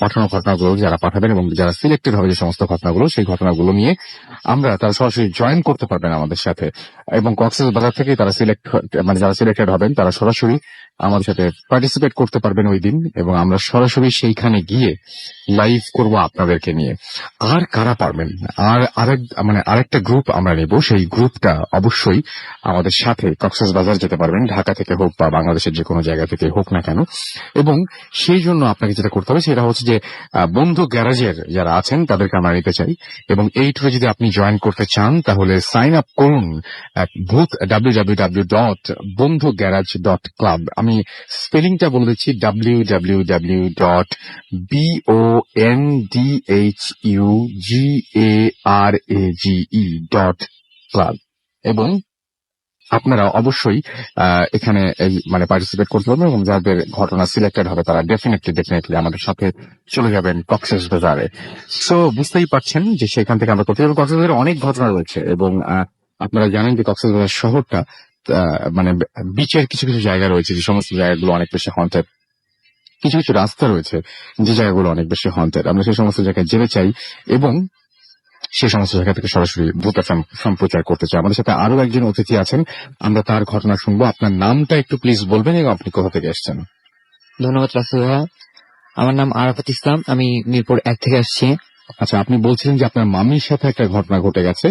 পাঠানো ঘটনাগুলো যারা পাঠাবেন এবং যারা সিলেক্টেড হবে যে সমস্ত ঘটনাগুলো, সেই ঘটনাগুলো নিয়ে তারা সরাসরি জয়েন করতে পারবেন আমাদের সাথে। এবং কক্সবাজার থেকে তারা যারা সিলেক্টেড হবেন তারা সরাসরি আমাদের সাথে পার্টিসিপেট করতে পারবেন ওই দিন, এবং আমরা সরাসরি সেইখানে গিয়ে লাইভ করব আপনাদেরকে নিয়ে। আর কারা পারবেন, আরেকটা গ্রুপ আমরা নেব, সেই গ্রুপটা অবশ্যই আমাদের সাথে কক্সবাজার যেতে পারবেন, ঢাকা থেকে হোক বা বাংলাদেশের যে কোনো জায়গা থেকে হোক না কেন। এবং সেই জন্য আপনাকে যেটা করতে হবে সেটা হচ্ছে যে বন্ধু গ্যারাজের যারা আছেন তাদেরকে আমরা নিতে চাই, এবং এই টুরে যদি আপনি জয়েন করতে চান তাহলে সাইন আপ করুন ভূত www.bondhugarage.club। আমি স্পেলিংটা বলে দিচ্ছি, www.bondhugarage.club। এবং আপনারা অবশ্যই এখানে পার্টিসিপেট করতে পারবেন, এবং যাদের ঘটনা সিলেক্টেড হবে তারা ডেফিনেটলি আমাদের সাথে চলে যাবেন কক্সবাজারে। সো বুঝতেই পারছেন যে সেখান থেকে আমরা করতে যাবো। কক্সবাজারে অনেক ঘটনা রয়েছে, এবং আপনারা জানেন যে কক্সবাজার শহরটা বিচের কিছু কিছু জায়গা রয়েছে যে সমস্ত জায়গাগুলো অনেক বেশি হন্টেড, কিছু কিছু রাস্তা রয়েছে যে জায়গাগুলো অনেক বেশি হন্টেড। আমরা সেই সমস্ত জায়গায় যেতে চাই এবং সেই সমস্ত জায়গা থেকে সরাসরি ভূত এফএম সম্প্রচার করতে চাই। আমাদের সাথে আরো একজন অতিথি আছেন, আমরা তার ঘটনা শুনবো। আপনার নামটা একটু প্লিজ বলবেন এবং আপনি কোথা থেকে এসেছেন? ধন্যবাদ রাসেল ভাইয়া। আমার নাম আরাফাত ইসলাম, আমি মিরপুর 1 থেকে আসছি। আচ্ছা, আপনি বলছিলেন যে আপনার মামির সাথে একটা ঘটনা ঘটে গেছে,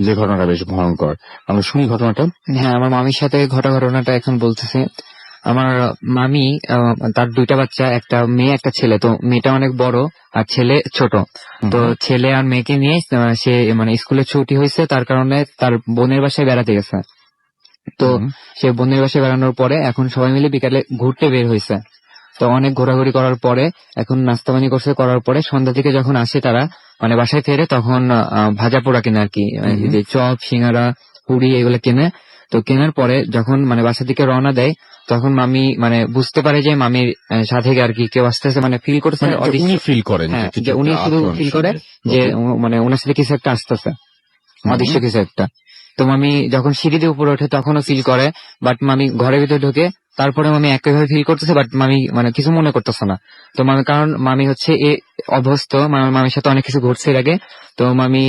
যে ঘটনাটা বেশ ভয়ঙ্কর। আমরা শুনি ঘটনাটা। হ্যাঁ, আমার মামির সাথে ঘটনাটা এখন বলতেছে। আমার মামি তার দুইটা বাচ্চা, একটা মেয়ে একটা ছেলে। তো মেয়েটা অনেক বড় আর ছেলে ছোট। তো ছেলে আর মেয়েকে নিয়ে সে মানে স্কুলে ছুটি হয়েছে, তার কারণে তার বোনের বাসায় বেড়াতে গেছে। তো সে বোনের বাসায় বেড়ানোর পরে এখন সবাই মিলে বিকালে ঘুরতে বের হয়েছে। তো অনেক ঘোরাঘুরি করার পরে এখন নাস্তা পানি করছে, করার পরে সন্ধ্যা থেকে যখন আসে তারা মানে বাসায় ফেরে, তখন ভাজা পোড়া কেনে আর কি, যে চপ সিঙ্গারা পুরি এগুলো কেনে। তো কেনার পরে যখন মানে বাসা থেকে রওনা দেয়, তখন মামি মানে বুঝতে পারে যে মামির সাথে আর কি কেউ আসতেছে, মানে ফিল করছে, উনি ফিল করেন হ্যাঁ, যে উনি শুধু ফিল করে যে মানে ওনার সাথে কিছু একটা আসতেছে, অদৃশ্য কিছু একটা। তো মামি যখন সিঁড়ি দিয়ে উপরে ওঠে তখনও ফিল করে, বাট মামি ঘরের ভিতরে ঢোকে, তারপরে মামি একইভাবে ফিল করতেছে, বাট মামি মানে কিছু মনে করতেছে না। তো মামি, কারণ মামি হচ্ছে অভ্যস্ত, মামির সাথে অনেক কিছু ঘটছে এর আগে। তো মামি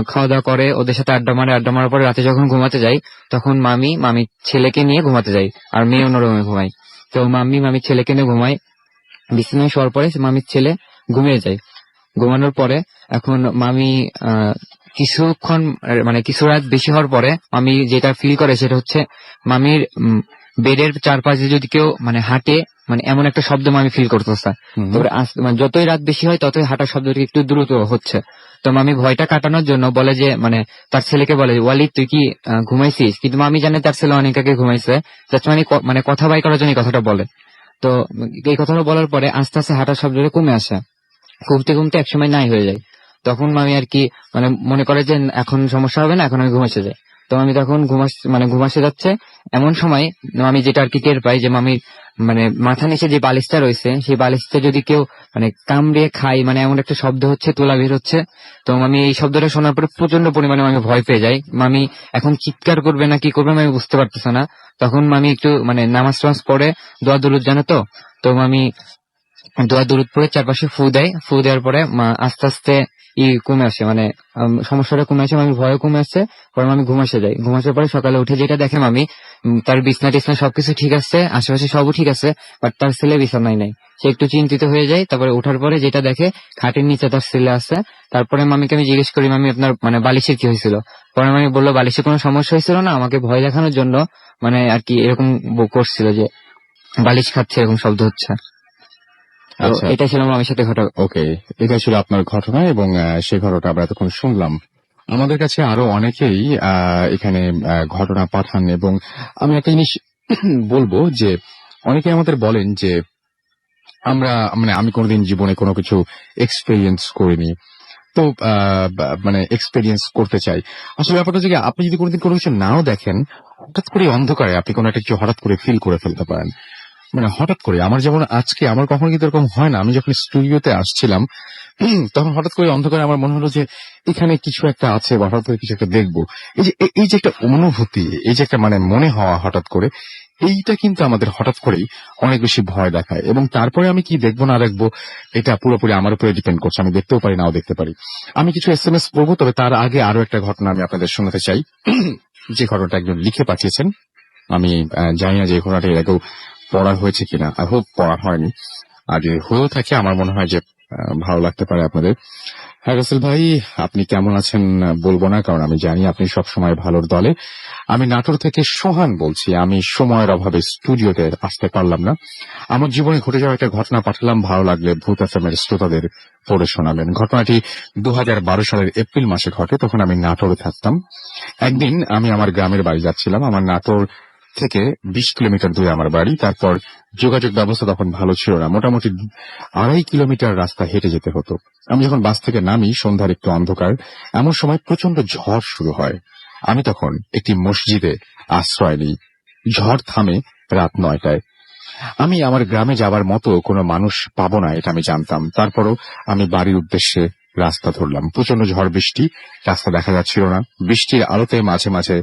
খাওয়া দাওয়া করে, ওদের সাথে আড্ডা মারার পরে রাতে যখন ঘুমাতে যায়, তখন মামি ছেলেকে নিয়ে ঘুমাতে যায়, আর মেয়ে অন্য রুমে ঘুমায়। তো মামির ছেলেকে নিয়ে ঘুমায়, বিছানায় শোয়ার পরে মামির ছেলে ঘুমিয়ে যায়। ঘুমানোর পরে এখন মামি কিছুক্ষণ মানে কিছু রাত বেশি হওয়ার পরে মামি যেটা ফিল করে সেটা হচ্ছে মামির বেডের চারপাশে যদি কেউ মানে হাঁটে, মানে এমন একটা শব্দ মামি ফিল করতেছে। তারপরে মানে যতই রাত বেশি হয় ততই হাঁটার শব্দটা একটু দ্রুত হচ্ছে। তো মামি ভয়টা কাটানোর জন্য বলে যে মানে তার ছেলেকে বলে, ওয়ালিদ তুই কি ঘুমাইছিস? কিন্তু মামি জানে তার ছেলে অনেক আগে ঘুমাইছে, মানে কথা বাই করার জন্য এই কথাটা বলে। তো এই কথাটা বলার পরে আস্তে আস্তে হাঁটার শব্দটা কমে আসে, ঘুমতে ঘুমতে একসময় নাই হয়ে যায়। তখন মামি আর কি মানে মনে করে যে এখন সমস্যা হবে না, এখন আমি ঘুমাসে যাই। তো আমি তখন ঘুমাসে যাচ্ছে, এমন সময় আমি যেটা আর কি টের পাই যে মামির মানে মাথা নিচে যে বালিশটা রয়েছে, সেই বালিশটা যদি কেউ মানে কামড়িয়ে খাই, মানে এমন একটা শব্দ হচ্ছে, তোলা বের হচ্ছে। তো মামি এই শব্দটা শোনার পরে প্রচন্ড পরিমাণে আমি ভয় পেয়ে যাই। মামি এখন চিৎকার করবে না কি করবে আমি বুঝতে পারতেছে না। তখন মামি একটু মানে নামাজ টামাজ পড়ে, দোয়া দুরুদ জানে। তো মামি দোয়া দুরুদ পড়ে চারপাশে ফু দেওয়ার পরে আস্তে আস্তে কমে আসে, মানে সমস্যাটা কমে আসে, মামি ভয় কমে আসছে। পরে মামি ঘুমাসে যায়। ঘুমাসের পরে সকালে উঠে যেটা দেখে মামি, তার বিছনা টিছনা সবকিছু ঠিক আছে, আশেপাশে সবও ঠিক আছে, বাট তার ছেলে বিছানায় নাই। সে একটু চিন্তিত হয়ে যায়। তারপরে উঠার পরে যেটা দেখে খাটের নিচে তার ছেলে আছে। তারপরে মামিকে আমি জিজ্ঞেস করি, মামি আপনার মানে বালিশের কি হয়েছিল? পরে মামি বললো বালিশে কোনো সমস্যা হয়েছিল না, আমাকে ভয় দেখানোর জন্য মানে আর কি এরকম করছিল যে বালিশ খাচ্ছে, এরকম শব্দ হচ্ছে। আচ্ছা, এটা ছিল মামির সাথে ঘটা। ওকে, এটা ছিল আপনার ঘটনা এবং সেই ঘটনাটা আমরা এতক্ষণ শুনলাম। আমাদের কাছে আরো অনেকেই এখানে ঘটনা পাঠান, এবং আমি একটা জিনিস বলবো যে অনেকে আমাদের বলেন যে আমরা মানে আমি কোনোদিন জীবনে কোনো কিছু এক্সপেরিয়েন্স করিনি, তো মানে এক্সপেরিয়েন্স করতে চাই। আসলে ব্যাপারটা হচ্ছে কি, আপনি যদি কোনোদিন কোনো কিছু নাও দেখেন, হঠাৎ করে অন্ধকারে আপনি কোনো একটা কিছু হঠাৎ করে ফিল করে ফেলতে পারেন। মানে হঠাৎ করে আমার যেমন আজকে আমার কখনো কিন্তু এরকম হয় না, আমি যখন স্টুডিওতে আসছিলাম তখন হঠাৎ করে অন্ধকারে আমার মনে হলো যে এখানে কিছু একটা আছে, বা হঠাৎ করে কিছু একটা দেখবো। এই যে একটা অনুভূতি, এই যে একটা মানে মনে হওয়া হঠাৎ করে, এইটা কিন্তু আমাদের হঠাৎ করেই অনেক বেশি ভয় দেখায়। এবং তারপরে আমি কি দেখবো না দেখবো এটা পুরোপুরি আমার উপরে ডিপেন্ড করছে, আমি দেখতেও পারি নাও দেখতে পারি। আমি কিছু SMS পড়বো, তবে তার আগে আরো একটা ঘটনা আমি আপনাদের শোনাতে চাই, যে ঘটনাটা একজন লিখে পাঠিয়েছেন। আমি জানি না যে ঘটনাটা এর আগেও পড়া হয়েছে কিনা, আই হোপ পড়া হয়নি, আর যদি হয়েও থাকে আমার মনে হয় যে ভালো লাগতে পারে আপনাদের। হ্যাঁ রাসেল ভাই, আপনি কেমন আছেন বলবো না, কারণ আমি জানি আপনি সবসময় ভালোর দলে। আমি নাটোর থেকে সোহান বলছি। আমি সময়ের অভাবে স্টুডিওতে আসতে পারলাম না। আমার জীবনে ঘটে যাওয়া একটা ঘটনা পাঠালাম, ভালো লাগলে ভূত এফএম এর শ্রোতাদের পড়ে শোনাবেন। ঘটনাটি 2012 সালের এপ্রিল মাসে ঘটে, তখন আমি নাটোরে থাকতাম। একদিন আমি আমার গ্রামের বাড়ি যাচ্ছিলাম। আমার নাটোর থেকে 20 কিলোমিটার দূরে আমার বাড়ি। তারপর যোগাযোগ ব্যবস্থা তখন ভালো ছিল না, মোটামুটি 2.5 কিলোমিটার রাস্তা হেঁটে যেতে হতো। আমি যখন বাস থেকে নামি, সন্ধ্যার একটু অন্ধকার, এমন সময় প্রচন্ড ঝড় শুরু হয়। আমি তখন একটি মসজিদে আশ্রয় নিই। ঝড় থামে রাত 9টায়। আমি আমার গ্রামে যাবার মতো কোনো মানুষ পাবো না, এটা আমি জানতাম। তারপরও আমি বাড়ির উদ্দেশ্যে রাস্তা ধরলাম। প্রচন্ড ঝড় বৃষ্টি, রাস্তা দেখা যাচ্ছিল না। বৃষ্টির আলোতে মাঝে মাঝে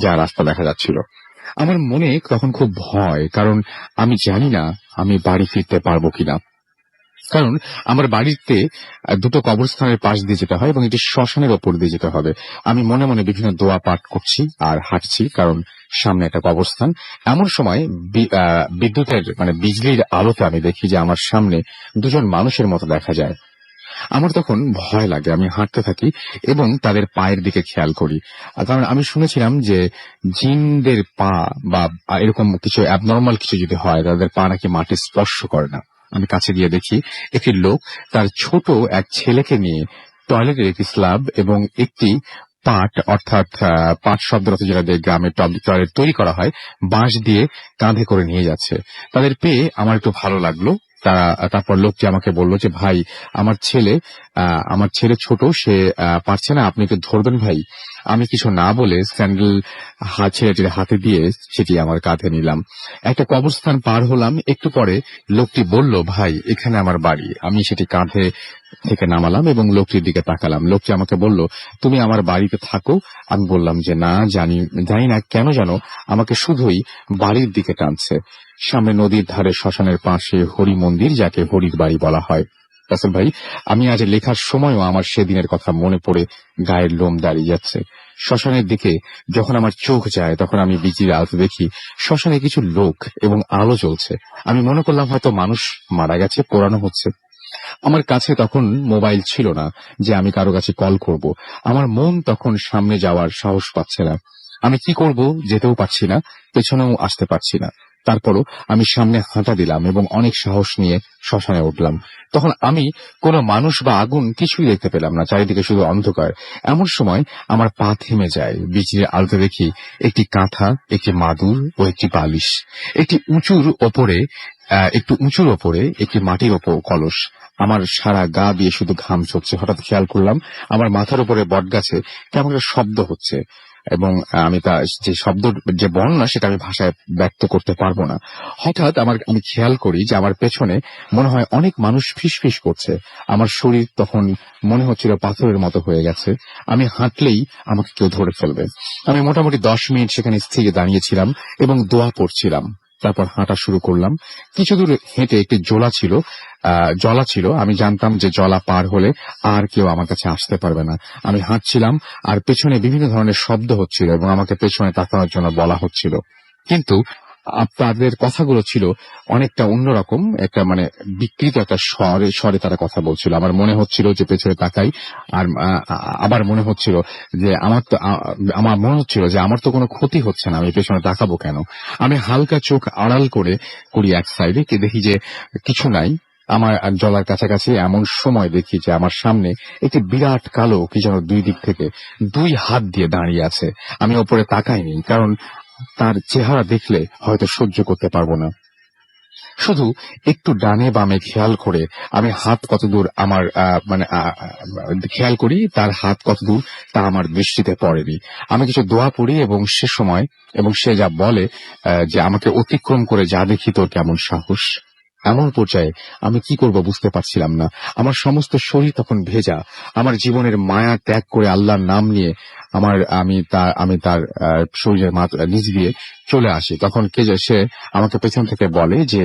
যা রাস্তা দেখা যাচ্ছিল। আমার মনে তখন খুব ভয়, কারণ আমি জানি না আমি বাড়ি ফিরতে পারবো কিনা। কারণ আমার বাড়িতে দুটো কবরস্থানের পাশ দিয়ে যেতে হয় এবং এটি শ্মশানের ওপর দিয়ে যেতে হবে। আমি মনে মনে বিভিন্ন দোয়া পাঠ করছি আর হাঁটছি, কারণ সামনে একটা কবরস্থান। এমন সময় বিদ্যুতের মানে বিজলির আলোতে আমি দেখি যে আমার সামনে দুজন মানুষের মতো দেখা যায়। আমার তখন ভয় লাগে, আমি হাঁটতে থাকি এবং তাদের পায়ের দিকে খেয়াল করি। কারণ আমি শুনেছিলাম যে জিনদের পা বা এরকম কিছু অ্যাবনর্মাল কিছু যদি হয়, তাদের পা নাকি মাটি স্পর্শ করে না। আমি কাছে গিয়ে দেখি একটি লোক তার ছোট এক ছেলেকে নিয়ে টয়লেটের একটি স্ল্যাব এবং একটি পাট, অর্থাৎ পাট শব্দের অর্থ যেটা দিয়ে গ্রামে টয়লেট তৈরি করা হয়, বাঁশ দিয়ে কাঁধে করে নিয়ে যাচ্ছে। তাদের পেয়ে আমার একটু ভালো লাগলো। তারপর লোকটি আমাকে বলল যে ভাই, আমার ছেলে ছোট, সে পারছে না, আপনি একটু ধরবেন ভাই। আমি কিছু না বলে স্যান্ডেল ছেলেটির হাতে দিয়ে সেটি আমার কাঁধে নিলাম। একটা কবরস্থান পার হলাম, একটু পরে লোকটি বলল, ভাই এখানে আমার বাড়ি। আমি সেটি কাঁধে থেকে নামালাম এবং লোকটির দিকে তাকালাম। লোকটি আমাকে বলল, তুমি আমার বাড়িতে থাকো। আমি বললাম যে না, জানি না কেন যেন আমাকে শুধুই বাড়ির দিকে টানছে। সামনে নদীর ধারে শ্মশানের পাশে হরি মন্দির, যাকে হরির বাড়ি বলা হয়। রাসেল ভাই, আমি আজ লেখার সময়ও আমার সেদিনের কথা মনে পড়ে গায়ের লোম দাঁড়িয়ে যাচ্ছে। শ্মশানের দিকে যখন আমার চোখ যায়, তখন আমি বিচির আলোতে দেখি শ্মশানে কিছু লোক এবং আলো জ্বলছে। আমি মনে করলাম হয়তো মানুষ মারা গেছে, পোড়ানো হচ্ছে। আমার কাছে তখন মোবাইল ছিল না যে আমি কারো কাছে কল করব। আমার মন তখন সামনে যাওয়ার সাহস পাচ্ছে না। আমি কি করব, যেতেও পারছি না, পেছনেও আসতে পারছি না। তারপরও আমি সামনে হাঁটা দিলাম এবং অনেক সাহস নিয়ে শ্মশানে উঠলাম। তখন আমি কোনো মানুষ বা আগুন কিছুই দেখতে পেলাম না, চারিদিকে শুধু অন্ধকার। এমন সময় আমার পা থেমে যায়। বিচির আলোতে দেখি একটি কাঁথা, একটি মাদুর ও একটি বালিশ। একটু উঁচুর ওপরে একটি মাটির ওপর কলস। আমার সারা গা দিয়ে শুধু ঘাম ঝরছে। হঠাৎ খেয়াল করলাম আমার মাথার উপরে বটগাছে কেমন একটা শব্দ হচ্ছে এবং আমি যে শব্দ, যে বর্ণনা, সেটা আমি ভাষায় ব্যক্ত করতে পারবো না। হঠাৎ আমি খেয়াল করি যে আমার পেছনে মনে হয় অনেক মানুষ ফিসফিস করছে। আমার শরীর তখন মনে হচ্ছিল পাথরের মতো হয়ে গেছে। আমি হাঁটলেই আমাকে কেউ ধরে ফেলবে। আমি মোটামুটি 10 মিনিট সেখানে স্থির দাঁড়িয়েছিলাম এবং দোয়া পড়ছিলাম। তারপর হাঁটা শুরু করলাম। কিছু দূর হেঁটে একটি জলা ছিল। আমি জানতাম যে জলা পার হলে আর কেউ আমার কাছে আসতে পারবে না। আমি হাঁটছিলাম আর পেছনে বিভিন্ন ধরনের শব্দ হচ্ছিল এবং আমাকে পেছনে তাকানোর জন্য বলা হচ্ছিল, কিন্তু তাদের কথাগুলো ছিল অনেকটা অন্যরকম, একটা মানে বিকৃত একটা স্বরে তারা কথা বলছিল। আমার মনে হচ্ছিল যে পেছনে তাকাই, আর আবার মনে হচ্ছিল যে আমার তো কোনো ক্ষতি হচ্ছে না, আমি পেছনে তাকাবো কেন। আমি হালকা চোখ আড়াল করি এক সাইডে, দেখি যে কিছু নাই। আমার জলার কাছাকাছি এমন সময় দেখি যে আমার সামনে একটি বিরাট কালো কি যেন দুই দিক থেকে 2 হাত দিয়ে দাঁড়িয়ে আছে। আমি ওপরে তাকাইনি, কারণ তার চেহারা দেখলে হয়তো সহ্য করতে পারবো না। শুধু একটু ডানে বামে খেয়াল করে আমি হাত কতদূর খেয়াল করি, তার হাত কতদূর তা আমার দৃষ্টিতে পড়েনি। আমি কিছু দোয়া পড়ি এবং সে যা বলে যে আমাকে অতিক্রম করে যা দেখি তোর কেমন সাহস। এমন পর্যায়ে আমি কি করব বুঝতে পারছিলাম না। আমার সমস্ত শরীর তখন ভেজা। আমার জীবনের মায়া ত্যাগ করে আল্লাহর নাম নিয়ে আমি তার শরীরের নিচ দিয়ে চলে আসি। তখন সে আমাকে পেছন থেকে বলে যে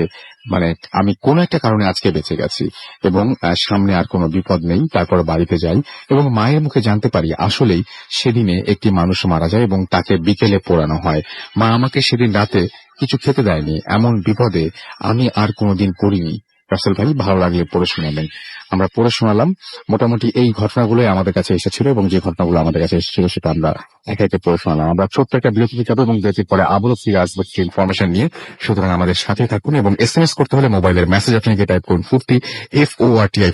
আমি কোন একটা কারণে আজকে বেঁচে গেছি এবং সামনে আর কোনো বিপদ নেই। তারপর বাড়িতে যাই এবং মায়ের মুখে জানতে পারি আসলেই সেদিনে একটি মানুষ মারা যায় এবং তাকে বিকেলে পোড়ানো হয়। মা আমাকে সেদিন রাতে কিছু খেতে দেয়নি। এমন বিপদে আমি আর কোনোদিন পড়িনি। রাসেল ভাই, ভালো লাগলে পড়ে শোনাবেন। আমরা পড়ে শোনালাম। মোটামুটি এই ঘটনাগুলোই আমাদের কাছে এসেছিল এবং যে ঘটনাগুলো আমাদের কাছে এসেছিল সেটা আমরা একে একে পড়ে শোনালাম। আমরা ছোট্ট একটা বিরতি যাবো এবং বিরতির পরে আবারও ফিরে আসবো ইনফরমেশন নিয়ে। সুতরাং আমাদের সাথে থাকুন এবং SMS করতে হলে মোবাইলের মেসেজ আপনাকে টাইপ করুন FORTI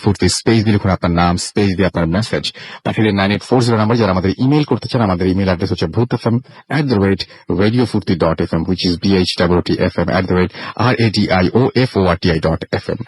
FORTI স্পেস দিয়ে লিখুন আপনার নাম, স্পেস দিয়ে আপনার মেসেজ পাঠিয়ে 9840 নাম্বার। যারা আমাদের ইমেল করতে চান, আমাদের ইমেল অ্যাড্রেস হচ্ছে bhutfm@radiofurti.fm, which is BHWTFM@radioforti.fm।